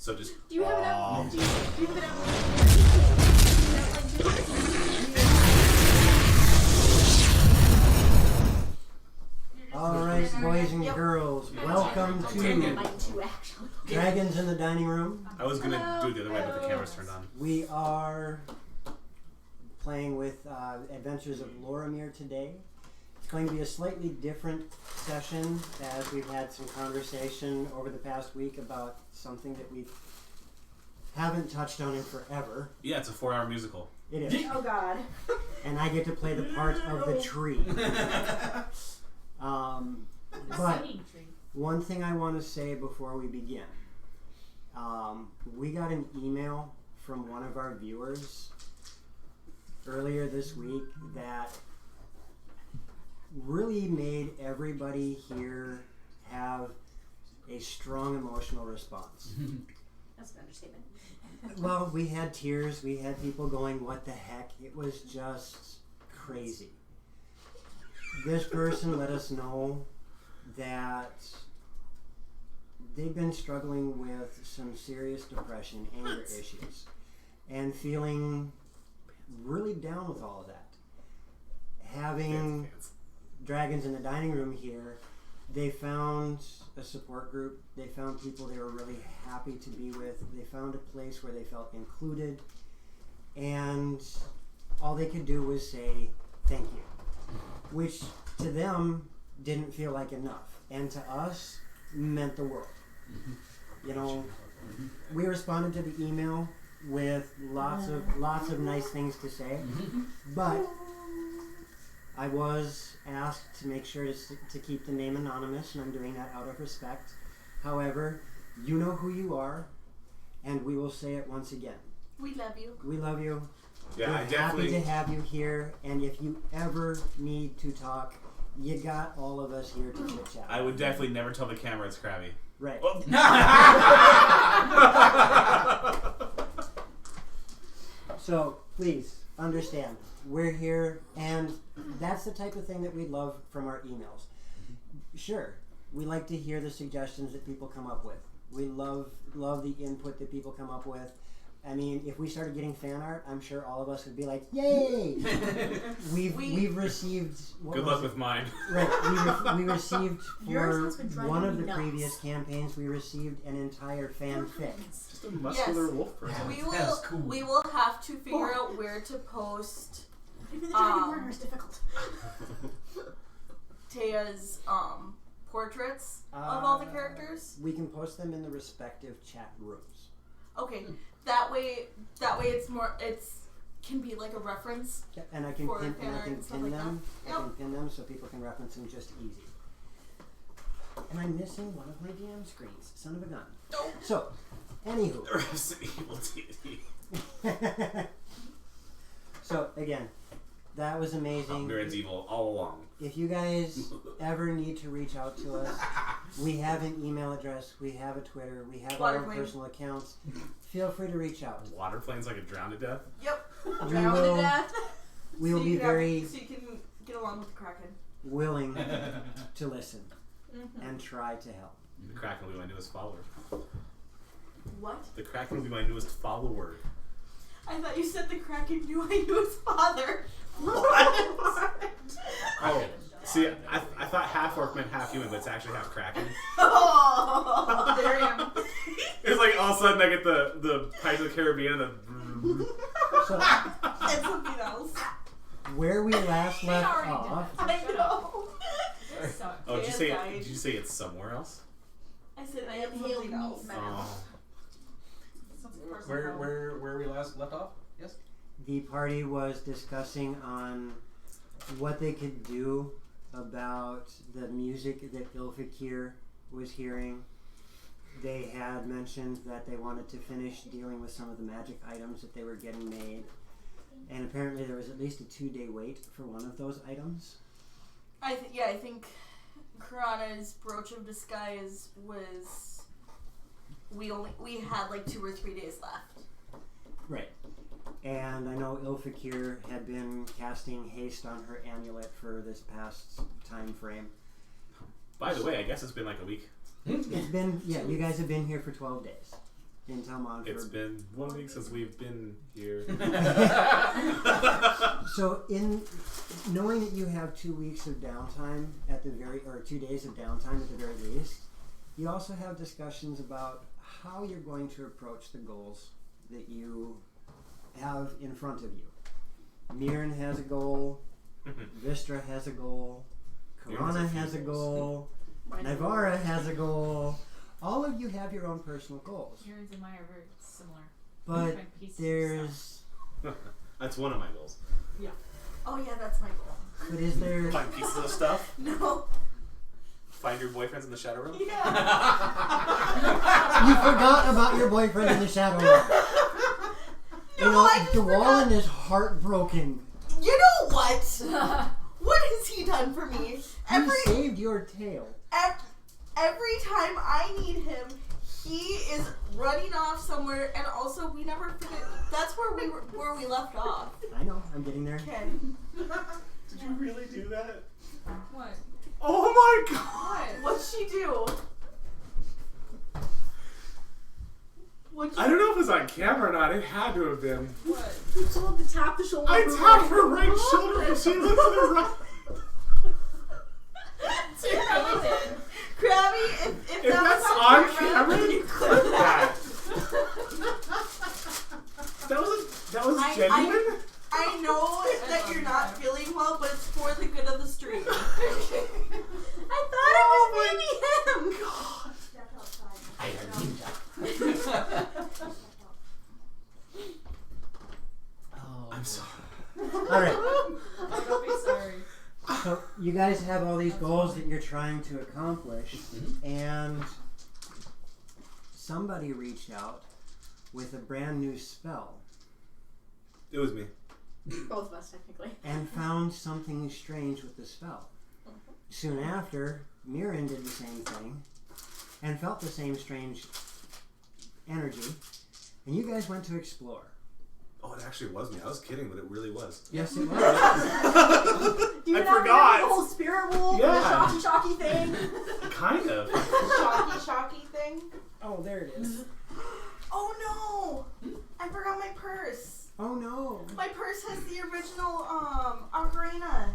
So just. Do you have it up? Do you have it up? Alright, boys and girls, welcome to Dragons in the Dining Room. I was gonna do it the other way, but the camera's turned on. We are playing with Adventures of Loromir today. It's going to be a slightly different session as we've had some conversation over the past week about something that we haven't touched on in forever. Yeah, it's a 4-hour musical. It is. Oh God. And I get to play the part of the tree. But one thing I want to say before we begin. We got an email from one of our viewers earlier this week that really made everybody here have a strong emotional response. That's an understatement. Well, we had tears, we had people going, what the heck? It was just crazy. This person let us know that they've been struggling with some serious depression, anger issues, and feeling really down with all of that. Having Dragons in the Dining Room here, they found a support group. They found people they were really happy to be with. They found a place where they felt included, and all they could do was say thank you, which to them didn't feel like enough, and to us meant the world. You know, we responded to the email with lots of nice things to say, but I was asked to make sure to keep the name anonymous, and I'm doing that out of respect. However, you know who you are, and we will say it once again. We love you. We love you. Yeah, We're I definitely. happy to have you here, and if you ever need to talk, you got all of us here to chit chat. I would definitely never tell the camera it's crabby. Right. Oh. So please understand, we're here, and that's the type of thing that we love from our emails. Sure, we like to hear the suggestions that people come up with. We love the input that people come up with. I mean, if we started getting fan art, I'm sure all of us would be like, "Yay!" We've received. Good luck with mine. Right, we received Yours for has been driving one of me the nuts. previous campaigns. We received an entire fanfic. Just a muscular wolf person. We will have to figure out where to post Even the dragon murder is difficult. Taya's portraits of all the characters. We can post them in the respective chat rooms. Okay, that way it's more. Can be like a reference. And I can For pin, fan and I art can and stuff pin like them. that. I can pin them so people can reference them just easy. And I'm missing one of my DM screens. Son of a gun. Nope. So, anywho. Resident Evil deity. So again, that was amazing. Mirrod's evil all along. If you guys ever need to reach out to us, we have an email address, we have a Twitter, we have our own Waterplane. personal accounts. Feel free to reach out. Water planes like a drowned to death. Yep. We Drowned will- to death. We will So be you can have- very So you can get along with the Kraken. willing to listen and try to help. The Kraken will be my newest follower. What? The Kraken will be my newest follower. I thought you said the Kraken knew I knew his father. Oh, see, I thought half orc meant half human, but it's actually half Kraken. Oh, there I am. It's like all of a sudden I get the Pirates of the Caribbean and the. So, It's something else. where we last left already did off, I know. Oh, did you say Died. did you say it's somewhere else? I said I have something else. Oh. Where we last left off? Yes. the party was discussing on what they could do about the music that Ilfikir was hearing. They had mentioned that they wanted to finish dealing with some of the magic items that they were getting made. And apparently there was at least a 2-day wait for one of those items. I think Karana's brooch of disguise was we had like 2 or 3 days left. Right. And I know Ilfikir had been casting haste on her amulet for this past time frame. By the way, I guess it's been like a week. It's been, yeah, you guys have been here for 12 days. in Talmud. It's been 1 week since we've been here. So, in knowing that you have 2 weeks of downtime at the or 2 days of downtime at the very least, you also have discussions about how you're going to approach the goals that you have in front of you. Mirren has a goal. Vistra has a goal. Corona has a goal. Nivara has a goal. All of you have your own personal goals. Yours and mine are very similar. But there's... That's one of my goals. Oh yeah, that's my goal. But is there... Find pieces of stuff. No. Find your boyfriends in the shadow room. Yeah. You forgot about your boyfriend in the shadow room. No, I just DeWallen is heartbroken. You know what? What has he done for me? He saved your tail. Every time I need him, he is running off somewhere, and also we never finished. That's where we left off. I know, I'm getting there. Okay. Did you really do that? What? Oh my god! What'd she do? I don't know if it was on camera or not. It had to have been. What? You told to tap the shoulder. I tapped her right shoulder and she looked to the right. You probably did. Krabby, if that that's was on camera, camera, you clip that. That was genuine? I know that you're not feeling well, but it's for the good of the stream. I thought it was maybe him. God. Step outside. I need that. I'm sorry. Alright, Don't be sorry. so you guys have all these goals that you're trying to accomplish, and somebody reached out with a brand new spell It was me. Both of us, technically. and found something strange with the spell. Soon after, Mirren did the same thing and felt the same strange energy, and you guys went to explore. Oh, it actually was me. I was kidding, but it really was. Yes, it was. Do you I remember forgot. the whole spirit wolf Yeah. and the shocky thing? Kind of. Shocky thing. Oh, there it is. Oh no! I forgot my purse. Oh no. My purse has the original ocarina.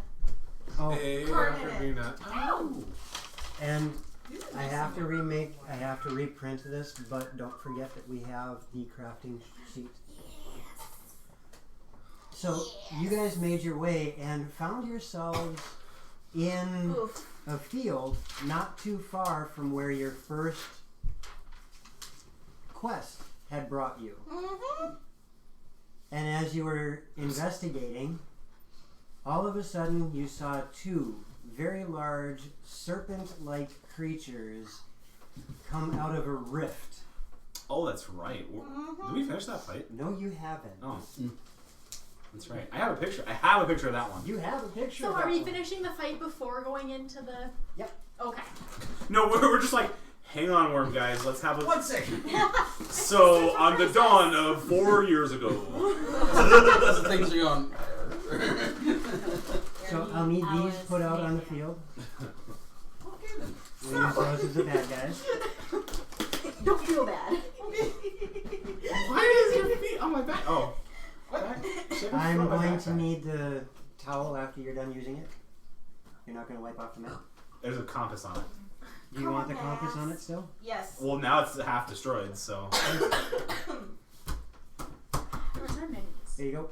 Oh, Hey, Card in Karina. Ow! and I have to reprint this, but don't forget that we have the crafting sheet. So you guys made your way and found yourselves in Oof. a field not too far from where your first quest had brought you. Mm-hmm. And as you were investigating, all of a sudden you saw two very large serpent-like creatures come out of a rift. Oh, that's right. Did we finish that fight? No, you haven't. Oh. That's right. I have a picture. I have a picture of that one. You have a picture So of are that we one. finishing the fight before going into the... Yep. Okay. No, we're just like, hang on, worm guys. Let's have a... 1 second. So, on the dawn of 4 years ago. Those things are going. So I'll need these put out on the field. Okay then. We'll use those as the bad guys. Don't feel bad. Why is your feet on my back? Oh. I'm going to need the towel after you're done using it. You're not going to wipe off the map. There's a compass on it. Do you want the compass on it still? Yes. Well, now it's half destroyed, so. Where's our minis? There you go.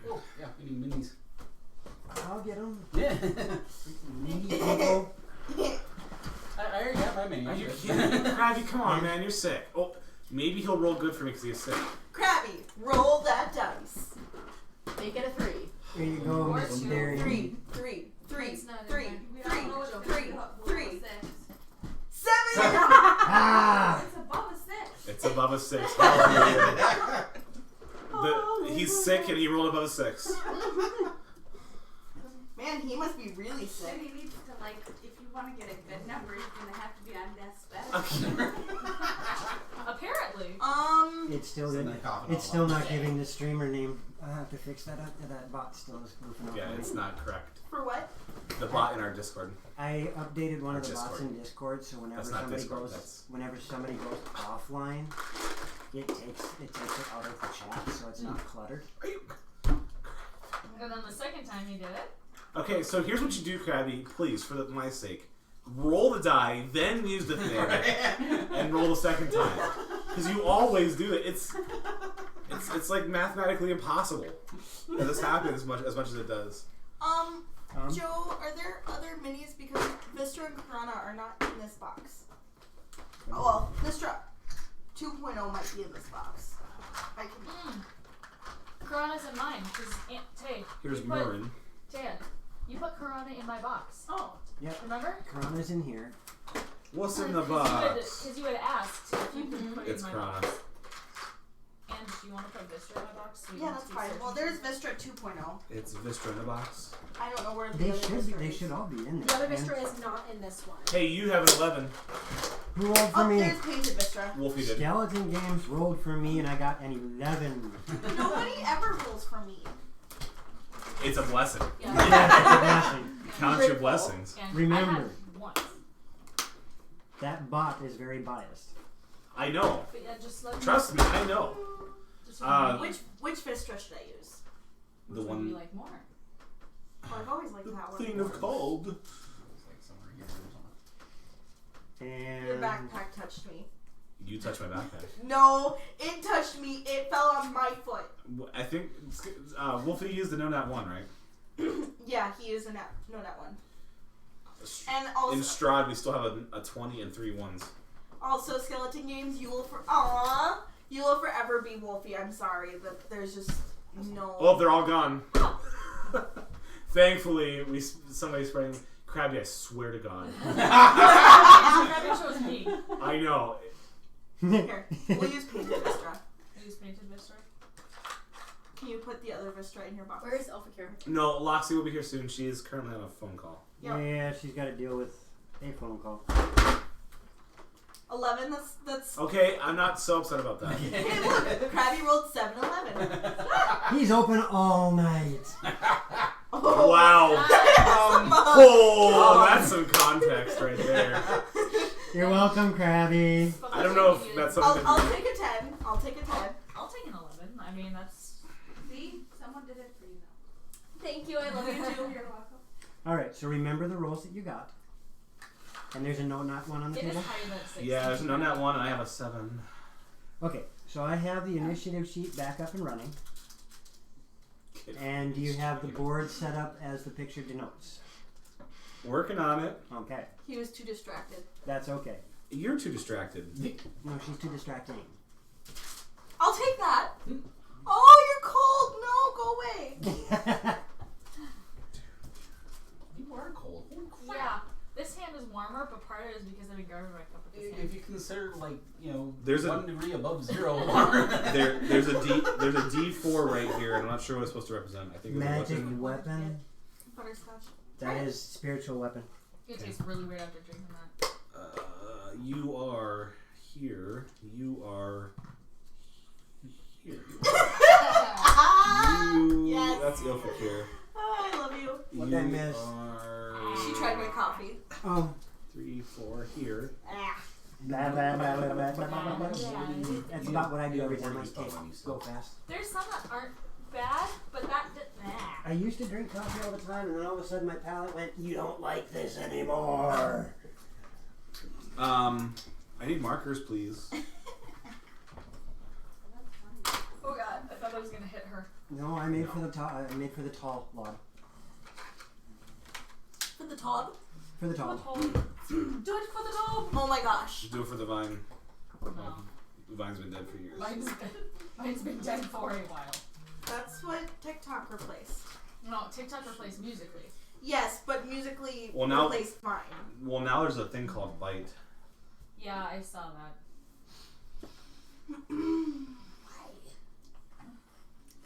Oh, yeah, we need minis. I'll get them. Yeah. Needy people. I already got my mini. Are you kidding? Krabby, come on, man. You're sick. Oh, maybe he'll roll good for me because he's sick. Krabby, roll that dice. Make it a 3. There you go, Or Miss two. Berry. Three. It's not in there. We don't know what Three. 6. 7. Ah! It's above a 6. It's above a 6. Hallelujah. He's sick and he rolled above a 6. Man, he must be really So sick. he needs to, like, if you want to get a good number, he's going to have to be on death's bed. Apparently. It's still Send good. that coffin It's all still up. not giving the streamer name. I have to fix that up. That bot still is goofing out. Yeah, on me. it's not correct. For what? The bot in our Discord. I updated one Or of the bots Discord. in Discord, so whenever That's not somebody Discord, goes that's- offline, it takes it out of the chat, so it's not cluttered. And then the second time he did it. Okay, so here's what you do, Krabby. Please, for my sake, roll the die, then use the thing, and roll the second time. Because you always do it. It's like mathematically impossible that this happens as much as it does. Joe, are there other minis because Vistra and Piranha are not in this box? Oh, well, Vistra 2.0 might be in this box. I can. Piranha's in mine. Cause Tay. Here's you put- Murrin. Taya, you put Piranha in my box. Oh. Yep. Remember? Piranha's in here. What's in the box? Because you had asked if you could put it It's in my Piranha. box. And do you want to put Vistra in my box? So we Yeah, can that's see fine. search Well, and there's search? Vistra 2.0. It's Vistra in the box. I don't know where the They other should Vistra they is. should all be in there. The other And Vistra is not in this one. Hey, you have an 11. who rolled for Oh, me? there's painted Vistra. Wolfie did. Skeleton Games rolled for me, and I got an 11. Nobody ever rolls for me. It's a blessing. Yeah. Count your blessings. And Remember. I had once. That bot is very biased. I know. But yeah, just let me Trust me, I know. Just Which Vistra should I use? The you one like more. Oh, I've always liked that one. thing of cold. It's like somewhere here or something. And Your backpack touched me. You touched my backpack. No, it touched me. It fell on my foot. I think Wolfie used the no nat 1, right? Yeah, he used a no that one. And also, In Strahd, we still have a 20 and 3 ones. also Skeleton Games. You will forever be Wolfie. I'm sorry that there's just no. Oh, they're all gone. Thankfully, somebody spraying Krabby. I swear to God. Rabbit chose me. I know. Here, we'll use painted Vistra. I just painted Vistra. Can you put the other Vistra in your box? Where is Elficure? No, Loxy will be here soon. She is currently on a phone call. Yep. yeah, she's got to deal with a phone call. 11. That's. Okay, I'm not so upset about that. Hey, look, Krabby rolled 7-11. He's open all night. Oh, Wow. Oh, that's some context right there. You're welcome, Krabby. I don't know if that's something. I'll take a 10. I'll take a 10. I'll take an 11. I mean, that's. See? Someone did it for you now. Thank you. I love you too. You're welcome. All right, so remember the rolls that you got. And there's a no not one on the It is table. higher than 6. Yeah, there's a no nat 1 and I have a 7. Okay, so I have the initiative sheet back up and running. And do you have the board set up as the picture denotes? Working on it. Okay, He was too distracted. that's okay. You're too distracted. No, she's too distracting. I'll take that. Oh, you're cold. No, go away. You are cold. Holy crap. Yeah. This hand is warmer, but part of it is because I've been grabbing my cup with this hand. If you consider, like, you know, There's 1 degree above 0. There's a D4 right here, and I'm not sure what it's supposed to represent. I think it's Magic a weapon. weapon. Butterscotch. That is spiritual weapon. It tastes really weird after drinking that. You are here. You are here. You. Yes. That's Ilfakir. Oh, I love you. What You I miss? are. She tried my coffee. Oh. 3, 4 here. Ah. Blah, blah, blah, blah, blah, blah, blah, blah. That's about what I do every time I go fast. There's some that aren't bad, but that I used to drink coffee all the time, and then all of a sudden my palate went, "You don't like this anymore." I need markers, please. Oh god, I thought I was gonna hit her. No, I made for the tall. I made for the tall log. For the tub. For the tall. Do it for the dome! Oh my gosh. Just do it for the vine. No. The vine's been dead for years. Mine's been dead for a while. That's what TikTok replaced. No, TikTok replaced Musically. Yes, but musically Well, now- replaced mine. Well, now there's a thing called Bite. Yeah, I saw that.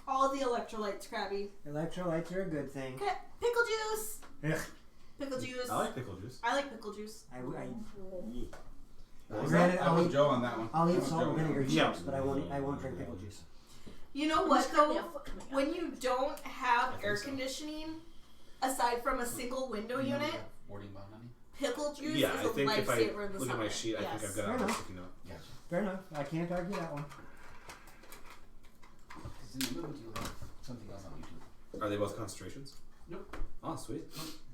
All the electrolytes, Krabby. Electrolytes are a good thing. Okay, pickle juice. Ugh. Pickle juice. I like pickle juice. I like pickle juice. Granted, I was Joe on that one. I'll I eat was salt Joe and on that vinegar one. chips, but I won't drink pickle juice. You know I'm what just currently though? a foot coming up. When you don't have think air so. conditioning, aside from a single window unit, Warding bomb on me? pickle juice Yeah, I is a think if I lifesaver in the look summer. at my sheet, I think Yes. I've got Fair a enough. sticky note. Gotcha. Fair enough. I can't argue that one. Because in the movement you have something else on YouTube. Are they both concentrations? Nope. Oh, sweet.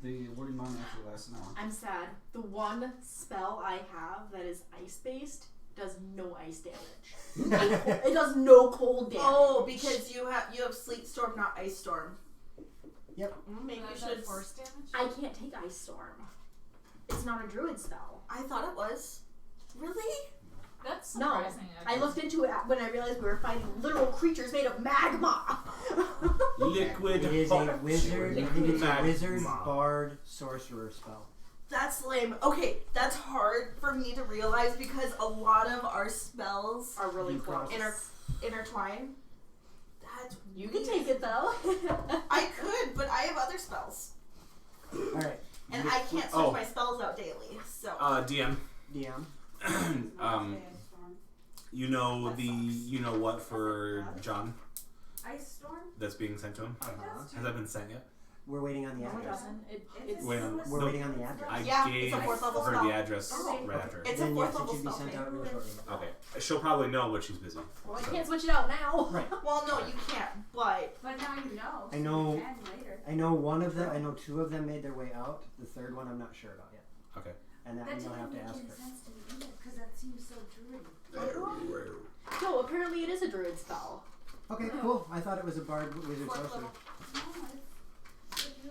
The warding bomb actually lasts an hour. I'm sad. The one spell I have that is ice based does no ice damage. It does no cold damage. Oh, because you have sleet storm, not ice storm. Yep. Maybe you Is should. that force damage? I can't take ice storm. It's not a druid spell. I thought it was. Really? That's No. surprising. I looked into it when I realized we were fighting literal creatures made of magma. Liquid. It is a wizard. I think it's a Magma. wizard, bard, sorcerer spell. That's lame. Okay, that's hard for me to realize because a lot of our spells Are really close. intertwine. That's You can weird. take it though. I could, but I have other spells, All right. and I can't switch my spells out daily. So DM. DM. You know the what for John Ice storm? that's being sent to him? Has that been sent yet? We're waiting on the No, it address. doesn't. It's Wait on- We're No. waiting on the address. I Yeah, gave it's a fourth level her spell. the address Okay. right after. it's Then a yes, fourth it level should be spell. sent out real shortly. Okay, she'll probably know, but she's busy. Well, I can't switch it out now. Right. Well, no, you can't. But But now you know. I know- You can later. I know one of them. I know two of them made their way out. The third one, I'm not sure about yet. Okay. And that That one you'll didn't have to make ask any her. sense to me either, because that seems so druid. No, apparently it is a druid spell. Okay, cool. I thought it was a bard wizard fourth sorcerer. level.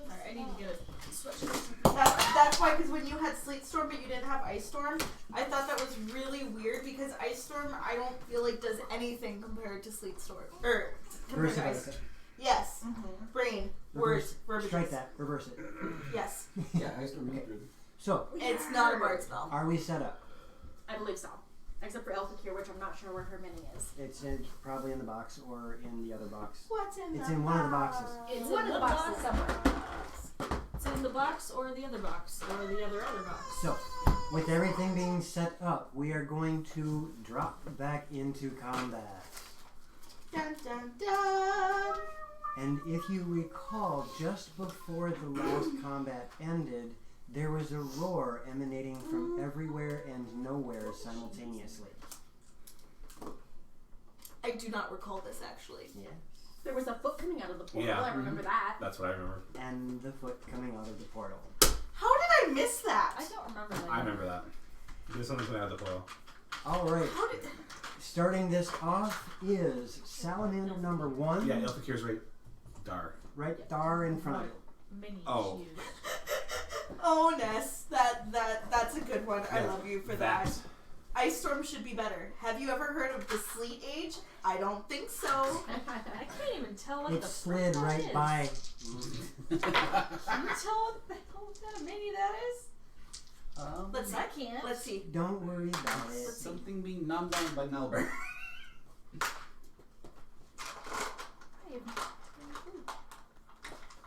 Alright, I need to get a switch. That's why, because when you had sleet storm but you didn't have ice storm, I thought that was really weird because ice storm I don't feel like does anything compared to sleet storm or compared Reverse to it. ice. Reverse it. Yes, brain words verbiage. Strike that. Reverse it. Yes, Yeah, I still read through. So, it's not a bard spell. are we set up? I believe so. Except for Elfakir, which I'm not sure where her mini is. It's probably in the box or in the other box. What's in It's the in one of the boxes. It's It's one in of the one boxes box. somewhere. It's in the box or the other box or the other box. So, with everything being set up, we are going to drop back into combat. Dun dun dun. And if you recall, just before the last combat ended, there was a roar emanating from everywhere and nowhere simultaneously. I do not recall this actually. Yeah. There was a foot coming out of the portal. Yeah. I remember that. That's what I remember. And the foot coming out of the portal. How did I miss that? I don't remember that. I remember that. There's something coming out of the portal. Alright, How did? starting this off is salamander number 1. Yeah, Elfikir's right. Dar. Right there in front of it. Mini Oh. shoes. Oh, Ness, that's a good one. I Yeah, love you for that. Ice storm should be better. Have you ever heard of the sleet age? I don't think so. I can't even tell what It the slid frick that right is. by. Can you tell what the hell kind of mini that is? Let's see. I can't. Let's see. Don't worry about it. Something being numbed down by Melbourne.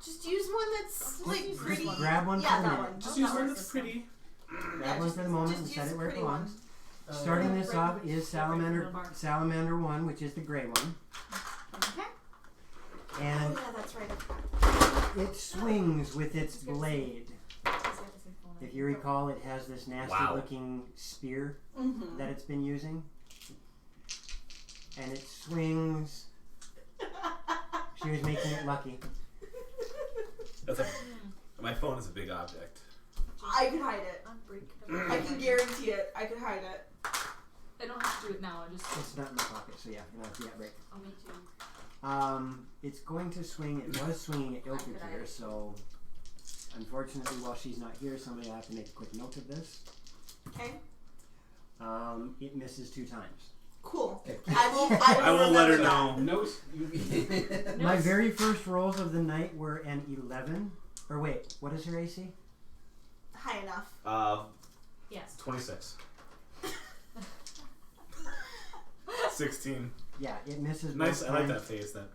Just use one that's like pretty. Just grab one Yeah, for the that minute. one. Just Oh, use that one works that's this time. pretty. Grab one just- for the moment just and use set it the where it pretty belongs. one. Starting this Right. off is salamander Right. salamander 1, which is the gray one. Okay. Oh And yeah, that's right. it swings with its blade. If you recall, it has this nasty Wow. looking spear Mm-hmm. that it's been using. And it swings. She was making it lucky. That's a. My phone is a big object. I could hide it. I can guarantee it. I could hide it. I don't have to do it now. I just. It's not in my pocket, so yeah, you know, yeah, break. Oh, me too. It's going to swing. It was swinging at Ilka here, so unfortunately, while she's not here, somebody will have to make a quick note of this. Okay. It misses 2 times. Cool. Okay. I will let her remember that. know. Note. You My very first rolls of the night were an 11. Or wait, what is her AC? High enough. Yes. 26. 16. Yeah, it misses Nice. both I like times. that face. That.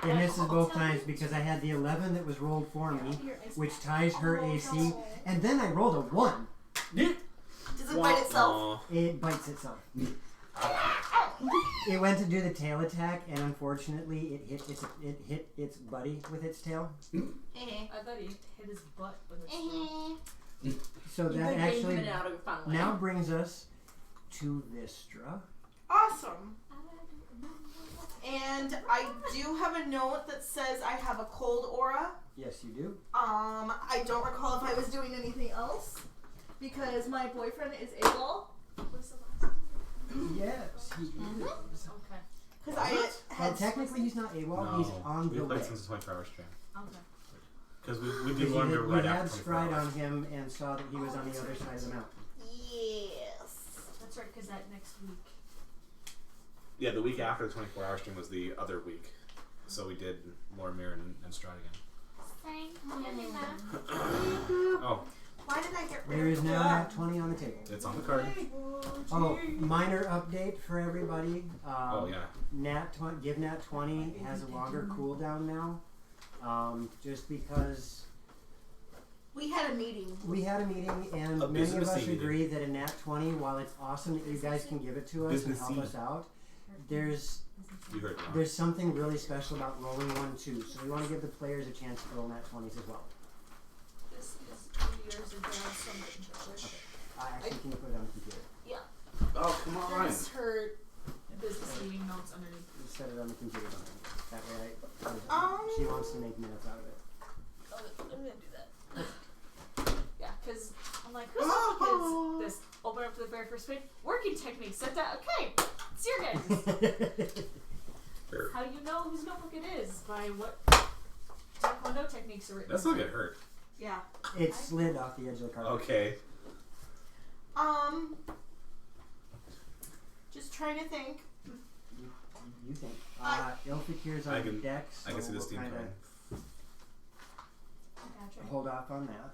It misses both times because I had the 11 that was rolled for me, which ties her AC, and then I rolled a 1. Does it bite itself? Aw. It bites itself. It went to do the tail attack, and unfortunately, it hit its buddy with its tail. I thought he hit his butt with his throat. So that actually out of a fun way. now brings us to Vistra. Awesome. And I do have a note that says I have a cold aura. Yes, you do. I don't recall if I was doing anything else because my boyfriend is able. What's the last one? Yes, he is. Okay. Because I Well, had technically, he's not AWOL. He's on we the way. played since the 24-hour stream. Okay. Because we Because did one you right had after 24 Stride hours. on him and saw that he was on the other side of the mountain. yes. That's right, because that next week. Yeah, the week after the 24-hour stream was the other week. So we did Loromir and Stride again. Oh, Why did I get rid There of is now that? Nat 20 on the table. it's on the card. Oh, minor update for everybody. Oh, yeah. Give Nat 20 has a longer cooldown now. Just because We had a meeting. we had a meeting and A many of businessy us meeting. agree that a Nat 20, while it's awesome that you guys can give it to us and help Businessy. us out, there's You heard it wrong. there's something really special about rolling 1 too. So we want to give the players a chance to roll Nat 20s as well. This is 2 years ago, something. Actually, can you put it on the computer? Oh, come on. There's her business meeting notes underneath. You set it on the computer. That way, she wants to make minutes out of it. I'm gonna do that. Yeah, because I'm like, who's up kids? This open up to the very first page. Working techniques. Set that. Okay, it's your guys. How do you know whose notebook it is? By what Taekwondo techniques are written. That's not gonna hurt. Yeah. It slid off the edge of the carpet. Okay. Just trying to think. You think? Ilfikir's I on can- deck, so I can see this we'll team kinda coming. Patrick. hold off on that.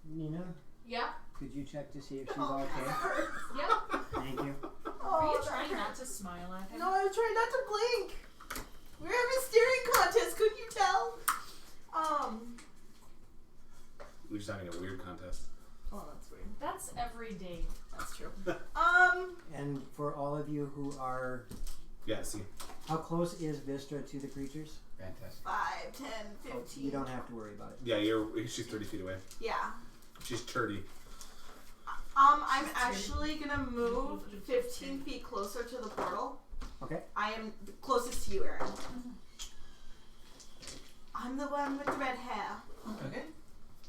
Nina, Yeah. could you check to see if she's Oh, okay? Yeah. Thank you. Are you that trying hurt. not to smile at him? No, I was trying not to blink. We're having a staring contest, couldn't you tell? We're just having a weird contest. Oh, that's weird. That's every day. That's true. And for all of you who are, Yeah, see. how close is Vistra to the creatures? Fantastic. 5, 10, Oh, 15. you don't have to worry about it. Yeah, she's 30 feet away. Yeah. She's 30. I'm actually gonna move 15 feet closer to the portal. Okay. I am the closest to you, Aaron. I'm the one with the red hair. Okay.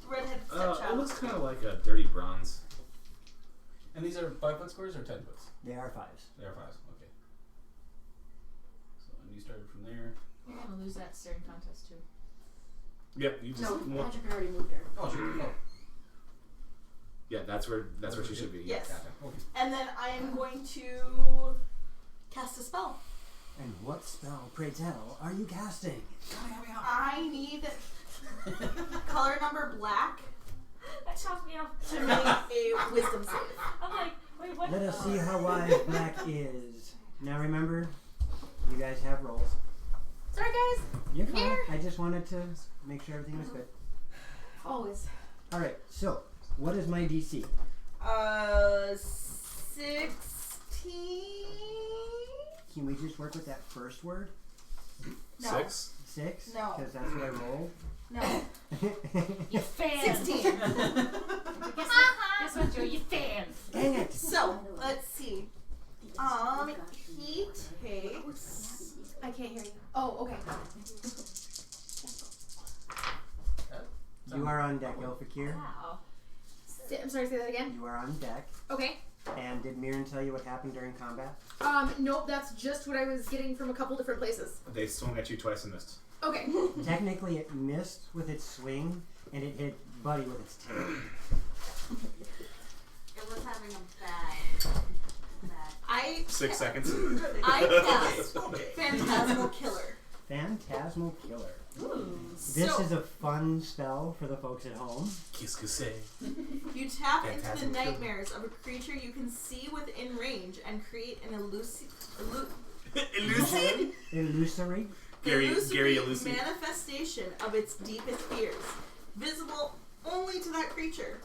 The redheaded It stepchild. looks kind of like a dirty bronze. And these are 5-foot squares or 10 foot? They are 5s. They are 5s. Okay. So and you started from there. You're gonna lose that staring contest too. Yep, you just. No, Patrick already moved her. Oh, sure. Oh. Yeah, that's where she should be. Yes. Gotcha. Okay. And then I am going to cast a spell. And what spell, pray tell, are you casting? I need color number black That chopped me off. to make a wisdom save. I'm like, wait, what? Let us see how wise black is. Now remember, you guys have rolls. Sorry, guys. You're fine. Here. I just wanted to make sure everything was good. Always. Alright, so, what is my DC? 16. Can we just work with that first word? No. 6? 6? No. Because that's what I rolled. No. You fan. 16. Guess what, Joe? You fan. Dang it! So, let's see. He takes. I can't hear you. Oh, okay. You are on deck, Elfikir. Wow. I'm sorry, say that again. You are on deck. Okay. And did Mirren tell you what happened during combat? Nope, that's just what I was getting from a couple different places. They swung at you twice and missed. Okay. Technically, it missed with its swing, and it hit Buddy with its tail. It was having a bad. 6 seconds. I cast Phantasmal Killer. Phantasmal Killer. Ooh. This is a fun spell for the folks at home. Qu'est-ce que c'est? You tap into the Phantasmal Killer. nightmares of a creature you can see within range and create an Illusory? Illusory. Gary illusory Illusory. manifestation of its deepest fears, visible only to that creature.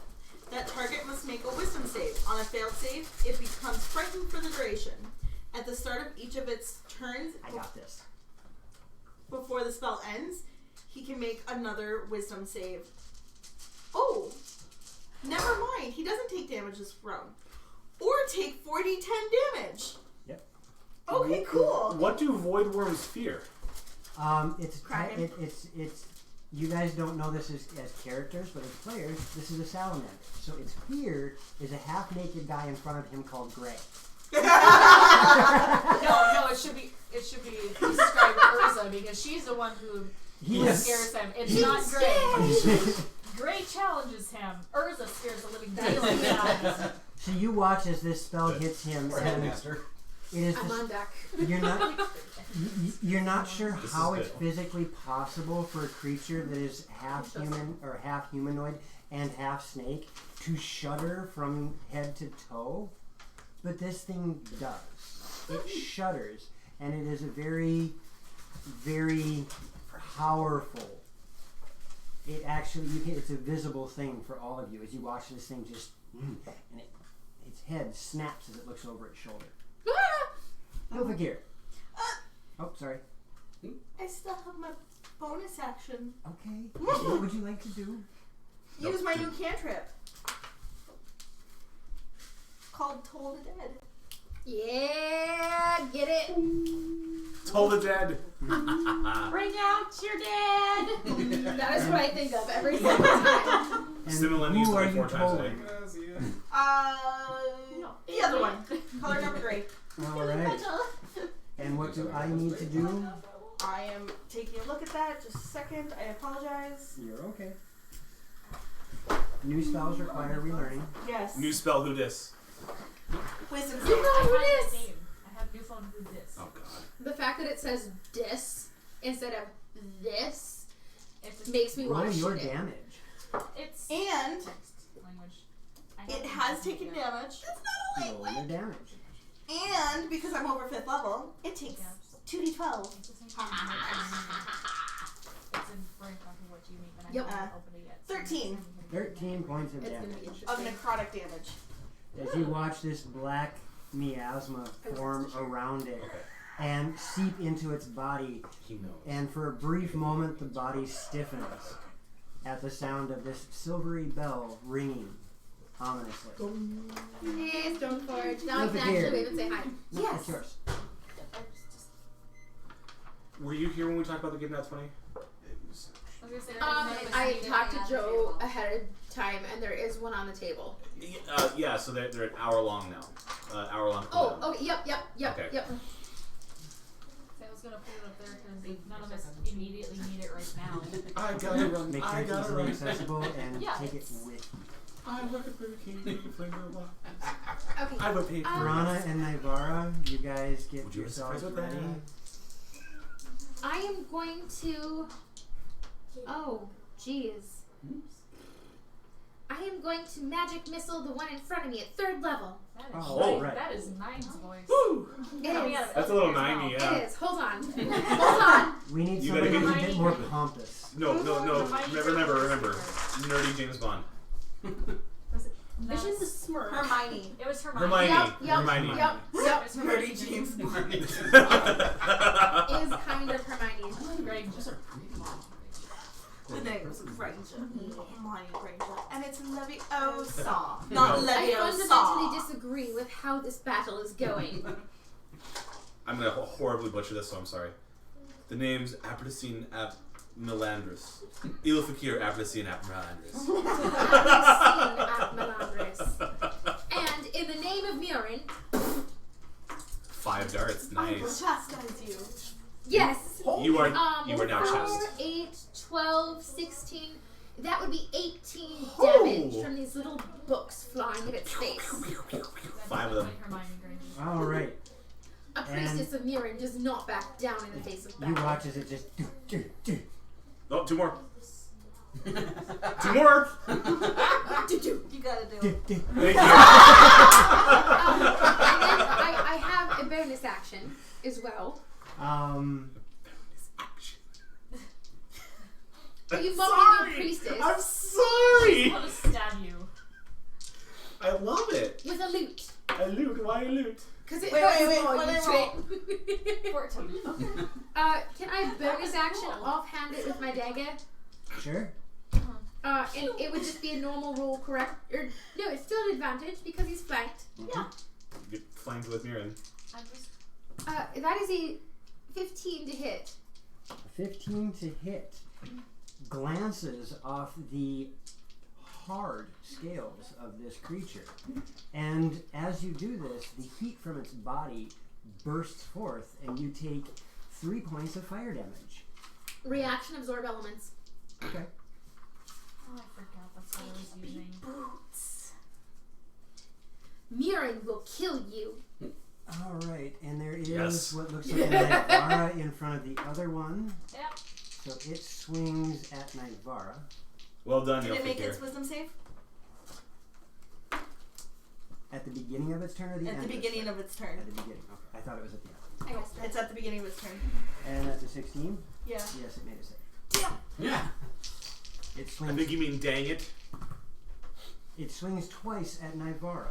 That target must make a wisdom save. On a failed save, it becomes frightened for the duration. At the start of each of its turns, I got this. before the spell ends, he can make another wisdom save. Oh, never mind. He doesn't take damage this round. Or take 4d10 damage. Yep. Okay, cool. What do void worms fear? Kraken. It's you guys don't know this as characters, but as players, this is a salamander. So its fear is a half-naked guy in front of him called Gray. No, it should be described Urza because she's the one who Yes. scares him. It's not Gray. Gray challenges him. Urza scares the living daylights out of him. So you watch as this spell hits him, Or and headmaster. it is I'm on deck. you're not sure This how is it's good. physically possible for a creature that is half human or half humanoid and half snake to shudder from head to toe, but this thing does. It shudders, and it is a very, very powerful. It actually, it's a visible thing for all of you as you watch this thing just, and its head snaps as it looks over its shoulder. Over here. Oh, sorry. I still have my bonus action. Okay. What would you like to do? Use my new cantrip. Called Toll the Dead. Yeah, get it? Toll the dead. Bring out your dead. That is what I think of every single time. And Stimulant used who are like you 4 times a day. tolling? The other one. Color number 3. Alright. And what do I need to do? I am taking a look at that. Just a second. I apologize. You're okay. New spells require relearning. Yes. New spell who dis? Wisdom You save. know who it I is? have name. I have new phone who this. Oh god. The fact that it says dis instead of this It's a, makes me Roll want to your shoot it. damage. it's And text language. I it have has no taken idea. damage. Roll your damage. And because I'm over 5th level, it takes 2d12. It's the same thing. It's in brain copy what you mean, and I Yep. haven't opened it yet. so 13. 13 points of It's gonna be damage. interesting. Of necrotic damage. As you watch this black miasma form around it and seep into its body, He knows. and for a brief moment the body stiffens at the sound of this silvery bell ringing ominously. Hey, Stoneforge. Now I Over can here. actually wave and say hi. No, Yes. it's yours. Were you here when we talked about the getting that 20? I was gonna say, I talked to Joe ahead of time, and there is one on the table. Yeah, so they're an hour long now. Hour long. Oh, okay, yep. Okay. I was gonna put it up there because none of us immediately need it right now. I gotta run. Make I sure it's gotta easily run. accessible and Yeah, take it it's- with you. I work at Burger King. Flavor Box. Okay. I would pay for Rana and Naivara, you guys get Would you yourselves surprise with that? ready. I am going to. Oh, jeez. I am going to magic missile the one in front of me at 3rd level. That is, Oh, right. that is Nine's voice. Woo! It Coming is. out of That's a little Elfie's 90, mouth. yeah. It is. Hold on. Hold on. We need You somebody gotta who's a get- bit more pompous. No. Hermione Remember. Granger. Nerdy James Bond. Was it? No. Vision the smirk. Hermione. It was Hermione. Hermione. Yep. Hermione. Yep. It was Hermione. Nerdy James. Is kind of Hermione. Granger. The name is Granger. Hermione Granger. And it's Leviosa. No. Not I Leviosa. fundamentally disagree with how this battle is going. I'm gonna horribly butcher this, so I'm sorry. The name's Apratacine ap Melandris. Ilfakir Apratacine ap Melandris. At Melandris. And in the name of Murin, 5 darts. I will Nice. chastise you. yes. You are now 4, chest. 8, 12, 16. That would be 18 Oh. damage from these little books flying at its face. 5 of them. Like Hermione Granger. Alright. A priestess of Murin does not back down in the face of You battle. watch as it just Oh, 2 more. 2 more. You gotta do it. Thank you. And then I have a bonus action as well. Are you mocking a priestess? I'm sorry. I want to stab you. my loot. Because it Wait, hurts wait, more, what you did I roll? trick. 14. Okay. Can I bonus action offhand it with my dagger? Sure. And it would just be a normal roll, correct? Or no, it's still an advantage because he's flanked. Yeah. Get flanked with Mirren. I just. That is a 15 to hit. 15 to hit. Glances off the hard scales of this creature. And as you do this, the heat from its body bursts forth and you take 3 points of fire damage. Reaction absorb elements. Okay. Oh, I forgot that's what I was using. Boots. Mirren will kill you. Alright, and there is Yes. what looks like a Nightvara in front of the other one. Yep. So it swings at Nightvara. Well done, Did it make Yelfikir. its wisdom save? At the beginning of its turn or the end? At the beginning of its turn. At the beginning. Okay. I thought it was at the end. I guess It's at the beginning of its turn. And that's a 16? Yeah. Yes, it made a save. Yeah. It I swings. think you mean dang it. It swings twice at Nightvara.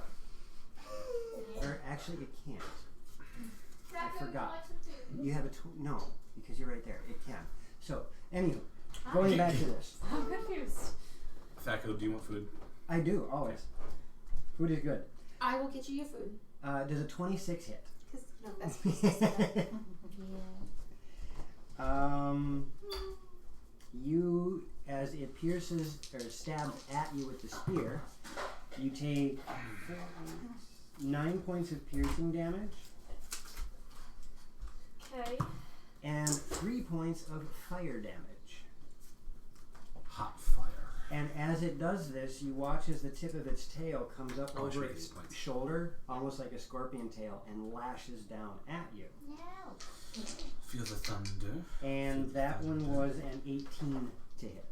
Or actually, it can't. I forgot. You have a no, because you're right there. It can. So, anywho, going back to this. I'm confused. Thaco, do you want food? I do, always. Food is good. I will get you your food. Does a 26 hit? Because no, that's You, as it pierces or stabs at you with the spear, you take 9 points of piercing damage Okay. and 3 points of fire damage. Hot fire. And as it does this, you watch as the tip of its tail comes up Oh, over sure, its these points. shoulder, almost like a scorpion tail, and lashes down at you. Feel the thunder. And that one was an 18 to hit.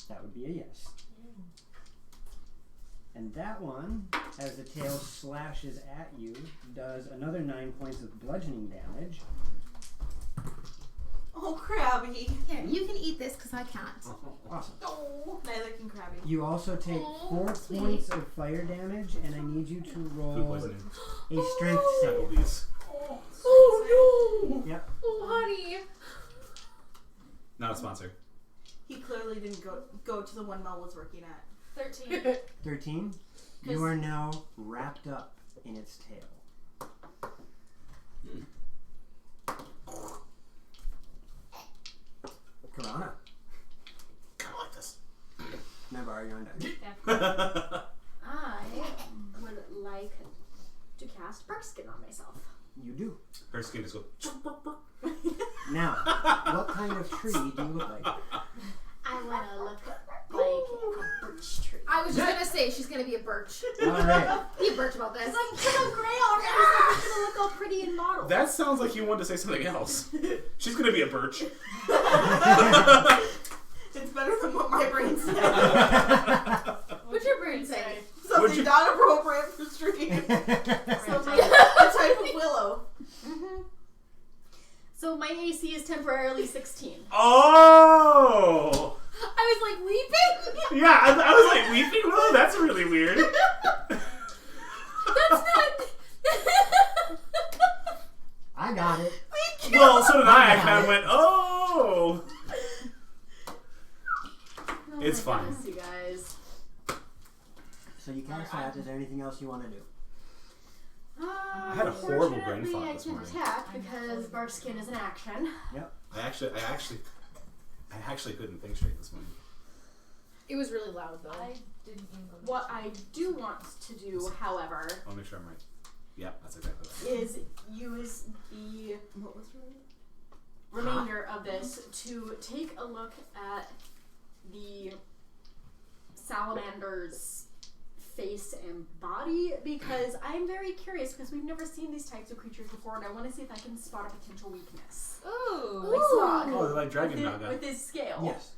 That would be a yes. And that one, as the tail slashes at you, does another 9 points of bludgeoning damage. Oh, Krabby. Here, you can eat this because I can't. Awesome. Oh, neither can Krabby. You also take Aw, 4 sweet. points of fire damage, and I need you to Food roll poisoning. a strength save. Applebee's. Oh no! Yep. Oh honey. Not a sponsor. He clearly didn't go to the one Mel was working at. 13. 13. You are now wrapped up in its tail. Corona. Kind of like this. Never you're undone. I would like to cast Barkskin on myself. You do. Her skin just goes. Now, what kind of tree do you look like? I want to look like a birch tree. I was just gonna say she's gonna be a birch. Alright. Be a birch about this. Because I'm gray already, so I'm gonna look all pretty and model. That sounds like you wanted to say something else. She's gonna be a birch. It's better than what my brain said. What's your brain say? Something not appropriate for stream. So my, A type of willow. so my AC is temporarily 16. Oh! I was like weeping. Yeah, I was like, weeping willow? That's really weird. That's not. I got it. Well, so did I. I kind of went, oh! Oh It's my fine. goodness, you guys. So you cast that. Is there anything else you want to do? I had a horrible brain Unfortunately, fog I this can morning. attack because Barkskin is an action. I actually couldn't think straight this morning. It was really loud though. I didn't even go to What I do want to do, however, I'll make sure I'm right. Yeah, that's exactly right. is use the remainder of this to take a look at the salamander's face and body, because I'm very curious, because we've never seen these types of creatures before, and I want to see if I can spot a potential weakness. Ooh. Like Smog. Oh, they're like Dragon Naga. With his scale. Yes.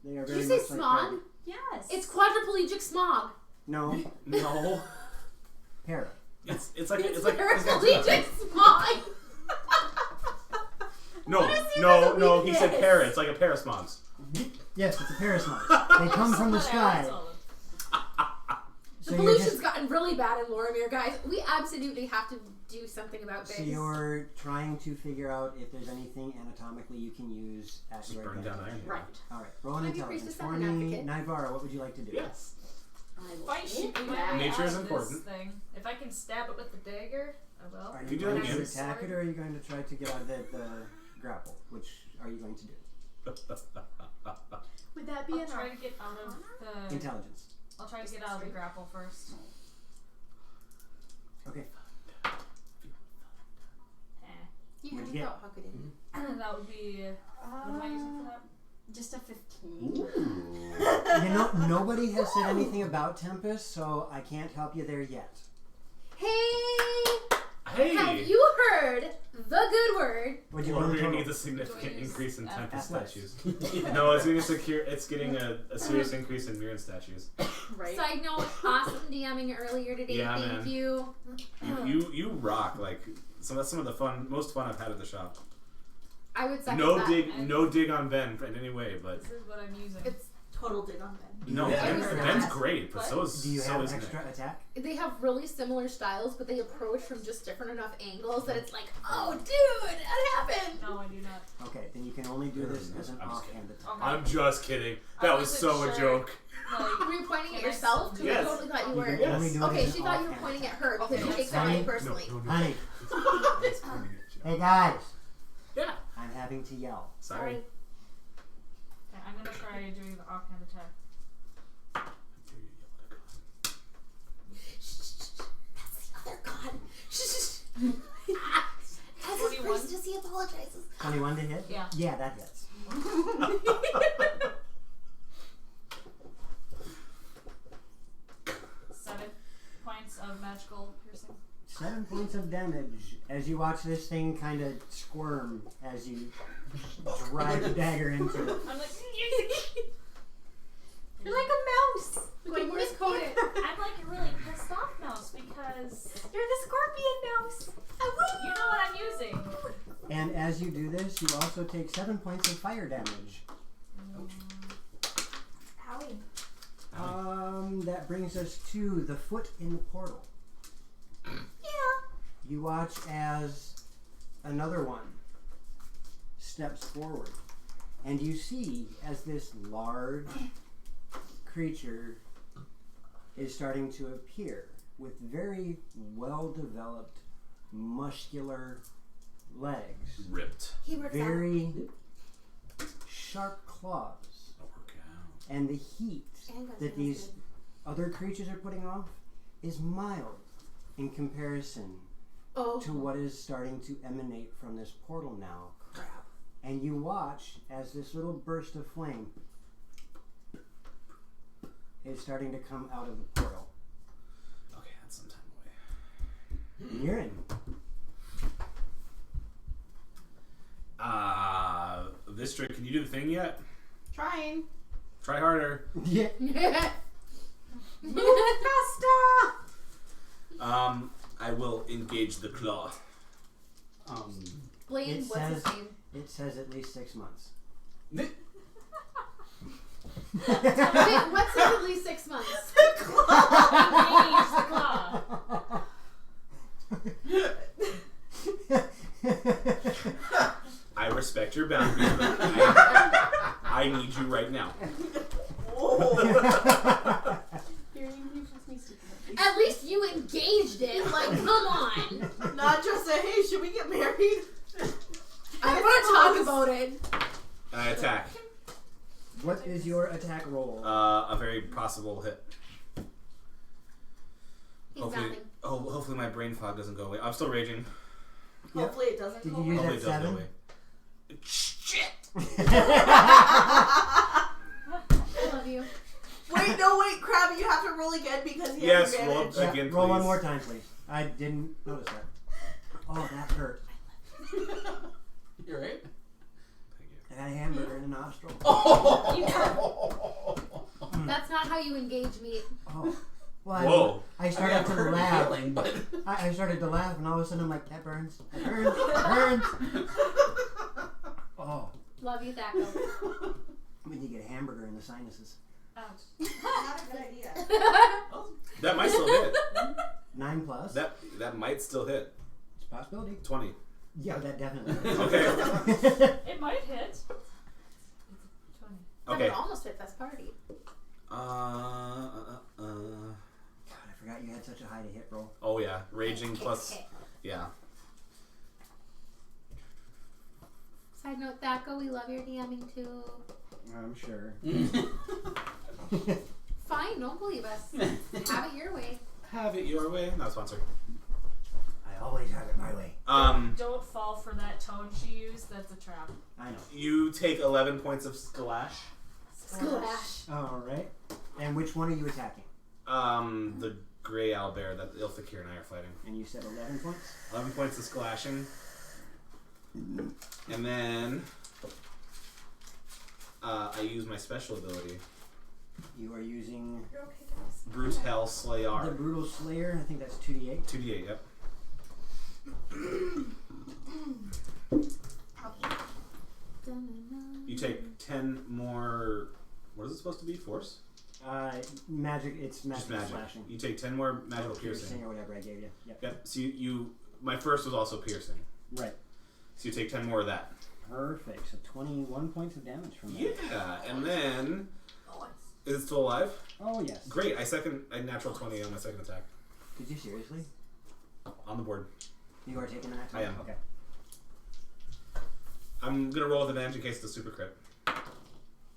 They are Did very you say much like smog? parrot. Yes. It's quadriplegic smog. No, No. parrot. It's like It's like paraplegic smog. No, What is he no, with no. the He said weakness? parrot. It's like a parasmogs. Yes, it's a parasmog. They come from the sky. The So you're pollution's just gotten real really bad in Loromir, guys. We absolutely have to do something about this. So you're trying to figure out if there's anything anatomically you can use at Just your burn down advantage. iron. Right. All right. Roll an Maybe intelligence Priestess for and an me. advocate. Naivara, what would you like to do? Yes. I will If I shoot take my that. way Nature out is of important. this thing, if I can stab it with the dagger, I will. Are You you do going it to again. attack it, or are you going to try to get out of the grapple? Which are you going to do? Would that be I'll an try to get out of the. Intelligence. I'll try to get out of the grapple first. Okay. You What'd have you to get? hook it in. That would be. What am I using for that? Just a 15. You know, nobody has said anything about Tempest, so I can't help you there yet. Hey! Have you heard the good word? Would you want to Loromir total? needs a significant Join us increase in at Tempest athletics. statues. No, it's getting it's getting a serious increase in Mirren statues. Right? Side note, awesome DMing earlier today. Yeah, Thank man. you. You rock. Like that's some of the most fun I've had at the shop. I would second No that. dig on Ben in any way, but This is what I'm using. It's Total dig on Ben. no, Yeah. Ben's great, but What? so is Do you so have is extra Nick. attack? they have really similar styles, but they approach from just different enough angles that it's like, oh, dude, that happened. No, I do not. Okay, then you can only do this as an I'm just offhand attack. Okay. I'm just kidding. I That was wasn't so a sure. joke. Like, Were you pointing at Can I yourself? still Because Yes. I totally thought you You were. can only do it Okay, as she an thought you were offhand pointing at attack. her because Okay, she takes that's that fine. personally. Honey, That's pointing at you. hey guys, Yeah. I'm having to yell. Sorry. okay, I'm gonna try doing the offhand attack. That's the other god. As his 21. priestess, he apologizes. 21 to hit? Yeah. Yeah, that hits. 7 points of magical piercing. 7 points of damage as you watch this thing kind of squirm as you drive the dagger into it. I'm like, You're like a mouse. Wait, where's Conan? I'm like a really pissed off mouse because You're the scorpion mouse. you know what I'm using. And as you do this, you also take 7 points of fire damage. Howie. That brings us to the foot in the portal. Yeah. You watch as another one steps forward, and you see as this large creature is starting to appear with very well-developed, muscular legs, Ripped. He works out. very sharp claws, and the heat And goes that these other creatures are putting off is mild in comparison Oh. to what is starting to emanate from this portal now. Crap. And you watch as this little burst of flame is starting to come out of the portal. Okay, that's some time away. You're in. Vistra, can you do the thing yet? Trying. Try harder. Yeah. Move faster. I will engage the claw. Blaine, It what's his says- name? It says at least 6 months. Wait, what's in at least 6 months? Engage the claw. I respect your boundaries, but I need you right now. Here, you just need to. At least you engaged it. Like, come on. Not just say, hey, should we get married? I want to talk about it. And I attack. What is your attack roll? A very possible hit. He's Hopefully, nothing. hopefully my brain fog doesn't go away. I'm still raging. Yep. Hopefully it doesn't Did go you use away. Hopefully that it does go 7? away. Shit! I love you. Wait, no, wait, Krabby, you have to roll again because he Yes, has roll advantage. up. Again, roll one please. more time, please. I didn't notice that. Oh, that hurt. You're right. Thank you. I got a hamburger in the nostril. That's not how you engage meat. Oh. Well, Whoa. I started to laugh. Feeling, but I started to laugh, and all of a sudden I'm like, that burns. That burns. That burns. Oh. Love you, Thaco. When you get a hamburger in the sinuses. Ouch. Not a good idea. That might still hit. 9 plus. That might still hit. It's a possibility. 20. Yeah, that definitely. Okay. It might hit. 20. That Okay. would almost fit this party. God, I forgot you had such a high to hit roll. Oh yeah, raging plus. Hit. Yeah. Side note, Thaco, we love your DMing too. I'm sure. Fine, don't believe us. Have it your way. Have it your way. Not sponsored. I always have it my way. Don't fall for that tone she used. That's a trap. I know. You take 11 points of splash. Splash. All right. And which one are you attacking? The gray owlbear that Ilfikir and I are fighting. And you said 11 points? 11 points of splashing. And then I use my special ability. You are using You're okay, guys. Brute Hell the Slayer. Brutal Slayer. I think that's 2d8. 2d8, yep. You take 10 more. What is it supposed to be? Force? Magic. It's magic Just magic. slashing. You take 10 more magical piercing. Or whatever I gave you. Yep. Yep. So you my first was also piercing. Right. So you take 10 more of that. Perfect. So 21 points of damage from that. Yeah, and then is it still alive? Oh yes. Great. I natural 20 on my second attack. Did you seriously? On the board. You are taking that? I am. Okay. I'm gonna roll with advantage in case it's a super crit.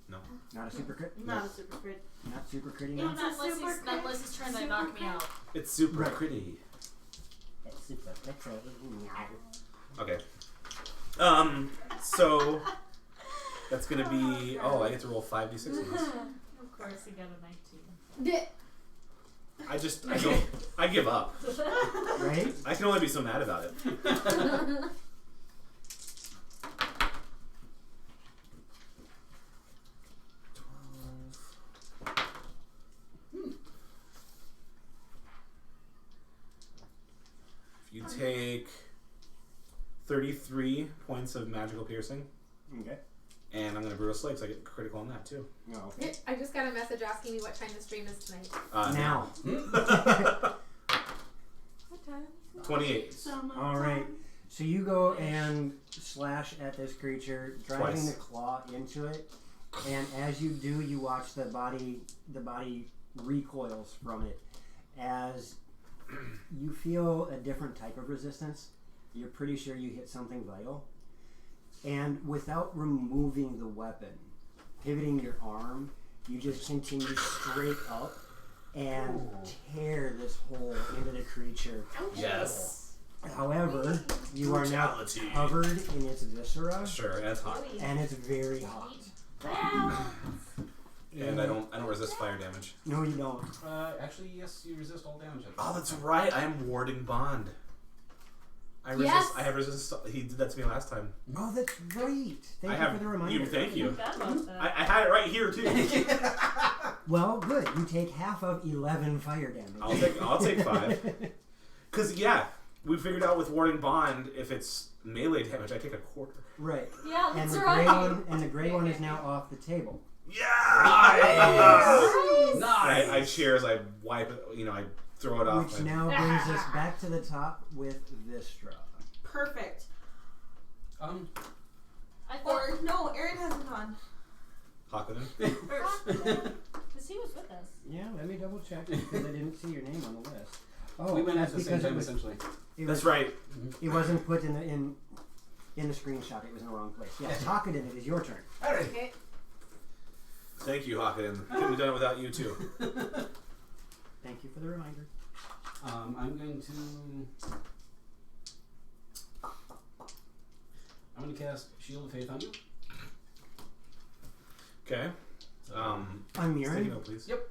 No. Not a super crit? Not a super crit. Not super critty No, now? not unless he's trying to knock me out. It's super Right. critty. It's super critty. Okay. So that's gonna be I get to roll 5d6 on this. Of course, he got a 19. I give up. Right? I can only be so mad about it. You take 33 points of magical piercing, Okay. and I'm going to Brutal Slay because I get critical on that too. Oh, okay. I just got a message asking me what time the stream is tonight. Now. 28. All right. So you go and slash at this creature, driving Twice. the claw into it, and as you do, you watch the body recoils from it. As you feel a different type of resistance, you're pretty sure you hit something vital, and without removing the weapon, pivoting your arm, you just continue straight up and tear this hole into the creature. Yes. However, you are now Brutality. covered in its viscera, Sure, and it's hot. and it's very hot. And I don't resist fire damage. No, you don't. Actually, yes, you resist all damage. Oh, that's right. I am warding bond. I resist. Yes. I have resist. He did that to me last time. Oh, that's right. Thank I you have for the reminder. Thank you. Forgot about that. I had it right here too. Well, good. You take half of 11 fire damage. I'll take 5. Cause yeah, we figured out with warding bond, if it's melee damage, I take a quarter. Right. Yeah, And that's the right. gray one is now off the table. Yeah! Nice. I cheers. I wipe it. I throw it off. Which now brings us back to the top with Vistra. Perfect. I thought Or no, Aaron hasn't gone. Hakunin. because he was with us. Yeah, let me double check because I didn't see your name on the list. Oh, We went at that's the same because it time, was, essentially. it That's was right. it wasn't put in the screenshot. It was in the wrong place. Yeah, Hakunin, it is your turn. Alright. Okay. Thank you, Hakunin. Couldn't have done it without you too. Thank you for the reminder. I'm going to cast Shield of Faith on you. Okay. I'm Sticky Mirren. note, please. Yep.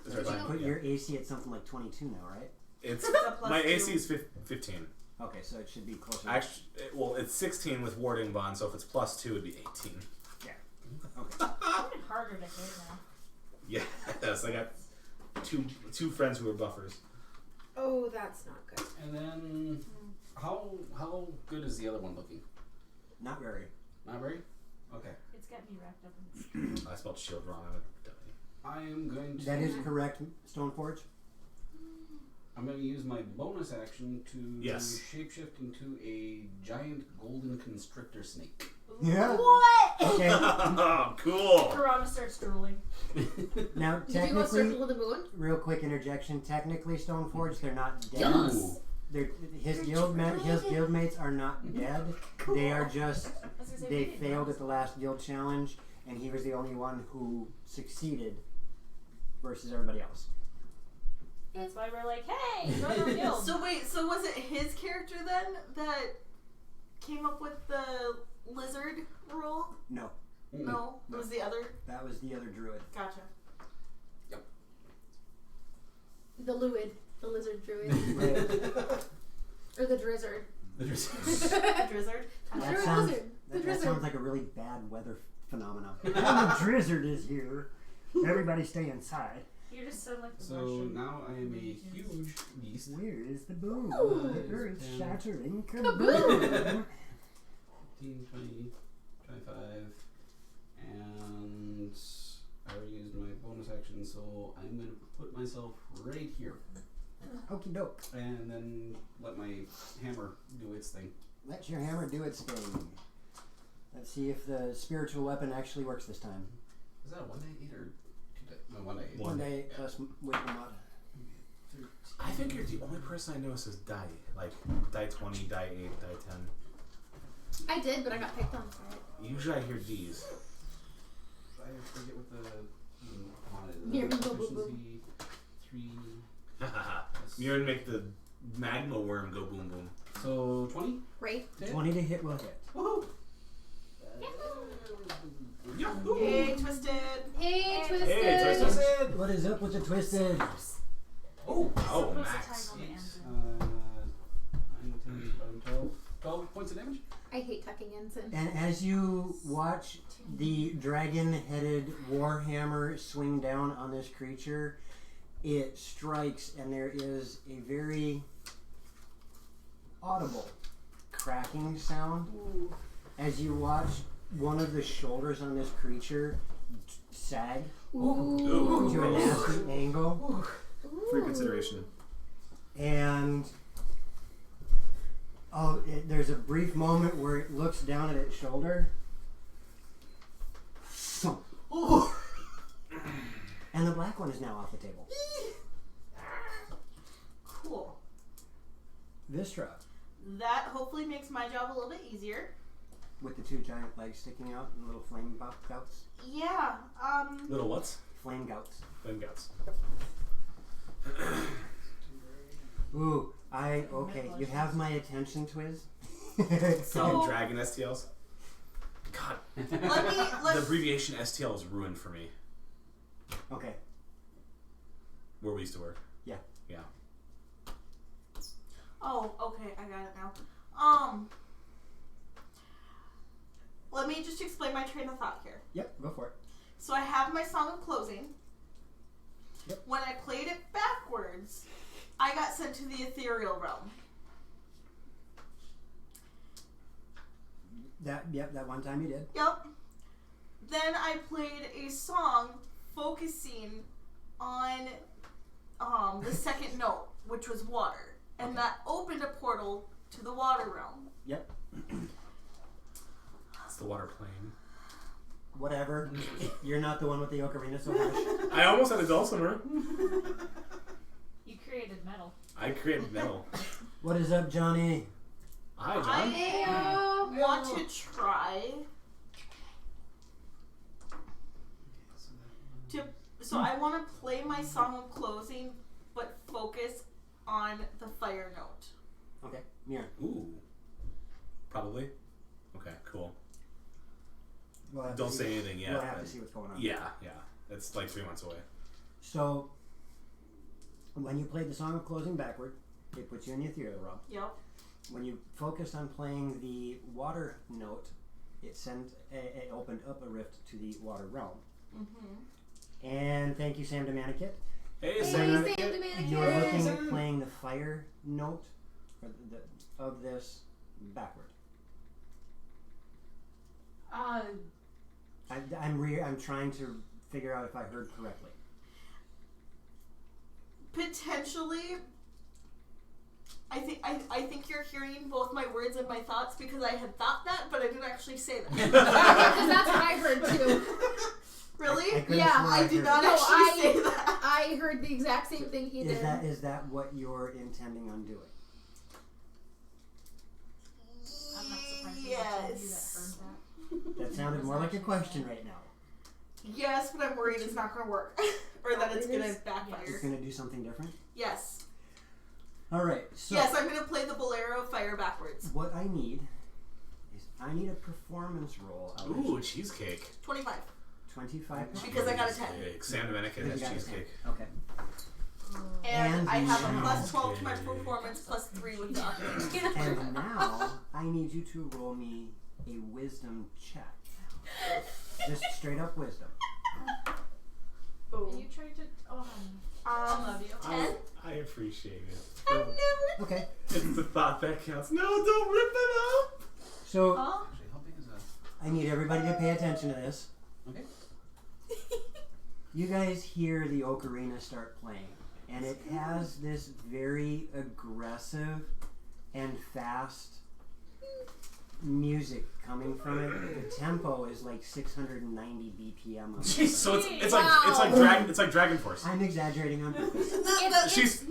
Is there a button? Put Yeah. your AC at something like 22 now, right? It's It's a plus my 2. AC is 15. Okay, so it should be closer. Actually, it's 16 with warding bond, so if it's plus 2, it'd be 18. Okay. It's harder to hit now. Yes, I got two friends who are buffers. Oh, that's not good. And then, how good is the other one looking? Not very. Not very? Okay. It's got me wrapped up in I spelled shield wrong. I'm a dummy. I am going to... That is correct, Stoneforge. I'm going to use my bonus action to Yes. shapeshift into a giant golden constrictor snake. Yeah. What? Okay. Cool. Piranha starts drooling. Now, Did you do a technically, circle of the moon? real quick interjection. Technically, Stoneforge, they're not dead. Yes. His guildmates are not dead. They are just I was gonna say, they we didn't failed know. at the last guild challenge, and he was the only one who succeeded versus everybody else. That's why we're like, hey, join our guild. So wait, so was it his character then that came up with the lizard rule? No, No, it was the other. that was the other druid. Gotcha. The Luid. The lizard druid. Right. Or the drizzard. The drizzard. The That druid sounds, lizard. The that drizzard. sounds like a really bad weather phenomenon. The drizzard is here. Everybody stay inside. You just sound like the So Russian. now I am a huge beast. Where is the boom? Ooh. The earth shattering Kaboom! kaboom! 15, 20, 25, and I already used my bonus action, so I'm going to put myself right here. Okie doke. And then let my hammer do its thing. Let your hammer do its thing. Let's see if the spiritual weapon actually works this time. Is that a 1d8 or 2d8? No, 1d8. One day plus wisdom mod. I think you're the only person I know who says die. Like, die 20, die 8, die 10. I did, but I got picked on for it. Usually I hear D's. I forget what the mod is. Here we go, boo, boo. Efficiency, 3. You're gonna make the magma worm go boom boom. So 20? Right? 20 to hit will hit. Woohoo! Hey, Twisted. Hey, Twisted! Hey, Twisted! What is up with the twisted? Oh, So what's the max. time on the end? 9, 10, 11, 12. 12 points of damage? I hate tucking ends in. And as you watch the dragon-headed warhammer swing down on this creature, it strikes, and there is a very audible cracking sound as you watch one of the shoulders on this creature sag Ooh. to a nasty angle, Free consideration. and there's a brief moment where it looks down at its shoulder. And the black one is now off the table. Cool. Vistra, That hopefully makes my job a little bit easier. with the two giant legs sticking out and little flame gouts. Yeah. Little what's? Flame gouts. Flame guts. Ooh, okay, you have my attention, Twiz. So Dragon STLs. God, let the abbreviation STL is ruined for me. Okay. Where we used to work. Yeah. Yeah. Oh, okay, I got it now. Let me just explain my train of thought here. Yep, go for it. So I have my song of closing. Yep. When I played it backwards, I got sent to the ethereal realm. That one time you did. Yep. Then I played a song focusing on the second note, which was water. And Okay. that opened a portal to the water realm. Yep. It's the water plane. Whatever. You're not the one with the ocarina, so hush. I almost had a dulcimer. You created metal. I created metal. What is up, Johnny? Hi, John. Heyo! Want to try so I want to play my song of closing, but focus on the fire note. Okay, Mira. Ooh. Probably. Okay, cool. We'll have to Don't see- say anything yet. We'll have but- to see what's going on. Yeah, yeah. It's like 3 months away. So, when you played the song of closing backward, it puts you in the ethereal realm. Yep. When you focused on playing the water note, it opened up a rift to the water realm. Mm-hmm. And thank you, Sam Demanikit. Hey, Hey, Sam. Sam the Mannequin! You're looking at playing the fire note of this backward. I'm trying to figure out if I heard correctly. Potentially, I think you're hearing both my words and my thoughts because I had thought that, but I didn't actually say that. Because that's what I heard too. Really? I did not No, actually say that. I heard the exact same thing he did. Is that what you're intending on doing? I'm not surprised Yes. That sounded more like a question right now. Yes, but I'm worried it's not going to work. Or that it's going to backfire. It's going to do something different? Yes. Alright, so... Yes, I'm going to play the Bolero Fire backwards. What I need is I need a performance roll. Ooh, cheesecake. 25. 25. Because I got a 10. Cheesecake. Sam Domenican You has got a 10. cheesecake. Okay. And I have a now- plus 12 to my performance, plus 3 with the other. And now I need you to roll me a wisdom check. Just straight up wisdom. Are you trying to? Oh, I love you. 10? I appreciate it. I've never. Okay. It's the thought that counts. No, don't rip it up! So Huh? Actually, how big is that? I need everybody to pay attention to this. Okay. You guys hear the ocarina start playing, and it has this very aggressive and fast music coming from it. The tempo is like 690 BPM. On Jeez, so it's Wow. like Dragon Force. I'm exaggerating on purpose. She's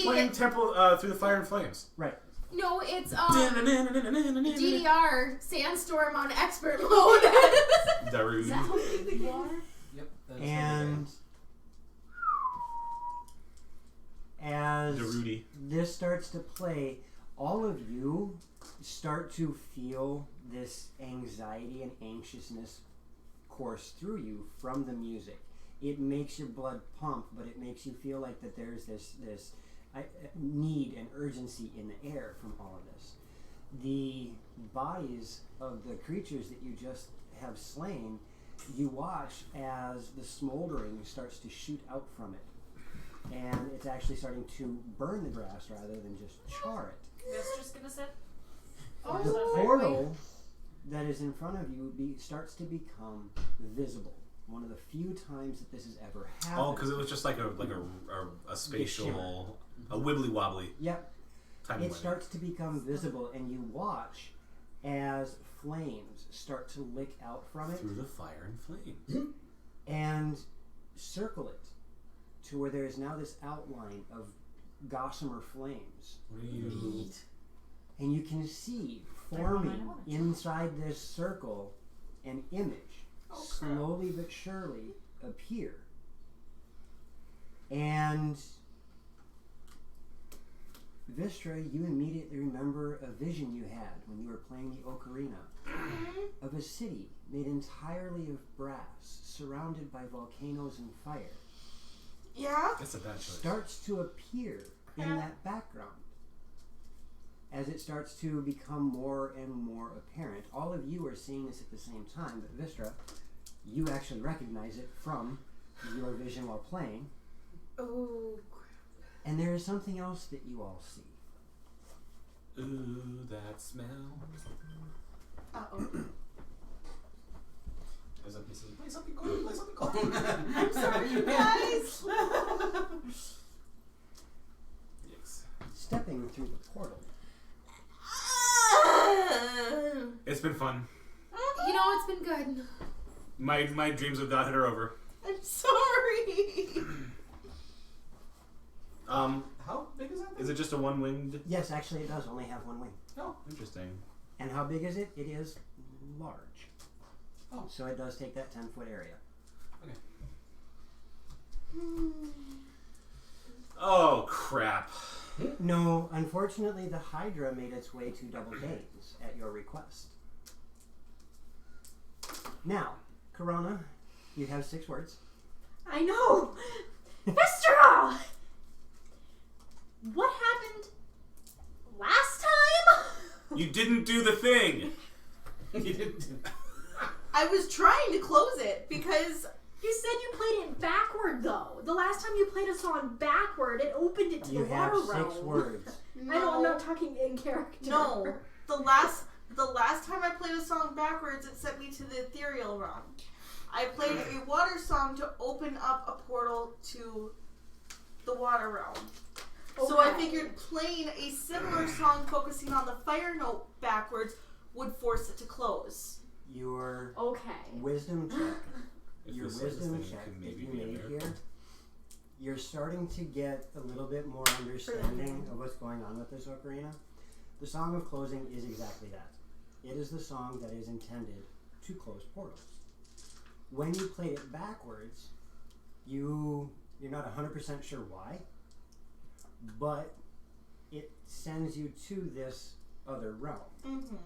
playing Temple through the Fire and Flames. Right. No, it's DDR. DDR Sandstorm on expert mode. Is that how big you are? Yep. That's And as Darude. this starts to play, all of you start to feel this anxiety and anxiousness course through you from the music. It makes your blood pump, but it makes you feel like that there's this need and urgency in the air from all of this. The bodies of the creatures that you just have slain, you watch as the smoldering starts to shoot out from it. And it's actually starting to burn the grass rather than just char it. That's just gonna sit. The portal that is in front of you starts to become visible. One of the few times that this has ever happened. Oh, because it was just like a spatial, a wibbly wobbly. Yep. Timey It wimey. starts to become visible, and you watch as flames start to lick out from it Through the fire and flames. and circle it to where there is now this outline of gossamer flames. What do you... And you can see forming inside this circle an image, slowly but surely appear. And Vistra, you immediately remember a vision you had when you were playing the ocarina of a city made entirely of brass, surrounded by volcanoes and fire. Yeah? That's a bad choice. Starts to appear in that background as it starts to become more and more apparent. All of you are seeing this at the same time, but Vistra, you actually recognize it from your vision while playing. Oh, And there is something else that you all see. Ooh, that smell. Uh-oh. As I'm saying, play something cool, play something cool. I'm sorry, you guys. Yes. Stepping through the portal. It's been fun. you know, it's been good. My dreams of Godhead are over. I'm sorry. How big is that? Is it just a one-winged? Yes, actually it does only have one wing. Oh, interesting. And how big is it? It is large. Oh. So it does take that 10-foot area. Oh crap! No, unfortunately the Hydra made its way to Double Danes at your request. Now, Corona, you have 6 words. I know! Viscera! What happened last time? You didn't do the thing. You didn't do that. I was trying to close it because You said you played it backward, though. The last time you played a song backward, it opened it to You the have water 6 realm. words. I know, I'm not talking in character. No. The last time I played a song backwards, it sent me to the ethereal realm. I played a water song to open up a portal to the water realm. So I figured playing a similar song focusing on the fire note backwards would force it to close. Your Okay. wisdom check, If your this is wisdom thing, check can that maybe you be a made miracle. here, you're starting to get a little bit more understanding of what's going on with this ocarina. The Song of Closing is exactly that. It is the song that is intended to close portals. When you played it backwards, you're not 100% sure why, but it sends you to this other realm. Mm-hmm.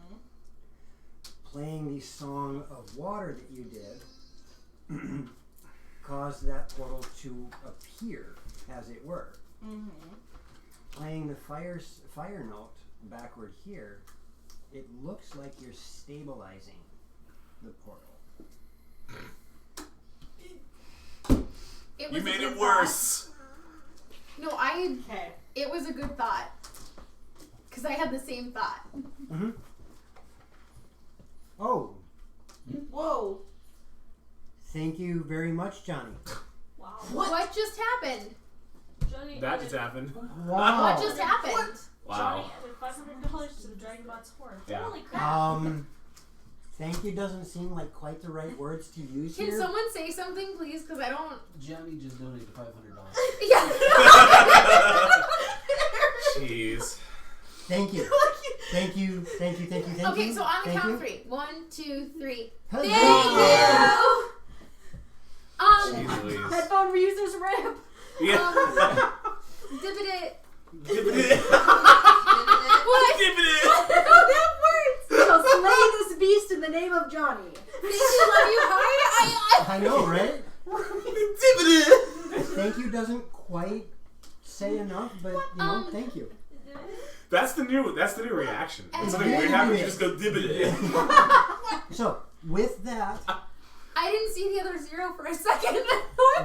Playing the Song of Water that you did caused that portal to appear, as it were. Mm-hmm. Playing the fire note backward here, it looks like you're stabilizing the portal. It You was made a good it worse. Thought. No, Okay. It was a good thought. Because I had the same thought. Mm-hmm. Oh, Whoa. thank you very much, Johnny. Wow. What just happened? Johnny That added- just happened. Wow. What just happened? Johnny Wow. added $500 to the Dragonbot's horn. Yeah. Holy crap. Thank you doesn't seem like quite the right words to use Can here. someone say something, please? Because I don't. Johnny just donated $500. Yeah. Jeez. Thank you. Thank you. Thank you. Thank you. Thank you. Okay, so on the Thank count you. of 3. 1, 2, 3. Huzzah! Thank you. Jeez Louise. Headphone reusers rip. Yeah. Dibbit. What? That words. We shall slay this beast in the name of Johnny. Thank you, love you, hard. I know, right? Thank you doesn't quite say enough, but thank you. That's the new reaction. When something Yeah. weird happens, you just go dibbit. So, with that, I didn't see the other 0 for a second.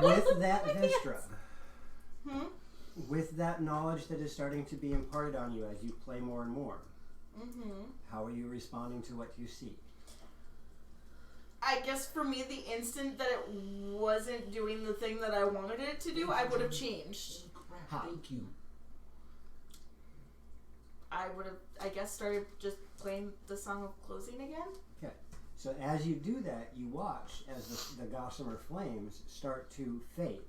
with that Vistra, Hmm? with that knowledge that is starting to be imparted on you as you play more and more, Mm-hmm. how are you responding to what you see? I guess for me, the instant that it wasn't doing the thing that I wanted it to do, I would have changed. How? Thank you. I would have, I guess, started just playing the Song of Closing again. So as you do that, you watch as the gossamer flames start to fade.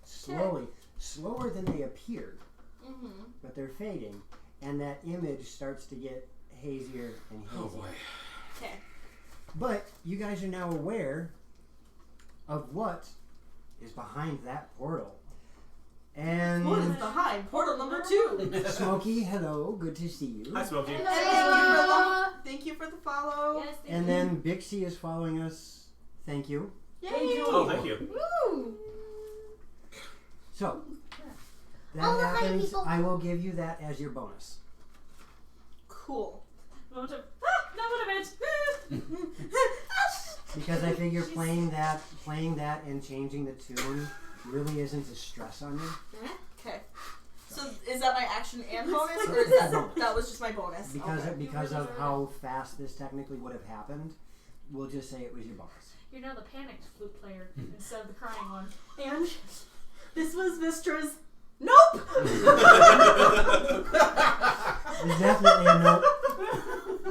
Slowly, slower than they appeared, Mm-hmm. but they're fading, and that image starts to get hazier and hazier. Oh boy. Okay. But you guys are now aware of what is behind that portal. And What is behind portal number 2? Smokey, hello, good to see you. Hi, Smokey. Thank you for the follow. Yes, thank And you. then Bixie is following us. Thank you. Yay! Oh, thank you. Woo. So, that Oh, hi, happens. people. I will give you that as your bonus. Cool. Moment of, not what I meant. Because I figure playing that and changing the tune really isn't a stress on you. Okay. So is that my action and bonus, or is that was just my bonus? Because of how fast this technically would have happened, we'll just say it was your bonus. You're now the panicked flute player instead of the crying one. And this was Vistra's nope. There's definitely a note.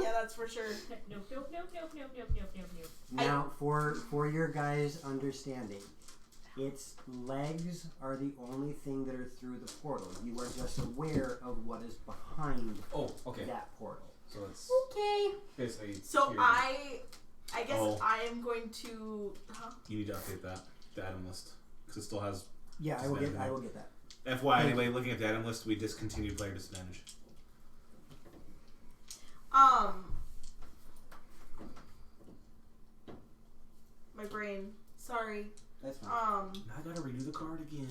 Yeah, that's for sure. Nope, nope, nope, nope, nope, nope, nope, nope, nope. Now, for your guys' understanding, its legs are the only thing that are through the portal. You are just aware of what is behind Oh, okay. that portal. So it's Okay. basically. So here. I guess Oh. I am going to. You need to update the item list because it still has. Yeah, I will get that. FYI, anybody looking at the item list, we discontinued player disadvantage. My brain. Sorry. That's fine. Now I gotta redo the card again.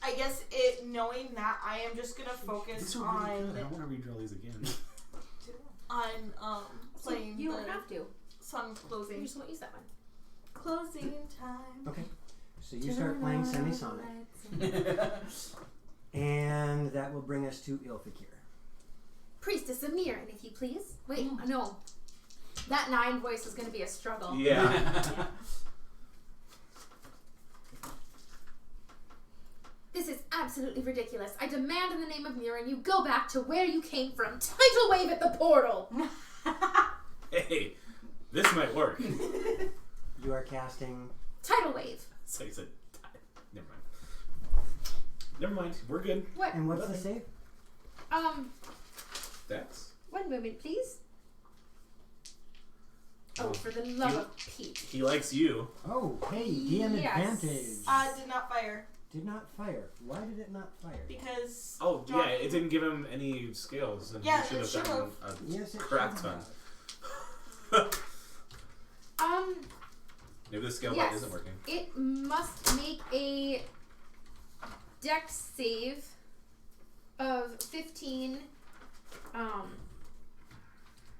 I guess knowing that, I am just gonna focus These are really good. I on don't want to redraw these again. playing You the don't have to. song You closing. just won't use that one. Closing time. Okay. So you start playing Semisonic, and that will bring us to Ilfikir. Priestess of Mirren, if you please. Wait, no. That 9 voice is going to be a struggle. Yeah. absolutely ridiculous. I demand in the name of Murin you go back to where you came from. Tidal wave at the portal. Hey, this might work. You are casting. Tidal wave. So he said, never mind. Never mind. We're good. What? And what's the save? Dex. One moment, please. Oh, for the love of Pete. He likes you. Oh, hey, DM Yes. advantage. Did not fire. Did not fire. Why did it not fire? Because... Oh, yeah, it didn't give him any scales. And Yeah, he it should have should've. gotten a Yes, it crap should ton. have. Maybe the scale Yes. button isn't working. It must make a Dex save of 15.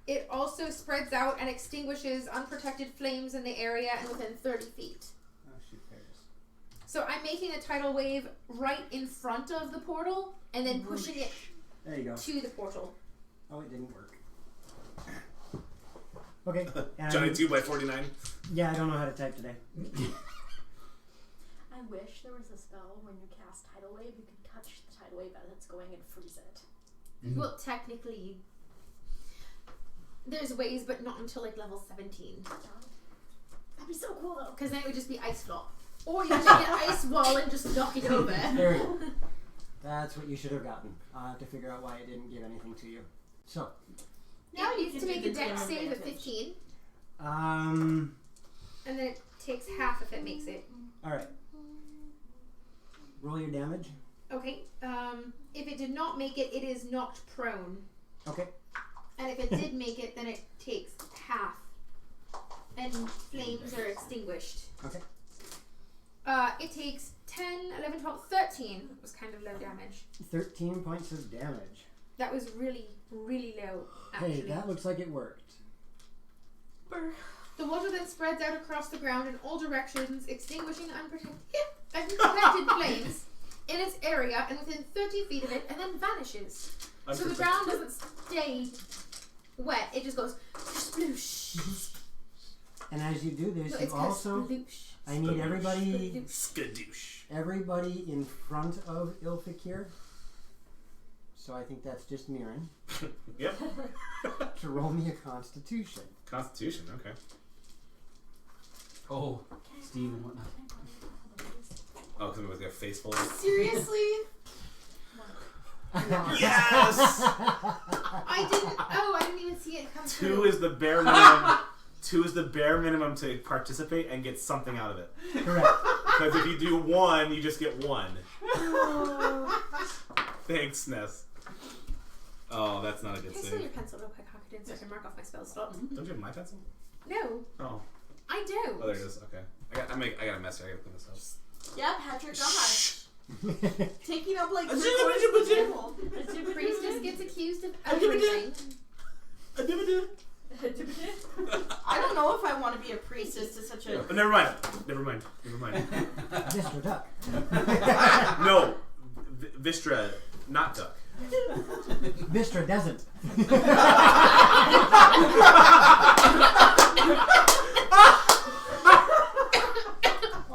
It also spreads out and extinguishes unprotected flames in the area and within 30 feet. Oh, shoot, there it is. So I'm making a tidal wave right in front of the portal and then pushing it There you go. to the portal. Oh, it didn't work. Okay. Johnny 2x49. Yeah, I don't know how to type today. I wish there was a spell when you cast Tidal Wave, you could touch the tidal wave as it's going and freeze it. Well, technically, there's ways, but not until like level 17. That'd be so cool though. Because then it would just be ice flop. Or you can make an ice wall and just knock it over. There you go. That's what you should have gotten. I'll have to figure out why it didn't give anything to you. So, Now it you needs to can make do a the dex DM save of advantage. 15, all and then it takes half if it makes it. right. Roll your damage. Okay, if it did not make it, it is knocked prone. Okay. And if it did make it, then it takes half. And flames are extinguished. Okay. It takes 10, 11, 12, 13. It was kind of low damage. 13 points of damage. That was really, really low, actually. Hey, that looks like it worked. The water then spreads out across the ground in all directions, extinguishing unprotected flames in its area and within 30 feet of it, and then vanishes. So the ground doesn't stay wet, it just goes sploosh. And as you do this, No, you it's called also... sploosh. I need everybody Skadoosh. in front of Ilfikir. So I think that's just Mirren. Yep. To roll me a Constitution. Constitution, okay. Oh, Steve and whatnot. Oh, because it was a face full. Seriously? Yes! I didn't even see it come 2 through. is the bare minimum. 2 is the bare minimum to participate and get something out of it. Correct. Because if you do 1, you just get 1. Thanks, Ness. Oh, that's not a good Can I steal your save. pencil real quick, Hockadin, so I can mark off my spell slot? Don't you have my pencil? No, Oh. I don't. Oh, there it is. Okay. I got a mess here. I gotta clean this up. Yeah, Patrick, God. Taking up like A 3/4 of the table. Priestess gets accused of everything. I don't know if I want to be a priestess to such a... Oh, never mind. Mr. Duck. No. Vistra, not duck. Mr. doesn't.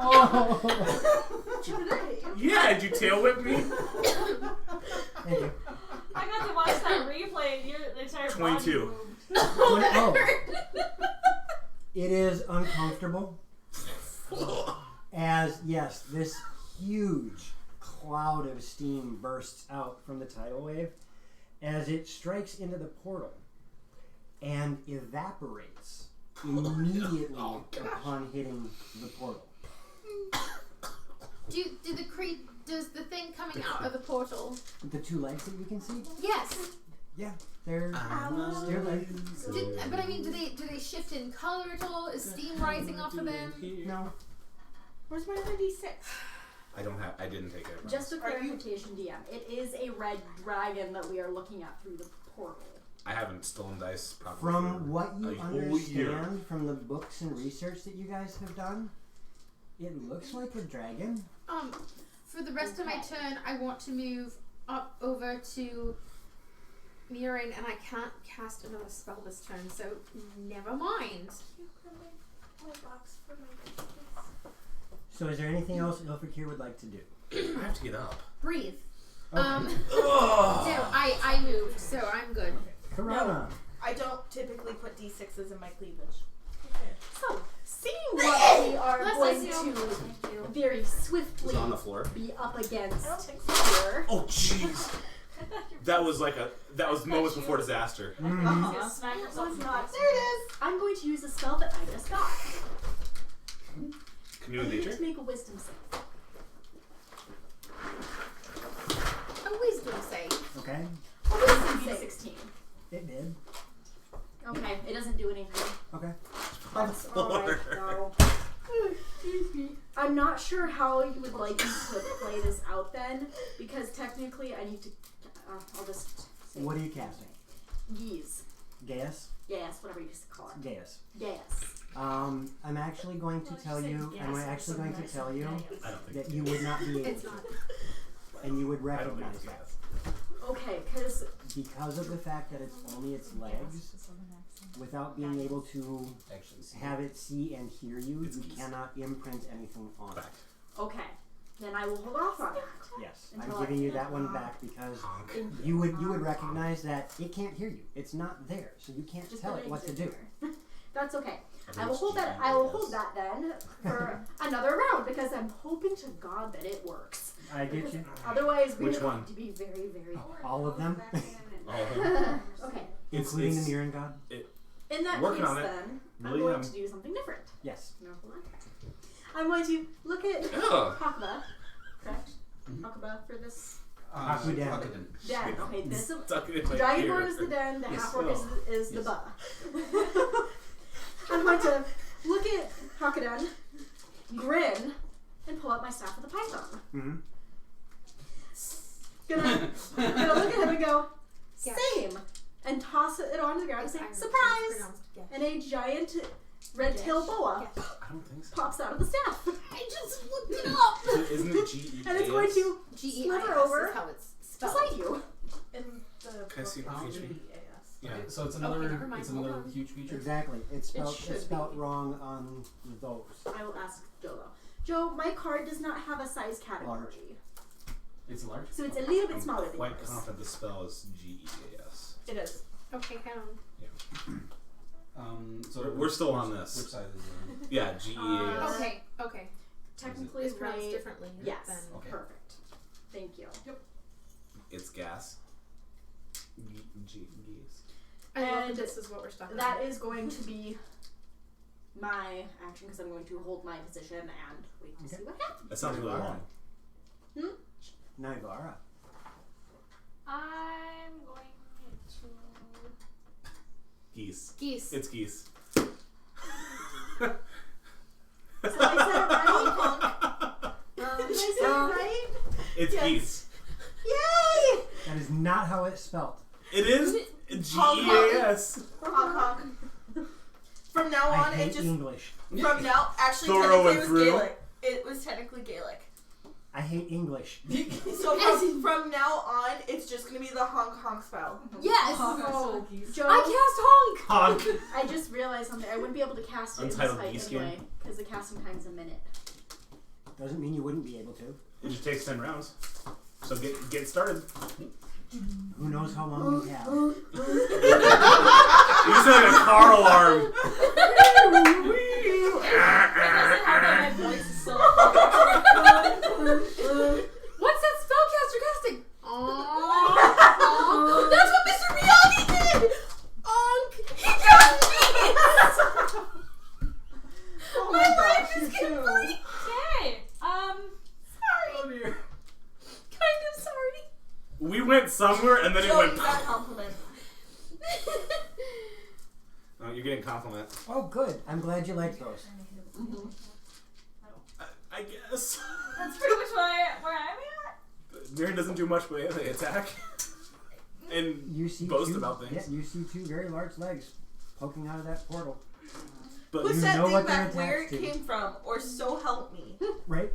Oh. Yeah, did you tail whip me? Thank you. I got to watch that replay and the entire 22. body moved. Oh. It is uncomfortable. As, yes, this huge cloud of steam bursts out from the tidal wave as it strikes into the portal and evaporates immediately upon hitting the portal. Does the thing coming out of the portal? The 2 legs that you can see? Yes. Yeah, they're still there. But I mean, do they shift in color at all? Is steam rising off of them? No. Where's my other D6? I didn't take it. Just a clarification, DM. It is a red dragon that we are looking at through the portal. I haven't stolen dice probably From what for you a whole year. understand from the books and research that you guys have done, it looks like a dragon. For the rest of my turn, I want to move up over to Murin, and I can't cast another spell this turn, so never mind. So is there anything else Ilfikir would like to do? I have to get up. Breathe. Okay. No, I moved, so I'm good. Corona. I don't typically put D6s in my cleavage. So, seeing what we are Bless going you. to very swiftly It's on the floor. be up against I don't think so. here. Oh jeez. That was moments before disaster. Mhm. Just smack yourself in the Not. face. There it is. I'm going to use a spell that I just got. Canoe I in need nature. to make a wisdom save. A wisdom save. Okay. A wisdom save. 16. It did. Okay, it doesn't do anything. Okay. That's alright though. I'm not sure how you would like me to play this out then, because technically I need to. I'll just say What are you casting? Geese. Gaius? Yes, whatever you just call it. Gaius. Yes. I'm actually going to tell you. I'm actually going to tell you I don't think that you would not be able It's to, not. and you would I don't think recognize it's that gas. Okay, because of the fact that it's only its legs. Without being able to Actions. have it see and hear you, It's you geese. cannot imprint anything on it. Back. okay, then I will hold off on that. Yes, Until I'm I giving you can- that one back because Honk. you would recognize that it can't hear you. It's not there, so you can't Just tell the it what to legs do. are there. That's okay. I I will hold that. I will hold that then for another round because I'm hoping to God that it works. I get you. Otherwise, we Which are one? going to be very, very. All of them, Okay. including it's- the Mirren God. In that Working case, on it. then I'm Really, going to do something different. Yes. No, hold on. I'm going to look at Ugh. Hakuba. Correct. Mhm. Hakuba for this Hakuden. den. Okay, this Stuck it in my Dragonborn ear. is the den. The Yes. half-orc is the Yes. ba. I'm going to look at Hakuden, grin, and pull out my staff with a python. Mm-hmm. Gonna look at him and go, Yeah. same, and toss it onto the ground and say, It's surprise! yeah. And a giant red-tailed boa Yes. I don't think so. pops out of the staff. I just looked it up. So isn't it G-E-A-S? And it's going to GEIS Sliver over is how it's spelled. beside you. In the Can I see the book, creature? GEAS. Yeah. Okay, so it's Okay, another never mind, hold on. huge creature. Exactly. It's should spelled be. wrong on those. I will ask Joe though. Joe, my card does not have a size category. It's large. So it's a little bit I'm smaller than quite yours. confident the spell is G-E-A-S. It is. Okay, hang on. So We're still on this. Which side is it? Yeah, G-E-A-S. Okay, okay. Technically, It's pronounced right. differently. Yes. Than Okay. Perfect. Thank you. It's gas. G-E-A-S. I love And that this is what we're stuck That is going to be my action because I'm going to hold my position and wait to see what happens. That sounds really wrong. Nagara. I'm going to. Geese. Geese. It's geese. So I said it right. Did I say it right? It's Yes. geese. Yay! That is not how it's spelled. It is G-E-A-S. Honk honk. From now I on, hate it just English. from now actually Thorough technically and it was through. Gaelic. It was technically Gaelic. I hate English. So from now on, it's just gonna be the honk honk spell. Yes. Oh, Joe, I cast honk. Honk. I just realized something. I wouldn't be able to cast it in this Untitled fight geese anyway game. because the casting time's a minute. Doesn't mean you wouldn't be able to. It just takes 10 rounds. So get started. Who knows how long you have? You sound like a car alarm. My voice is so. What's that spellcaster casting? Oh, that's what Mr. Miyagi did. Onk. He got me. Oh My life is you too. complete. Okay. Oh dear. Kind of sorry. We went somewhere and then it Joe, went. you got a compliment. Oh, you're getting a compliment. Oh, good. I'm glad you liked those. I guess. That's pretty much where I'm at. Mirren doesn't do much with the attack. And You see boast two, about things. Yeah, you see two very large legs poking out of that portal. But Who you said know think what they're back where it attached to. came from, or so help me. Right?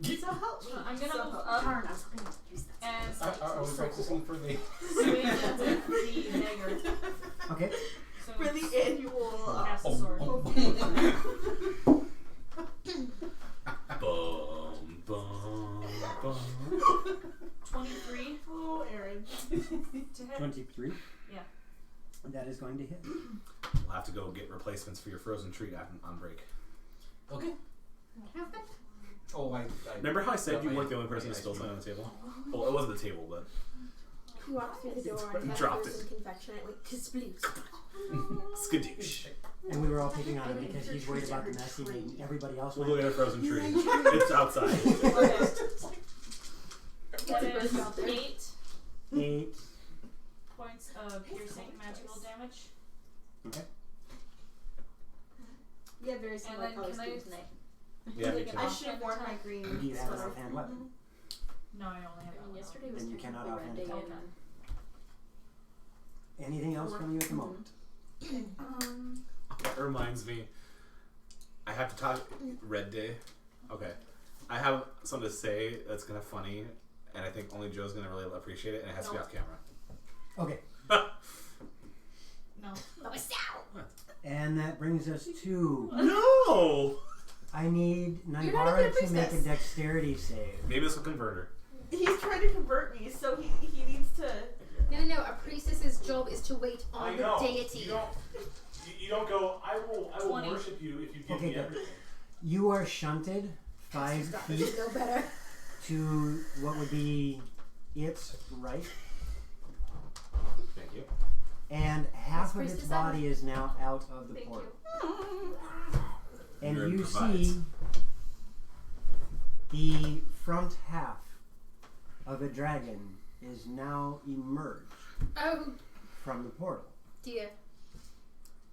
So help me. I'm gonna So move help up Darn, I was hoping I could use that. and Are we practicing for the? swing into the dagger. Okay. So For the annual. cast the sword. Bum, bum, 23. Yeah. That is going to hit. We'll have to go get replacements for your frozen treat on break. Okay. Perfect. Oh, I Remember how I said you got weren't the my- only person my who's still ice sitting on the table? Well, it wasn't the table, but You walk through the door and Dropped have frozen confection and it went kasploosh. skadoosh. And we were all picking on him because he's worried about the mess he made. Everybody else We'll went. look at a frozen tree. It's outside. Okay. That is 8 8. points of piercing magical damage. Okay. We have very And similar then colors can I tonight. Yeah, me take too. an I should have worn my green Do you have an sweater. offhand weapon? No, I only have that one. Yesterday was Then you cannot technically offhand red day attack. and Anything else from you at the moment? That reminds me. I have to talk Red Day. Okay. I have something to say that's kind of funny, and I think only Joe's gonna really appreciate it, and it has to be off camera. Okay. No. And that brings us to. No! I need not even Nivara a to make a priestess. dexterity save. Maybe this will convert her. He's trying to convert me, so he needs to. No. A priestess's job is to wait on the deity. You don't go. I will 20. worship you if you give Okay, me good. everything. You are shunted 5 feet No better. to what would be its right, Thank you. and half of its priestess body is now out of the Thank portal. you. And Mirren you provides. see the front half of a dragon is now emerged Oh from the portal. dear.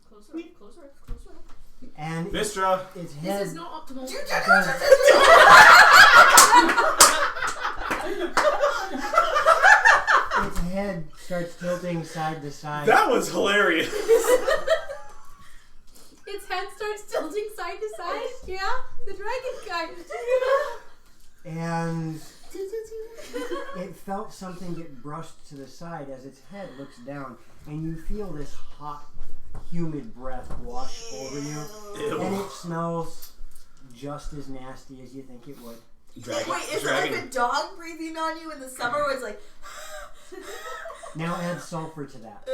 Closer. And Vistra! its This head is not optimal. its head starts tilting side to side. That was hilarious. Its head starts tilting side to side. Yeah, the dragon guy. And it felt something get brushed to the side as its head looks down, and you feel this hot, humid breath wash over you, and it smells just as nasty as you think it would. Dragon. Wait, is it like a dog breathing on you in the summer where it's like. Now add sulfur to that.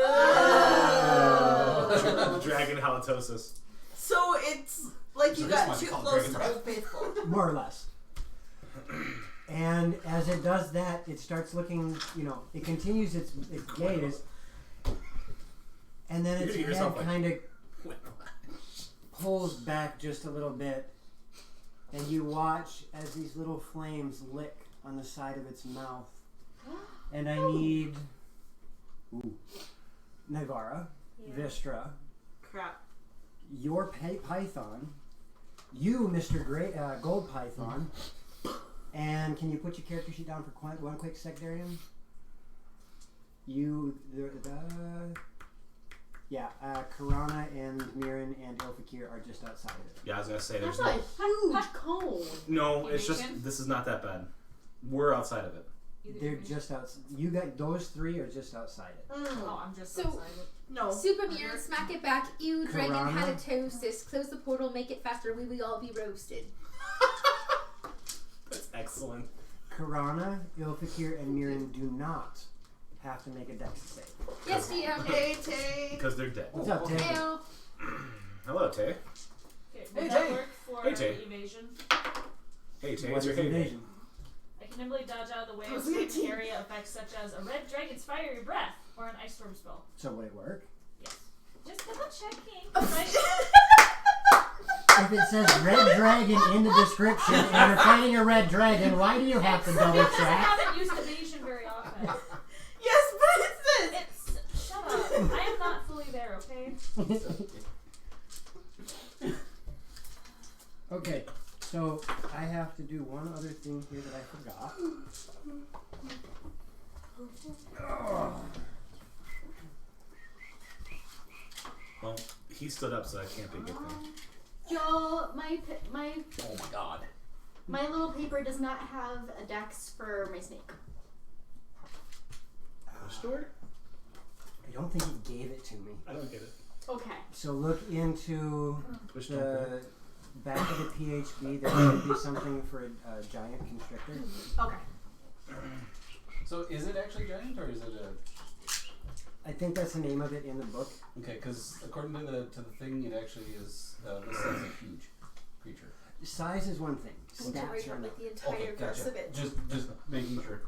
Dragon halitosis. So it's like you So got this too might be called close dragon to breath. Old Faithful. More or less. And as it does that, it starts looking, it continues its gaze, and then its You hear head yourself like- kind of pulls back just a little bit, and you watch as these little flames lick on the side of its mouth. And I need Nivara, Vistra, Crap. your Python, you, Mr. Gold Python, and can you put your character sheet down for one quick sec, Darian? You, Karana and Mirren and Ilfakir are just outside of it. Yeah, I was gonna say That's there's a huge cone. no. It's just Dimension? this is not that bad. We're outside of it. They're just outside. You got those 3 are just outside it. Oh, I'm just So- outside it. No. Super Mirror, smack it back. Ew, dragon Karana? halitosis. Close the portal, make it faster. We will all be roasted. That's excellent. Karana, Ilfakir, and Mirren do not have to make a dex save. Yes, DM. Hey, Tay. Because they're dead. What's up, Tay? Hail. Hello, Tay. Okay, Hey, will that Tay. work for Hey, Tay. evasion? Hey, Tay. What What's your is hey? evasion? I can nimbly dodge out of the way That of was certain 18. area effects such as a red dragon's fiery breath or an ice storm spell. So would it work? Yes. Just double checking. Right? If it says red dragon in the description and you're fighting a red dragon, why do you have to double Because I check? haven't used evasion very often. Yes, but it's this. It's shut up. I am not fully there, okay? Okay, so I have to do one other thing here that I forgot. Well, he stood up, so that can't be a good thing. Joel, my Oh my god. my little paper does not have a dex for my snake. Store? I don't think it gave it to me. I don't get it. Okay. So look into Twitch don't get it. the back of the PHB. There should be something for a giant constrictor. Okay. So is it actually giant or is it I think that's the name of it in the book. Okay, because according to the thing, it actually is listed as a huge creature. Size is one thing. I want to Stats read are out not. like the entire Okay, verse gotcha. of it. Just making sure.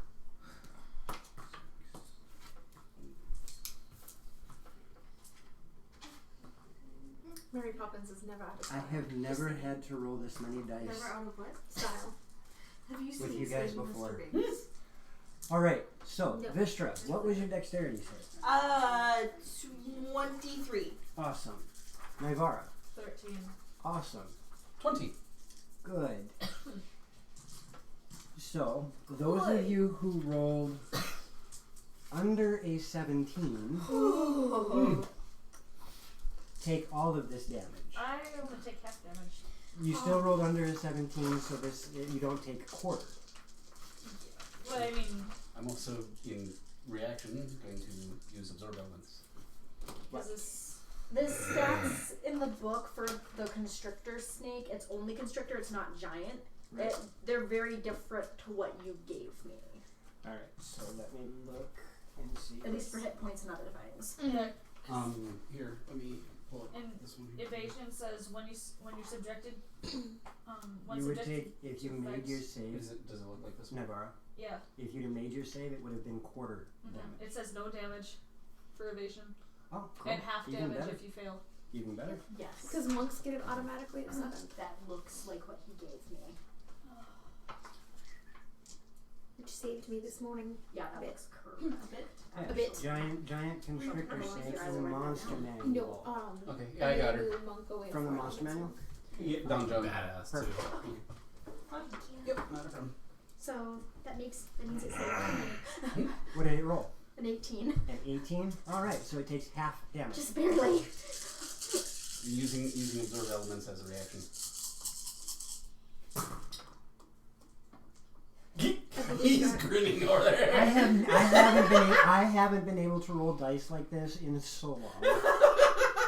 Mary Poppins is never out of I style. have never had to roll this many dice Never out of what? Style. Have you seen with you guys Saving before. Mr. Banks? All right, so No. Vistra, what was your dexterity save? 23. Awesome. Naivara, 13. awesome. 20. Good. So, those of you who rolled under a 17 take all of this damage. I only take half damage. You still rolled under a 17, so this you don't take a quarter. But I mean, I'm also, in reaction, going to use Absorb Elements. is this. The stats in the book for the constrictor snake, it's only constrictor, it's not giant. They're very different to what you gave me. Alright, so let me look and see. At least for hit points and other things. Okay. Here, let me pull up And this one here. evasion says when you're subjected. When You would subjected take, if you to made your effects- save, Does it look like this one? Navarra, Yeah. if you'd have made your save, it would have been quarter damage. It says no damage for evasion Oh, cool. and half Even damage better. if you fail. Even better. Yes. Because monks get it automatically at 7. That looks like what he gave me. Which saved me this morning. Yeah, that Bit. looks curved a bit. Yeah, A bit. Giant constrictor Remember snake when in the you monster guys manual. No, Okay, yeah, I got her. move monk away From the from monster it. manual? Yeah, down, John. Badass too. Perfect. Yep, not a problem. So that means it saved me. What did it roll? An 18. An 18? Alright, so it takes half damage. Just barely. Using Absorb Elements as a reaction. He's grinning over there. I haven't been able to roll dice like this in so long.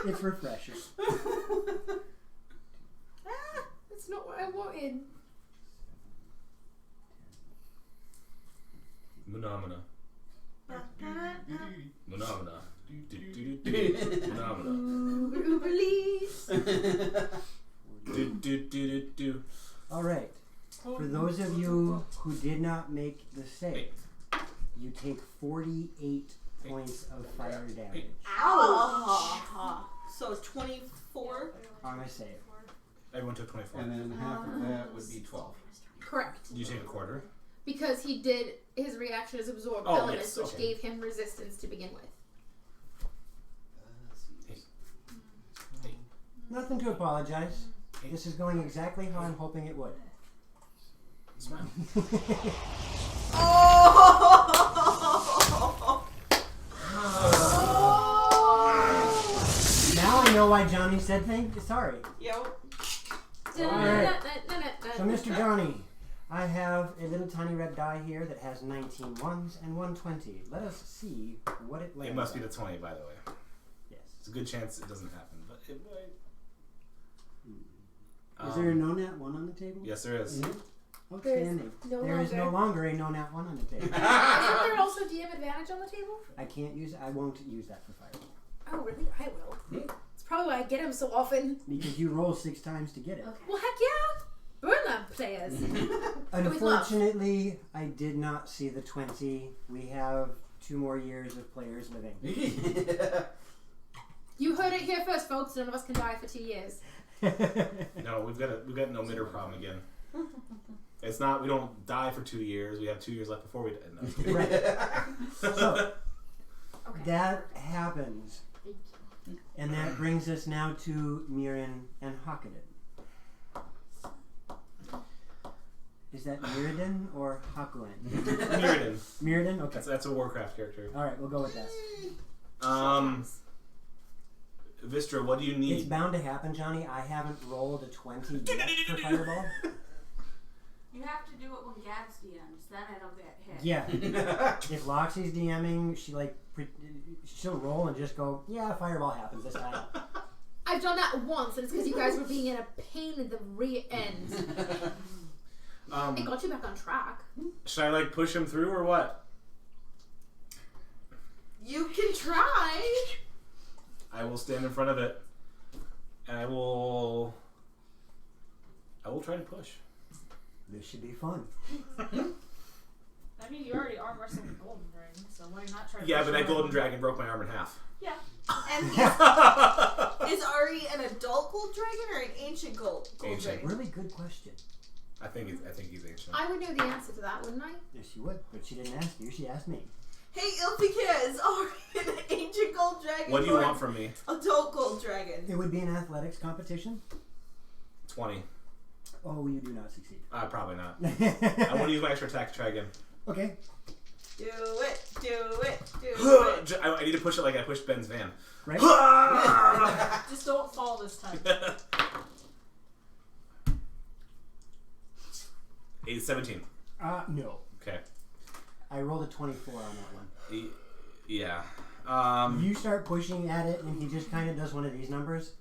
It's refreshing. That's not what I wanted. Phenomena. Phenomena. Phenomena. Uber leaves. Alright. For those of you who did not make the save, you take 48 points of fire damage Ouch! So it's 24. on a save. Everyone took 24. And then half of that would be 12. Correct. Did you take a quarter? Because he did his reaction as absorb Oh, elements, yes, which okay. gave him resistance to begin with. Nothing to apologize. This is going exactly how I'm hoping it would. Smile. Now I know why Johnny said sorry. Yep. Alright. So Mr. Johnny, I have a little tiny red die here that has 19 ones and 120. Let us see what it lands It must be on. the 20, by the way. Yes. It's a good chance it doesn't happen, but it might. Is there a no nat 1 on the table? Yes, there is. Outstanding. No There is no longer. longer a no nat 1 on the table. Isn't there also DM advantage on the table? I won't use that for fireball. Oh, really? I will. It's probably why I get him so often. Because you roll 6 times to get it. Okay. Well, heck yeah. Burn them, players. Unfortunately, I did not see the 20. We have 2 more years of players living. You heard it here first, folks. None of us can die for 2 years. No, we've got no mitter problem again. It's not. We don't die for 2 years. We have 2 years left before we die. No, I'm kidding. Right. So, Okay. that happens. Thank you. And that brings us now to Mirren and Hakkinen. Is that Mirrodin or Hakuin? Mirrodin. Mirrodin? Okay. That's a Warcraft character. Alright, we'll go with that. Vistra, what do you need? It's bound to happen, Johnny. I haven't rolled a 20 yet for Fireball. You have to do it when Gab's DMs, then I don't get hit. Yeah. If Loxie's DMing, she'll roll and just go, yeah, Fireball happens this time. I've done that once, and it's because you guys were being in a pain at the rear end. It got you back on track. Should I push him through or what? You can try. I will stand in front of it, and I will try to push. This should be fun. I mean, you already arm wrestled with Golden Dragon, so why not try to Yeah, push but that her? golden dragon broke my arm in half. Yeah. And is Ari an adult gold dragon or an ancient gold Ancient. dragon? Really good question. I think he's ancient. I would know the answer to that, wouldn't I? Yes, she would, but she didn't ask you. She asked me. Hey, Ilfika, is Ari an ancient gold dragon? What do you or want from me? adult gold dragon? It would be an athletics competition. 20. Oh, you do not succeed. Probably not. I want to use my extra attack to try again. Okay. Do it, do it, do it. I need to push it like I pushed Ben's van. Right? Just don't fall this time. 17. No. Okay. I rolled a 24 on that one. Yeah. You start pushing at it, and he just kind of does one of these numbers.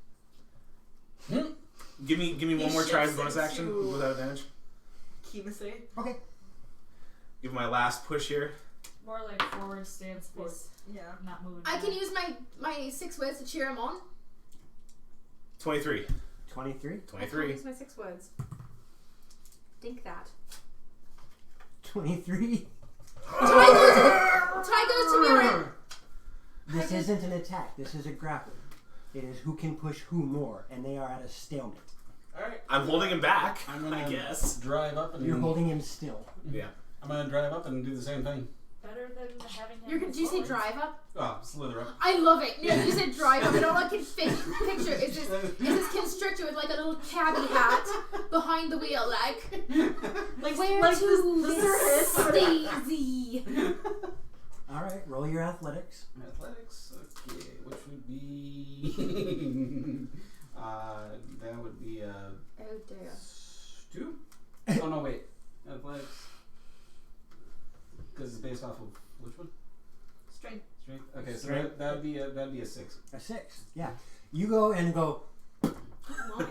Give me one more try as a bonus shifts action into- without advantage. Kimase. Okay. Give my last push here. More like forward stance, please. Yeah. Not moving. I can back. use my 6 words to cheer him on. 23. 23. I can't 23. use my 6 words. Think that. 23. Ty goes to Mirren. This isn't an attack. This is a grapple. It is who can push who more, and they are at a stalemate. Alright. I'm holding him back, I'm gonna I guess. drive up and You're holding him still. Yeah. I'm gonna drive up and do the same thing. Better than having him. Did you say forward. drive up? Oh, slither up. I love it. No, you said drive up, and all I can picture is this constrictor with like a little cabbie hat behind the wheel, like where like to the circus. Daisy? Alright, roll your athletics. Athletics, okay, which would be that would be Oh dear. 2? Oh no, wait. Athletics. Because it's based off of which one? Strength. Strength. Okay, so Strength. that'd be a 6. A 6. Yeah. You go and go, Oh my.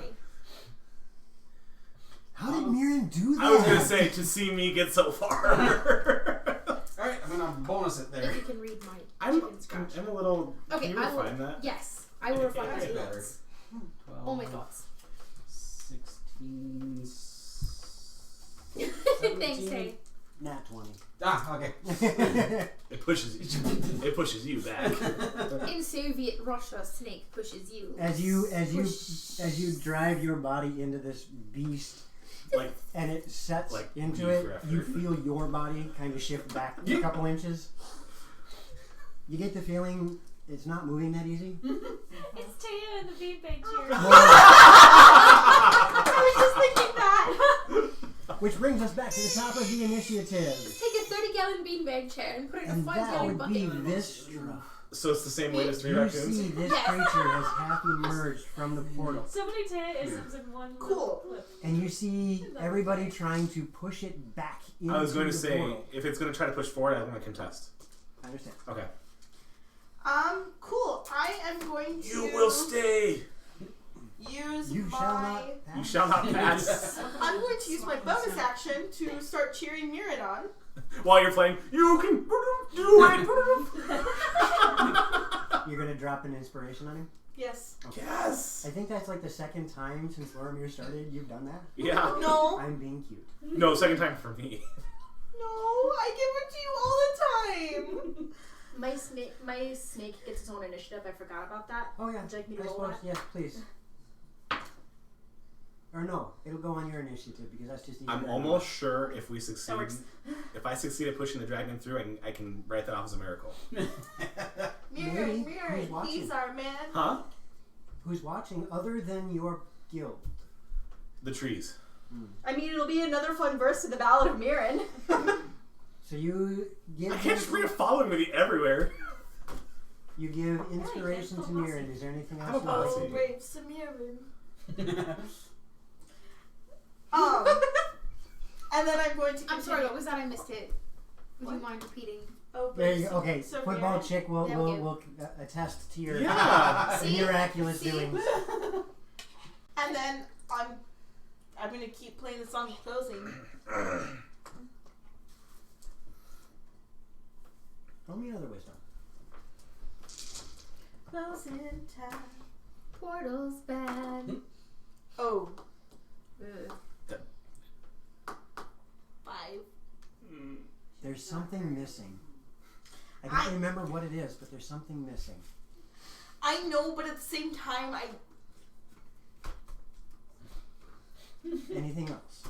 how did Mirren do that? I was going to say, to see me get so far. Alright, I'm gonna bonus it there. If you can read my I'm chicken scratch. a little... Okay, can you I will. refine that? Yes, I will refine my Okay, better. thoughts. 12, All my thoughts. 16. Thanks, Tay. Nat 20. Ah, okay. It pushes you back. In Soviet Russia, Snake pushes you. As you Push. drive your body into this beast, Like, and it sets Like into beef it, for you effort. feel your body kind of shift back a couple inches. You get the feeling it's not moving that easy. It's Taya in the beanbag chair. I was just thinking that. Which brings us back to the top of the initiative. Take a 30-gallon beanbag chair and put it in a And that 5-gallon would be bucket. this struff. so it's the same weight as 3 You raccoons? see this Yes. creature has half emerged from the portal. So many Taya isms in one Cool. little clip. And you see everybody trying to push it back into I was going to the say, portal. if it's going to try to push forward, I want to contest. I understand. Okay. Cool. I am going to You will stay. use You my... shall not pass. You shall not pass. I'm going to use my bonus action to start cheering Mirren on. While you're playing, you can do it. You're going to drop an inspiration on him? Yes. Yes. I think that's like the second time since Loromir started you've done that. Yeah. No. I'm being cute. No, second time for me. No, I give it to you all the time. My snake gets its own initiative. I forgot about that. Oh yeah, Would you like me to I roll suppose. that? Yes, please. Or no, it'll go on your initiative because that's just easier. I'm to almost sure if we succeed, works. if I succeed at pushing the dragon through, I can write that off as a miracle. Maybe. Mirren, Who's Mirren, watching? he's our man. Huh? Who's watching other than your guild? The trees. I mean, it'll be another fun verse to the Ballad of Mirren. So you give I can't just bring a following with you everywhere. you give inspiration to Mirren. Is there anything else How you about want Oh, to do? brave Samirin. And then I'm going to. I'm sorry, what was that? I missed it. Would you mind repeating? Oh, There brave you go. Okay, Samirin. football chick will There we go. will attest to your Yeah. See? miraculous See? doings. And then I'm gonna keep playing the song of closing. Roll me another wisdom. Close in time. Portal's bad. Oh. Ugh. 5. There's something missing. I don't remember what it is, but there's something missing. I know, but at the same time, Anything else?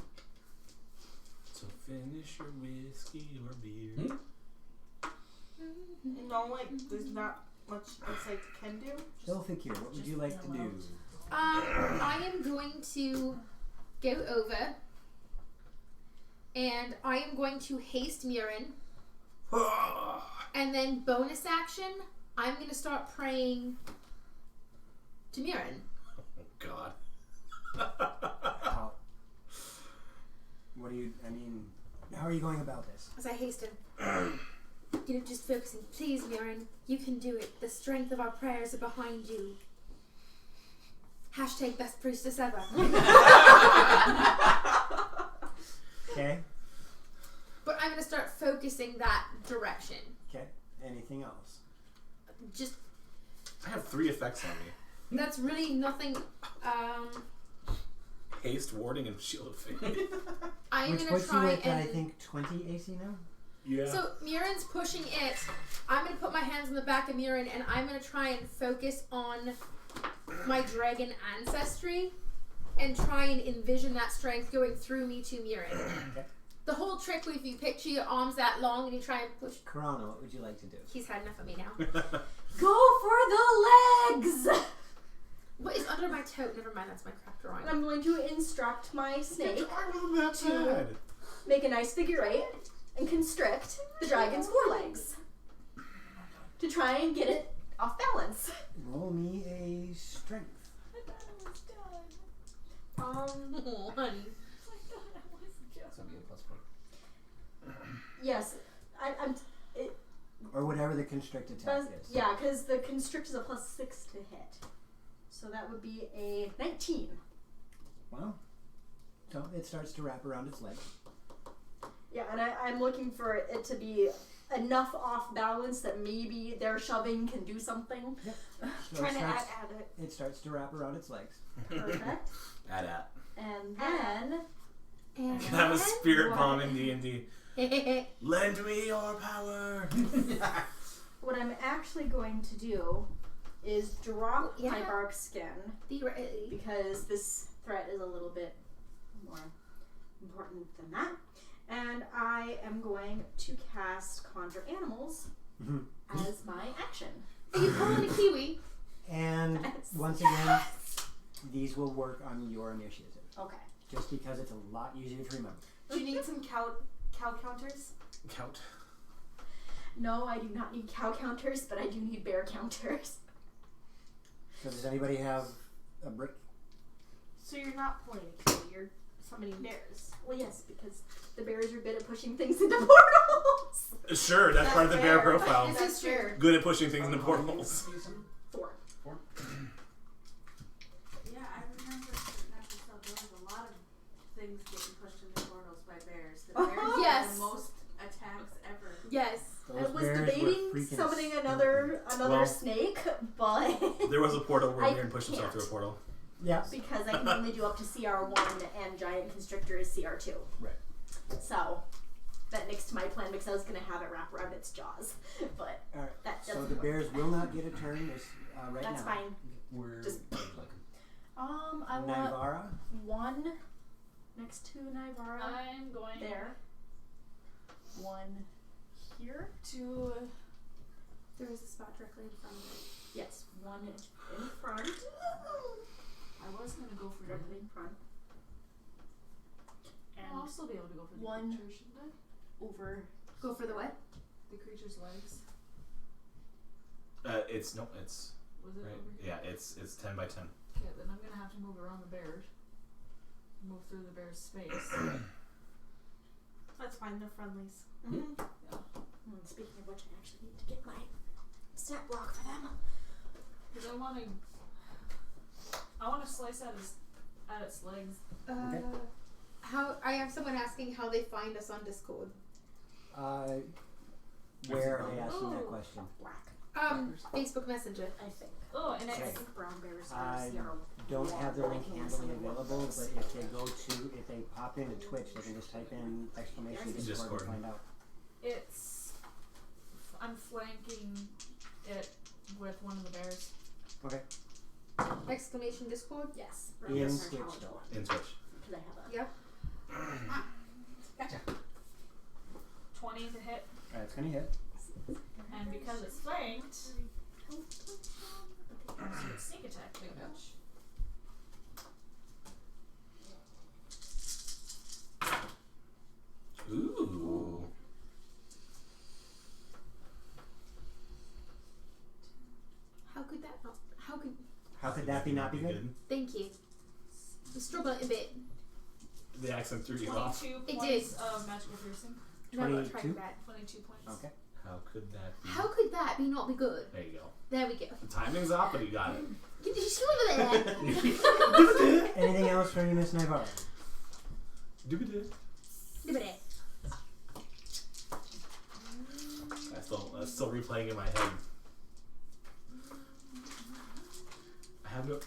So finish your whiskey or beer. there's not much else I can do. Ilfikir, what would you like to do? I am going to go over and I am going to haste Murin. And then bonus action, I'm going to start praying to Murin. Oh, God. How are you going about this? As I hasten. Just focusing. Please, Murin, you can do it. The strength of our prayers are behind you. Hashtag best priestess ever. Okay. But I'm going to start focusing that direction. Okay. Anything else? Just, I have 3 effects on me. that's really nothing. Haste, warding, and shield of faith. I'm Which going to puts you try at, and... I think, 20 AC now? Yeah. So Murin's pushing it. I'm going to put my hands on the back of Murin and I'm going to try and focus on my dragon ancestry and try and envision that strength going through me to Murin. Okay. The whole trick where if you picture your arms that long and you try and push... Corona, what would you like to do? He's had enough of me now. Go for the legs! What is under my tote? Never mind, that's my crap drawing. I'm going to instruct my snake That's bad. make a nice figure 8 and constrict the dragon's forelegs to try and get it off balance. Roll me a strength. One. So it'll be a +4. Yes, I'm. Or whatever the constrict attack is. Yeah, because the constrict is a +6 to hit, so that would be a 19. Wow. So it starts to wrap around its leg. Yeah, and I'm looking for it to be enough off balance that maybe their shoving can do something. Yep. So Trying to add it. it starts to wrap around its legs. Perfect. At. And then And Can have a spirit What? bomb in D&D. Lend me your power. what I'm actually going to do is drop Yeah. my bark skin Theoretically. because this threat is a little bit more important than that. And I am going to cast Conjure Animals as my action. Are you calling a kiwi? And Yes. once again, these will work on your initiative. Okay. Just because it's a lot easier to remember. Do you need some cow counters? Count. No, I do not need cow counters, but I do need bear counters. So does anybody have a brick? So you're not pulling a kiwi, you're summoning bears. Well, yes, because the bears are good at pushing things into portals. Sure, that's part of the bear fair. profile. This is true. Good at pushing things into portals. 4. Yeah, I remember certain episodes. There was a lot of things getting pushed into portals by bears. The bears Yes. had the most attacks ever. Yes. Those I was bears were debating freaking summoning stupid. another Well, snake, but There was a portal where I Aaron pushed himself can't. through a portal. Yeah. because I can only do up to CR1 and Giant Constrictor is CR2. Right. So that next to my plan because I was going to have it wrap around its jaws, but All right. that So doesn't the work. bears will not get a turn this, right That's now. fine. Where Just- would you like 'em? I want Nivara. one next to Nivara I'm going there. One here. to There is a spot directly in front of it. Yes, one in front. I was gonna go for Directly in front. I'll also be able to go for the One. creature, shouldn't I? Over. Go for the what? The creature's legs. It's right. Was it over here? Yeah, it's 10 by 10. Okay, then I'm gonna have to move around the bears. Move through the bear's space. That's fine, they're friendlies. Speaking of which, I actually need to get my stat block for them. Because I want to slice at its legs. Okay. How I have someone asking how they find us on Discord. Where are they asking that question? Black. Facebook Messenger. I think. Oh, and I it's think brown bears I are don't have the link handily available, but if they pop into Twitch, they can just type in exclamation Discord and find out. I'm flanking it with one of the bears. Okay. Exclamation Discord. Yes. In Twitch though. In Twitch. Because I have a. Yeah. Gotcha. 20 to hit, That's gonna hit. and because it's flanked, sneak attack, big bitch. Ooh. How could that be not be good? Thank you. I struggled a bit. The accent threw you off. 22 It points did. of magical piercing. No, I'm 22? trying that. 22 points. Okay. How could that be? How could that be not be good? There you go. There we go. The timing's off, but you got it. Did you see over there? Anything else from you, Miss Navarro? Doobie-doo. Dibbity. That's still replaying in my head. I have no.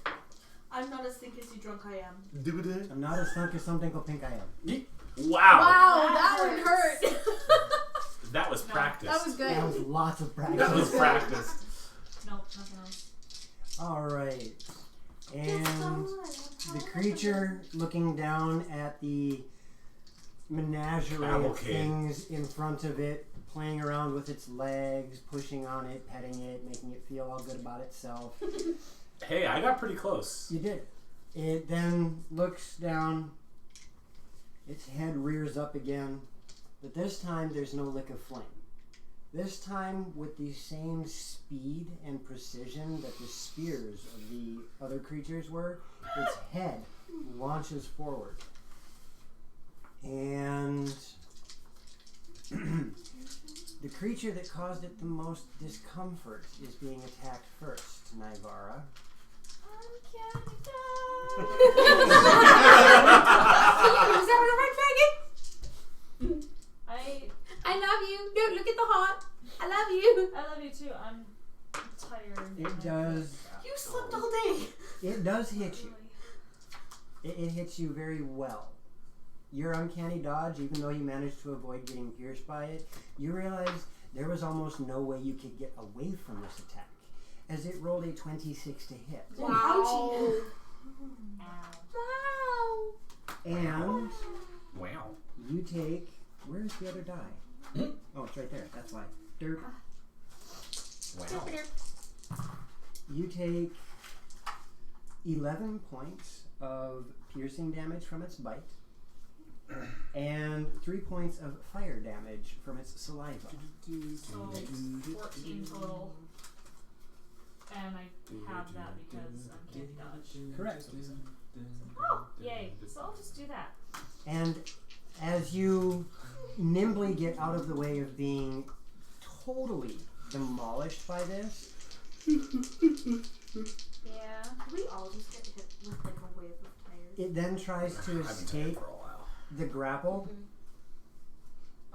I'm not as thick as you drunk I am. Doobie-doo. I'm not as sunk as some tinkle pink I am. Wow. Wow, that one hurt. That was practice. That was good. That was lots of practice. That was practiced. Nope, nothing else. Alright. And the creature looking down at the menagerie of Cavalcade. things in front of it, playing around with its legs, pushing on it, petting it, making it feel all good about itself. Hey, I got pretty close. You did. It then looks down, its head rears up again, but this time there's no lick of flame. This time with the same speed and precision that the spears of the other creatures were, its head launches forward. And the creature that caused it the most discomfort is being attacked first, Naivara. I love you. Don't look at the heart. I love you. I love you too. I'm tired. It does. You slept all day. It does hit you. It hits you very well. Your uncanny dodge, even though you managed to avoid getting pierced by it, you realize there was almost no way you could get away from this attack, as it rolled a 26 to hit. Wow. Ow. And Wow. you take... Where's the other die? Oh, it's right there. That's why. Derp. Wow. You take 11 points of piercing damage from its bite, and 3 points of fire damage from its saliva. So 14 total. And I have that because I'm candy dodge. Correct. Oh, yay. So I'll just do that. And as you nimbly get out of the way of being totally demolished by this, Yeah. Can we all just get hit with like a wave of tires? it then tries to I've been tired escape for a while. the grapple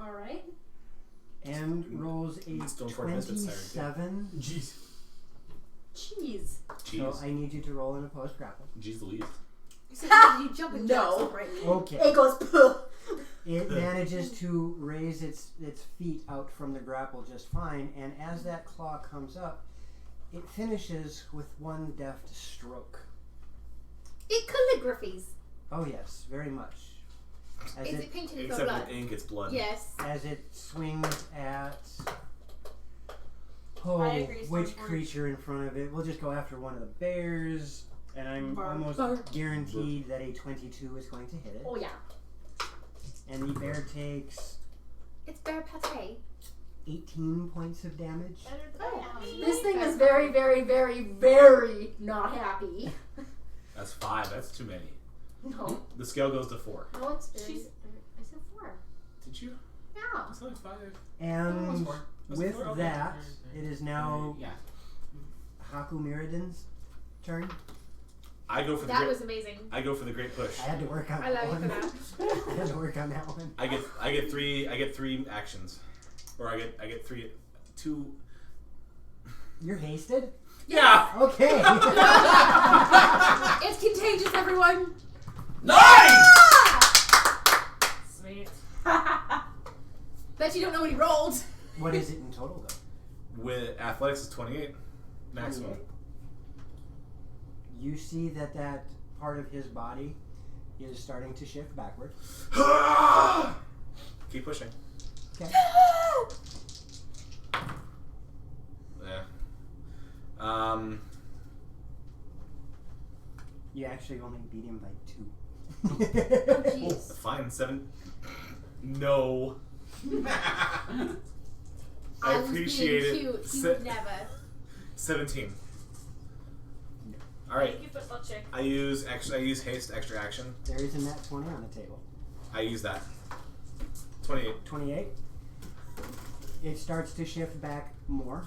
Alright. and rolls a Stone Fort Misfits tired, 27. Jeez. Cheese. So Jeez. I need you to roll an opposed grapple. Jeez Louise. You said you jump and No. right? Okay. It goes pooh. It manages to raise its feet out from the grapple just fine, and as that claw comes up, it finishes with one deft stroke. It calligraphies. Oh yes, very much. As Is it, it painted in Except blood? with ink, it's blood. Yes. as it swings at I agree, which Stoneforge. creature in front of it? We'll just go after one of the bears, and I'm Bark. almost Bark. guaranteed that a 22 is going to hit it. Oh yeah. And the bear takes It's bear pate. 18 points of damage. Better than Oh. This thing is very, very, very, very not happy. That's 5. That's too many. No. The scale goes to 4. No, it's very. She's- I said 4. Did you? Yeah. It's only 5. And Was it with 4? Okay. that, it is now Yeah. Haku Mirrodin's turn. I go for the That great. was amazing. I go for the great push. I had to work on I that love you one. for that. I had to work on that one. I get 3 actions, or I get 2. You're hasted? Yeah. Okay. It's contagious, everyone. Nice! Sweet. Bet you don't know what he rolled. What is it in total, though? With athletics is 28 maximum. You see that part of his body is starting to shift backward. Keep pushing. Okay. Yeah. You actually only beat him by 2. Oh, jeez. Fine. 7. No. I was appreciate being it. cute. He would never. 17. All right. Thank you, football chick. I use haste extra action. There is a nat 20 on the table. I use that. 28. 28. It starts to shift back more.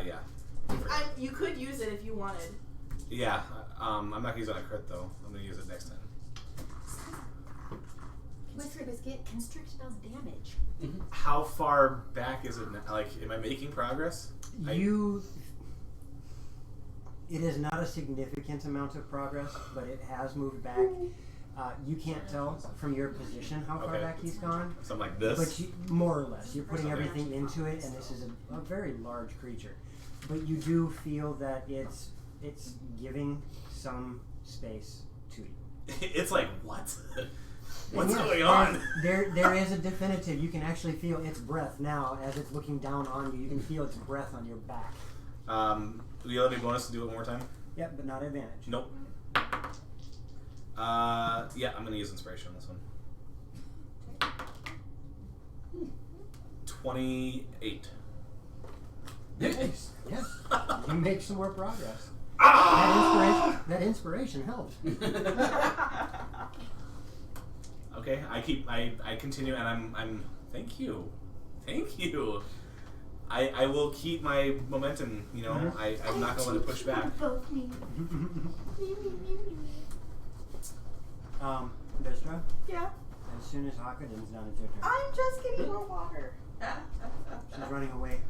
Yeah. You could use it if you wanted. Yeah. I'm not gonna use it on a crit though. I'm gonna use it next time. Whisper biscuit. Constrict does damage. How far back is it now? Like, am I making progress? It is not a significant amount of progress, but it has moved back. You can't tell from your position how far Okay. back he's gone, Something like this? but more or less. You're putting everything into it, and this is a very large creature. But you do feel that it's giving some space to you. It's like, what? What's And yes, going on? There is a definitive. You can actually feel its breath now as it's looking down on you. You can feel its breath on your back. Do you let me bonus to do it one more time? Yep, but not advantage. Nope. Yeah, I'm gonna use inspiration on this one. 28. Nice. Yes. You make some more progress. Ah! That inspiration helped. Okay, I continue, and I'm thank you. I will keep my momentum. You know, Mhm. I'm not gonna let it push back. Vistra, Yeah. as soon as Hakadin's done, it's your turn. I'm just getting more water. She's running away.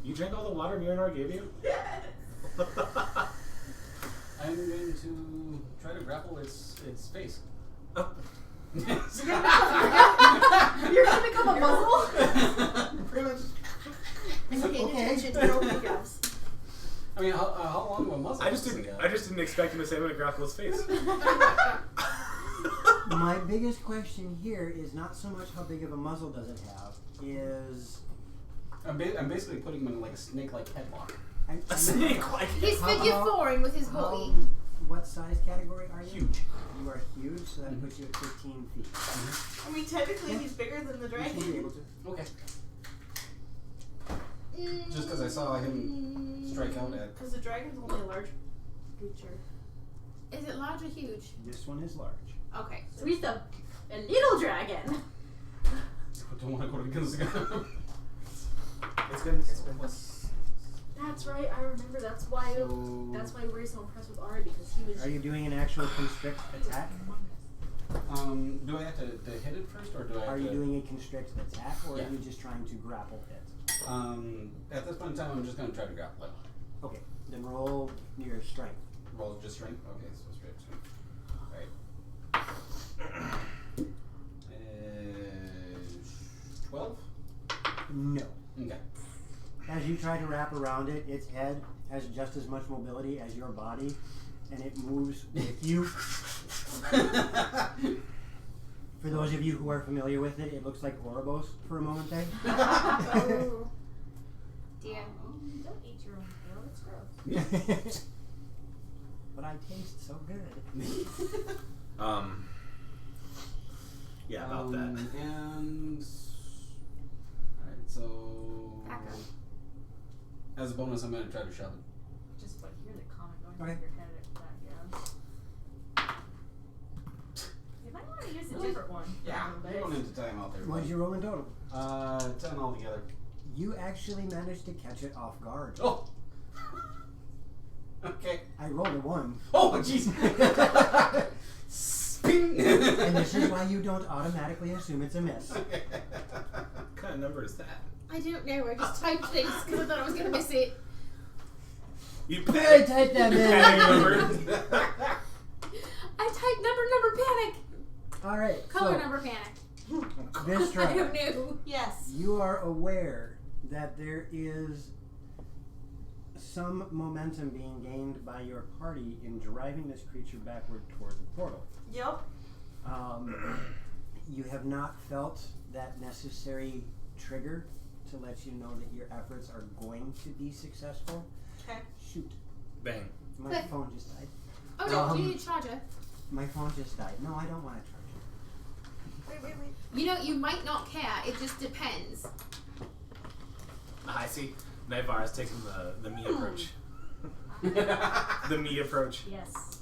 You drank all the water Miranor gave you? I'm going to try to grapple its face. Oh. You're gonna become a muzzle? Pretty much. I'm paying Okay. attention. You don't think us. I mean, how long of a muzzle? I just didn't expect him to say I'm gonna grapple his face. My biggest question here is not so much how big of a muzzle does it have, is... I'm basically putting him in like a snake-like headlock. A snake like He's figure 4 with his boy. What size category are you? Huge. You are huge, so that puts you at 15 feet. I mean, technically, he's bigger than the You should be dragon. able to. Okay. Just because I saw him strike out at. Because the dragon's only a large creature. Is it large or huge? This one is large. Okay. So he's a little dragon. I don't want to go against the guy. It's been That's right. I remember. That's why. So- That's why we're so impressed with Ari, because he was. Are you doing an actual constrict attack? Do I have to hit it first, or do I have Are to... you doing a constrict attack, or Yeah. are you just trying to grapple it? At this point in time, I'm just going to try to grapple it. Okay, then roll your strength. Roll just strength? Okay, so straight strength. Alright. 12? No. Okay. As you try to wrap around it, its head has just as much mobility as your body, and it moves with you. For those of you who are familiar with it, it looks like Ouroboros for a moment there. Oh. Dear. Don't eat your own tail. It's gross. But I taste so good. Yeah, about that. And alright, so Back up. as a bonus, I'm gonna try to shove it. Just like hear the comment going Okay. through your head at that, yeah. You might want to use a different one. We're going into time out there. What did you roll in total? 10 altogether. You actually managed to catch it off guard. Oh. Okay. I rolled a 1. Oh, jeez. Sping. And this is why you don't automatically assume it's a miss. What kind of number is that? I don't know. I just typed things because I thought I was going to miss it. You Hey, panic. type that Panic in. number. I typed number panic. All right. Color So, number panic. Vistra, Who knew? Yes. you are aware that there is some momentum being gained by your party in driving this creature backward toward the portal. Yep. You have not felt that necessary trigger to let you know that your efforts are going to be successful. Okay. Shoot. Bang. My Click. phone just died. Oh no, you need a charger. My phone just died. No, I don't want to charge it. Wait. You know, you might not care. It just depends. I see. Nightvar is taking the me approach. The me approach. Yes.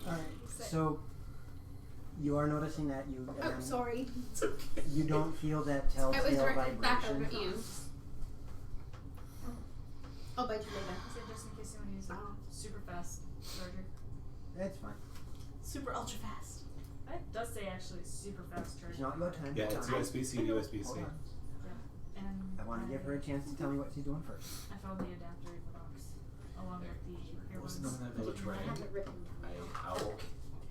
Alright, so you are noticing that you Oh, sorry. It's okay. you don't feel that I was telltale directed back over vibration. at you. I'll bite you later. So just in case you want to use a super fast charger. That's fine. Super ultra fast. It does say actually super fast charger. It's not low time. Yeah, it's USB-C to USB-C. Hold on. And I want to give her a chance to tell me what she's doing first. I found the adapter in the box, along with the What's earbuds. the name of that village I right? have it written down. I'll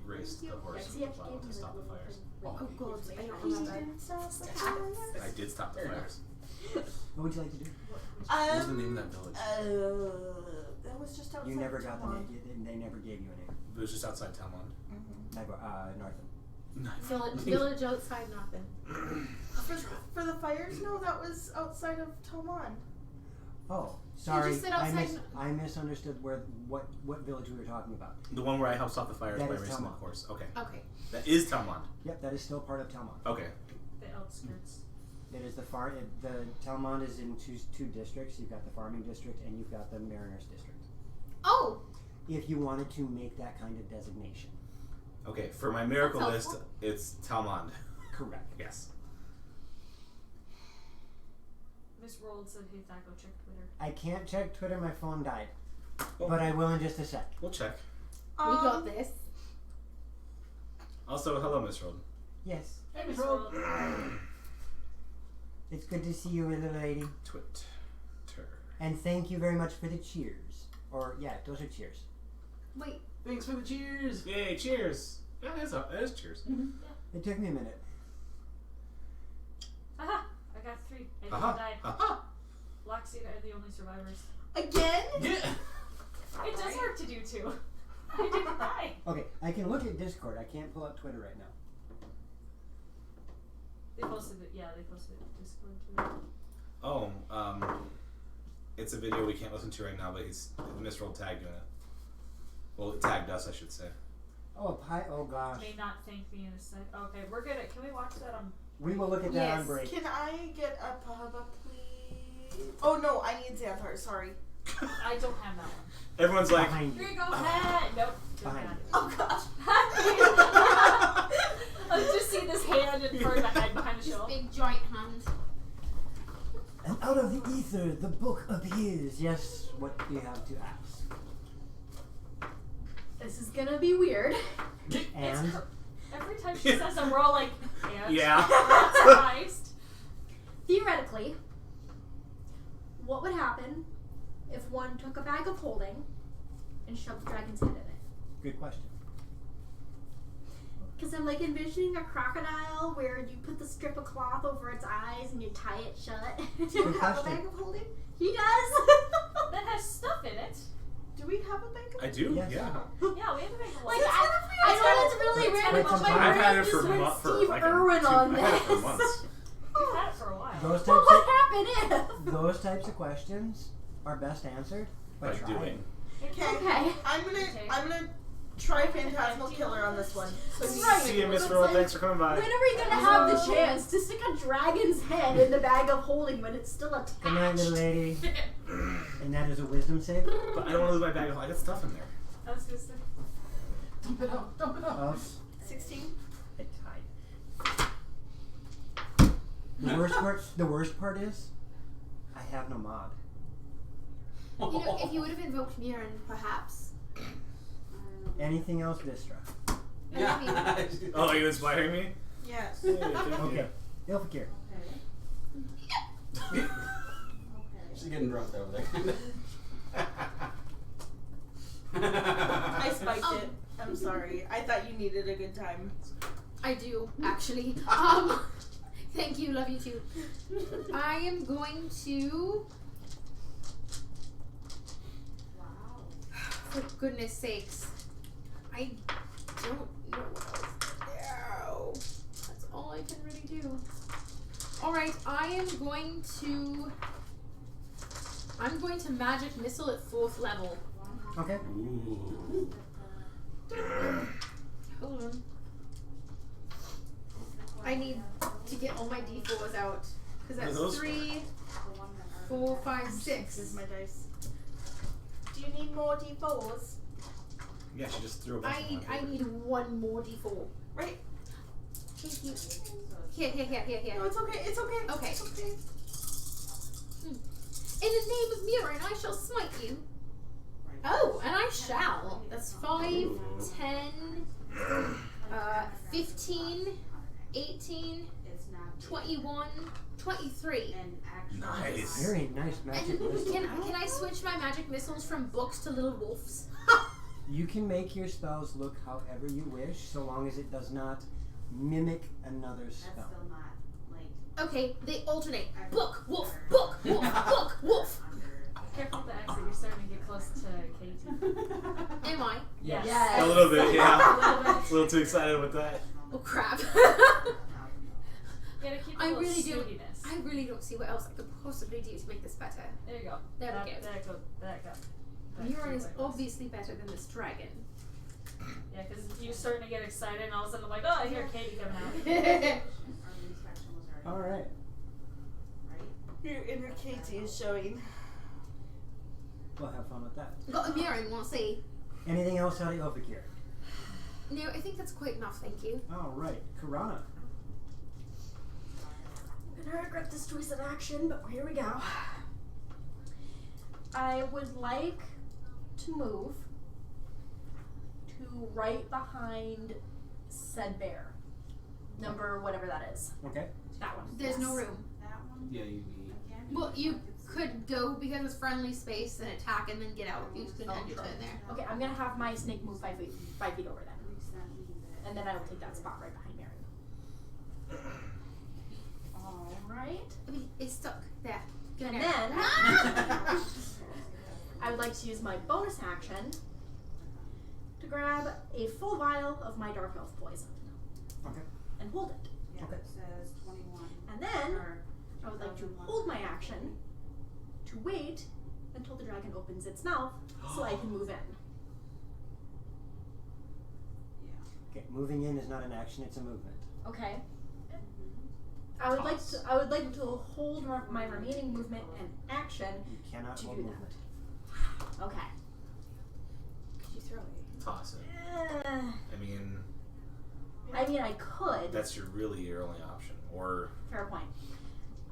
race the horse See, and I plow gave to you stop the like fires. little Oh god, I don't He remember. didn't stop the fires. I did stop the fires. What would you like to do? What was the name of that village? That was just outside. You never got the Taiwan. name. They never gave you a name. It was just outside Talmond. Northern. Village outside nothing. For the fires? No, that was outside of Taiwan. Oh, sorry. just said outside I misunderstood what village we were talking about. The one where I helped stop the fires That by is racing the Talmond. horse. Okay. Okay. That is Talmond. Yep, that is still part of Telmont. Okay. The outskirts. It is the Telmont is in two districts. You've got the farming district and you've got the mariners district. Oh! If you wanted to make that kind of designation. Okay, for my miracle That's list, it's Talmond. Correct. Yes. Miss Rold said, "Hey, Thaco, check Twitter." I can't check Twitter. My phone died. Oh. But I will in just a sec. We'll check. We got this. Also, hello, Miss Rold. Yes. Hey, Miss Rold. Rold. It's good to see you, little lady. Twitter. And thank you very much for the cheers. Or, yeah, those are cheers. Wait. Thanks for the cheers. Yay, cheers. Yeah, it is cheers. It took me a minute. Aha! I got 3. I didn't Aha. die. Aha. Lockseed are the only survivors. Again? Yeah. It does work to do 2. I didn't die. Okay, I can look at Discord. I can't pull up Twitter right now. They posted it. Yeah, they posted it to Discord too. Oh, it's a video we can't listen to right now, but Miss Rold tagged you in it. Well, it tagged us, I should say. Oh, oh gosh. May not thank me in a sec. Okay, we're good. Can we watch that on? We will look at that on Yes. break. Can I get a pub, please? Oh no, I need Xanthar, sorry. I don't have that one. Everyone's like, Behind Here you. you go. Nope. Don't Behind have it. Oh gosh. I just see this hand and far behind the This show. big giant hand. And out of the ether, the book appears. Yes, what do you have to ask? This is gonna be weird. And Every time she says them, we're all like, and? yeah. Surprised. Theoretically, what would happen if one took a bag of holding and shoved the dragon's head in it? good question. Because I'm like envisioning a crocodile where you put the strip of cloth over its eyes and you tie it shut. Do you Good have a question. bag of holding? He does. That has stuff in it. Do we have a bag of I do, Yes. yeah. Yeah, we have a bag of Like holding. I know it's really It's random, quite but some my time. I've had brain it just for went months. Steve Like Irwin on I've had it for this. months. We've had it for a while. Those Well, types what of happened if? those types of questions are best answered by By trying. doing. Okay. Okay. I'm gonna try Phantasmal Killer on this one. So Right. See you, Miss It's Roll. like- Thanks for coming by. When are we gonna have the chance to stick a dragon's head in the bag of holding when it's still attached? Good night, little lady. And that is a wisdom save. But I don't want to lose my bag of I got stuff in there. I was gonna say. Dump it out. Dump it out. Of 16. a tide. The worst part is, I have no mod. You know, if you would have invoked Mirren, perhaps. Anything else, Vistra? Yeah. Oh, you inspiring me? Yes. Hey, thank you. Okay. Ilfakir. She's getting drunk over there. I spiked it. I'm sorry. I thought you needed a good time. I do, actually. Thank you, love you too. I am going to... Wow. For goodness sakes. I don't know what else to do. That's all I can really do. Alright, I'm going to magic missile at 4th level. Okay. Ooh. Hold on. I need to get all my d4s out. Because that's those 3, 4, 5, 6. Here's my dice. Do you need more d4s? Yeah, she just threw a bunch of them I need one more d4. Right. Thank you. Here. No, it's okay. It's okay. Okay. It's okay. In the name of Murin, I shall smite you. Oh, and I shall. That's 5, 10, 15, 18, 21, 23. Nice. Very nice magic And missile. can I switch my magic missiles from books to little wolves? You can make your spells look however you wish, so long as it does not mimic another spell. That's still not like Okay, they alternate. Book, wolf, book, wolf, book, wolf. Careful with the exit. You're starting to get close to Katie. Am I? Yes. A little bit, yeah. A little bit. A little too excited with that. Oh crap. You gotta keep a I little really do. snootiness. I really don't see what else I could possibly do to make this better. There you go. There we go. There it goes. There it goes. Murin is obviously better than this dragon. Yeah, because you're starting to get excited, and all of a sudden I'm like, oh, I hear Katie coming out. our inspection was already Alright. right. Your inner Katie is showing. We'll have fun with that. Got a Murin, we'll see. Anything else out of Overgear? No, I think that's quite enough, thank you. Alright. Karana. I'm gonna regret this choice of action, but here we go. I would like to move to right behind said bear. Number whatever that is. Okay. That one. There's no room. That one Yeah, you'd be. again. Well, you could go because it's friendly space and attack and then get out. You could end your turn there. Okay, I'm gonna have my snake move 5 feet over then. Resend me that. And then I will take that spot right behind Mary. Alright. I mean, it's stuck. There. Get And in then there. I would like to use my bonus action to grab a full vial of my dark elf poison. Okay. And hold it. Yeah, Okay. it says 21. And then Or I would like to 2001. hold my action to wait until the dragon opens its mouth so I can move in. Yeah. Okay. Moving in is not an action, it's a movement. Okay. I would like to hold my remaining movement and action. You cannot To hold do that. movement. Okay. Could you throw it? Toss it. I mean, I could. That's your only option. Or Fair point.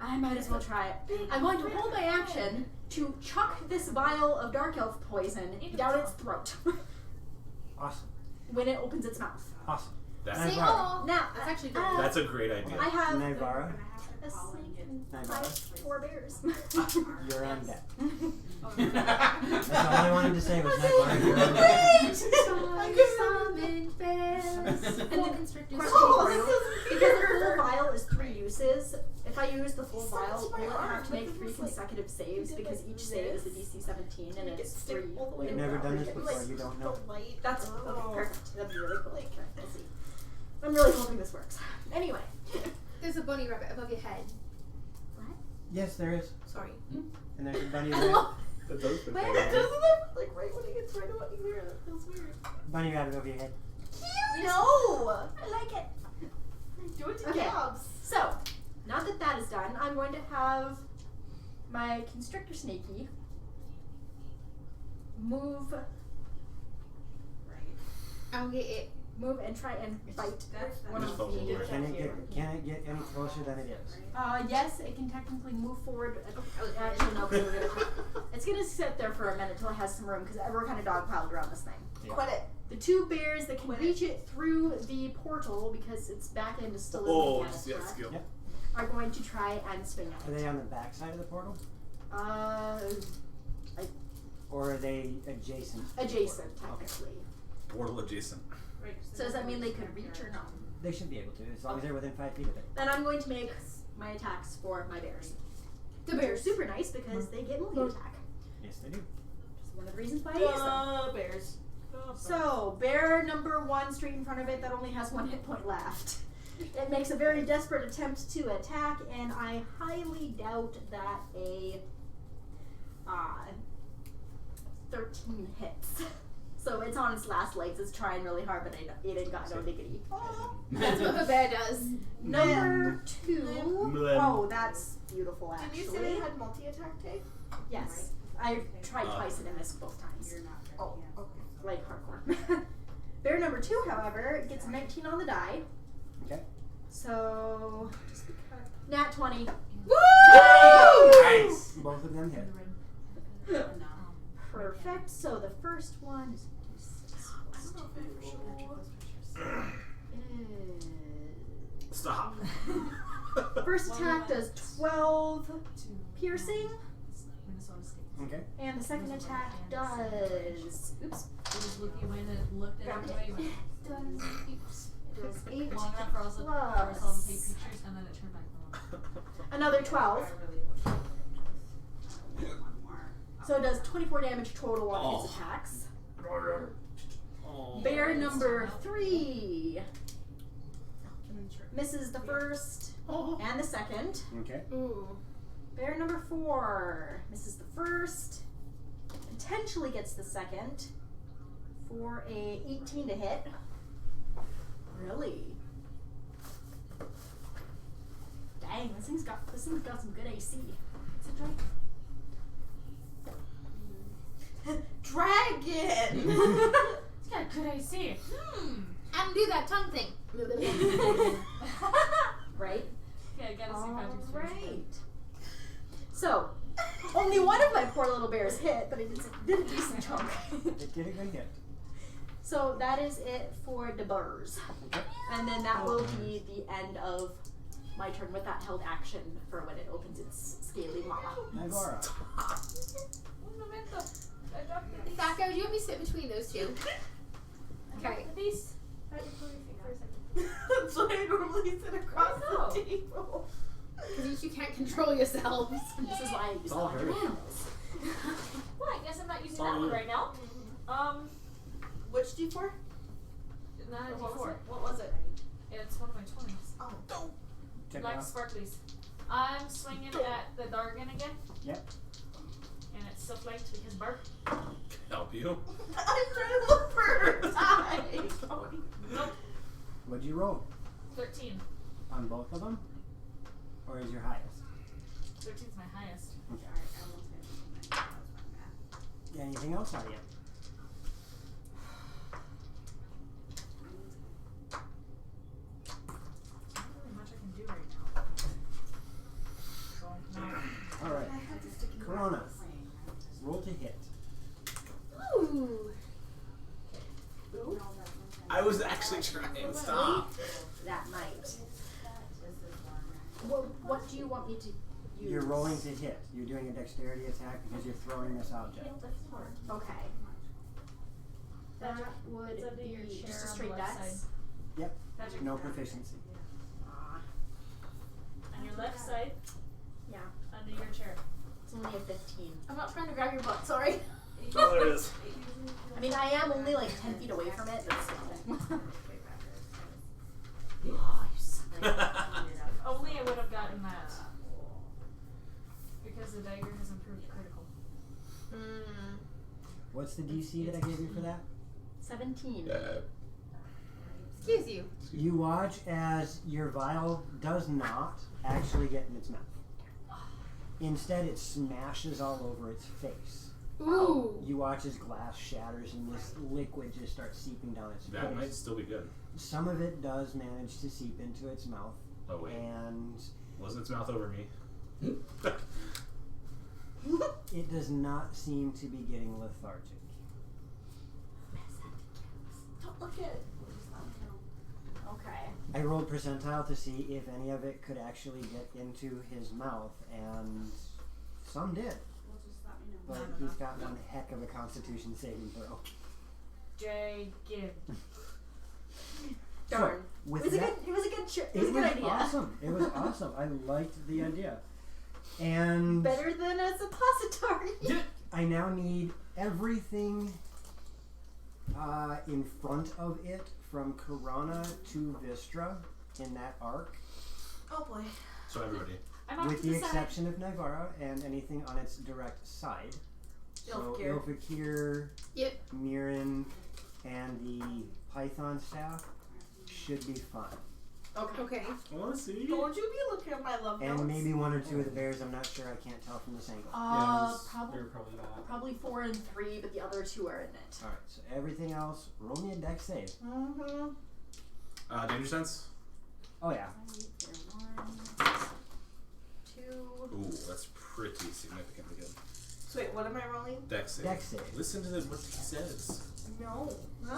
I might as well try it. I'm going to hold my action to chuck this vial of dark elf poison down its throat Awesome. when it opens its mouth. Awesome. Say Nivara. all. Now, That's actually good. That's a great idea. I have Nivara, a snake and Nivara, 4 bears. you're on deck. Oh, That's all I wanted to say was Nivara, you're on deck. Summon bears. And Four the constrictors. question for you, because the full vial is 3 uses, if I use the full vial, will it have to make 3 consecutive saves because each save is a DC 17 and it's 3? You've never done this before, you don't know. That's okay, perfect. That'd be really cool. We'll see. I'm really hoping this works. Anyway. There's a bunny rabbit above your head. Yes, there is. Sorry. And there's a bunny I rabbit. love. That does fit Wait, that. doesn't that like right when it gets right about you here? That feels weird. Bunny rabbit over your head. No! I like it. Do it to Okay. Gabs. So, now that that is done, I'm going to have my constrictor snakey move Right. I'll get it. move and try and bite That's one Just of fumble the over. Can it get any closer than it is? yes, it can technically move forward. Actually, no, because it's gonna sit there for a minute until it has some room because we're kind of dogpiled around this thing. Yeah. Quit it. The 2 bears that can Quit it. reach it through the portal because its back end is still in Oh, the just get atmosphere skill. Yep. are going to try and swing Are at they it. on the back side of the portal? Or are they adjacent? to the Adjacent, portal? Okay. technically. Portal adjacent. Right, So does that mean they could reach or no? They should be able to, as long as they're within 5 feet of it. Then I'm going to make my attacks for my bears. The Which are bears. super nice because they get melee attack. Yes, they do. Which is one of the reasons why I use them. Bears. So, bear number 1 straight in front of it that only has 1 hit point left. It makes a very desperate attempt to attack, and I highly doubt that a 13 hits. So it's on its last legs. It's trying really hard, but it ain't got no diggity. That's what the bear does. Number 2. Blem. Oh, that's beautiful, Did actually. you say they had multi-attack tape? Yes. I tried twice and I missed both times. You're not Oh, yeah. okay. Like hardcore. Bear number 2, however, gets 19 on the die. Okay. So, nat 20. Nice. Both of them hit. No. Perfect. So the first one is Stop. first attack does 12 piercing, Minnesota State. Okay. and the second attack does. Oops. It was looking when it looked at it anyway. Does 8 Long enough for us to take pictures, and then it turned back on. another 12. So it does 24 damage total on its attacks. Bear number 3 misses the first and the second. Okay. Ooh. Bear number 4 misses the first, potentially gets the second for a 18 to hit. Really? Dang, this thing's got some good AC. It's a Dragon! It's got good AC. And do that tongue thing. right? Yeah, I gotta see Patrick's face. Alright. So, only one of my poor little bears hit, but it did a decent chunk. It did a good hit. So that is it for the bears. Okay. And then that will be the end of my turn with that held action for when it opens its scaly maw. Nagora. Un momento. I dropped the piece. Thacker, do you want me to sit between those two? Okay. The piece. Patrick, put your feet for a second. That's what I normally sit across No. the table. Because you can't control yourselves. This is why I use It's all other her. animals. Well, I guess I'm not using It's all that one you. right now. Which D4? Not a What was D4. it? What was it? It's one of my 20s. Oh, don't. Check it Like out. sparklies. I'm swinging at the Dargan again. Yep. And it's still flanked because Bart. Help you. I'm trying to look for her die. Nope. What'd you roll? 13. On both of them? Or is your highest? 13's my highest. Yeah, anything else on you? Not really much I can do right now. So, no. Alright. Corona. Roll to hit. Ooh. I was actually trying. Stop. That might. What do you want me to use? You're rolling to hit. You're doing a dexterity attack because you're throwing this object. Okay. That would It's under your be chair just a on the straight left dex. side. Yep. Patrick, No proficiency. on your left side, Yeah. under your chair. It's only a 15. I'm not trying to grab your butt, sorry. Oh, there it is. I mean, I am only like 10 feet away from it, but still. Only I would have gotten that. Because the dagger has improved critical. What's the DC that I gave you for that? 17. Excuse you. You watch as your vial does not actually get in its mouth. Instead, it smashes all over its face. Ooh. You watch as glass shatters and this liquid just starts seeping down its That might face. still be good. Some of it does manage to seep into its mouth, Oh wait, and wasn't its mouth over me? it does not seem to be getting lethargic. Don't look at it. Okay. I rolled percentile to see if any of it could actually get into his mouth, and some did. but No. he's got one heck of a Constitution saving throw. Jagged. Darn. With It was a that, good. It was a good. It was a it good was idea. awesome. It was awesome. I liked the idea. And Better than a suppository. I now need everything in front of it from Karana to Vistra in that arc, Oh boy. So everybody. I'm off with to the the side. exception of Nivara and anything on its direct side. So Ilfkir. Ilfakir, Yep. Mirren, and the Python staff should be fine. Okay. I want to see. Don't you be looking at my love notes. And maybe one or two of the bears, I'm not sure, I can't tell from this angle. They're probably not. Probably 4 and 3, but the other 2 are in it. Alright, so everything else, roll me a dex save. Mm-hmm. Danger sense. Oh yeah. 2. Ooh, that's pretty significantly good. So wait, what am I rolling? Dex save. Dex save. Listen to what he says. No.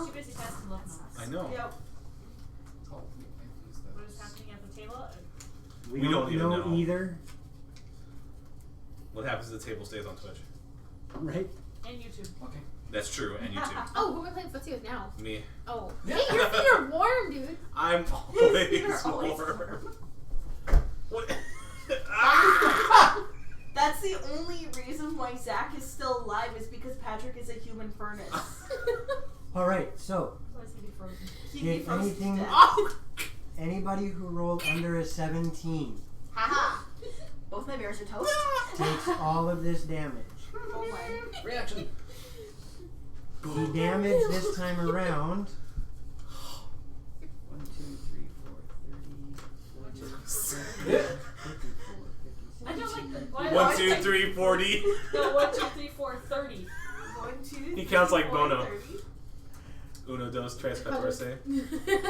She basically passed and left notes. I know. Yep. Oh, I've used What is happening at the table? We don't even know. either. What happens if the table stays on Twitch? Right? And YouTube. Okay. That's true, and you too. Oh, who am I playing footsie with now? Me. Oh. Hey, your feet are warm, dude. I'm You're always always warm. What? That's the only reason why Zach is still alive is because Patrick is a human furnace. Alright, so Otherwise he'd be frozen. He'd Did be frozen to anything- death. Oh! anybody who rolled under a 17 Haha. Both my bears are toast. takes all of this damage. Oh my. Reaction. The damage this time around 1, 2, 3, 4, 30, 40, 54, I don't like the. 1, 2, 3, 40. No, 1, 2, 3, 4, 30. 1, 2, He counts like 3, 4, Bono. 30. Uno, dos, tres, catorce.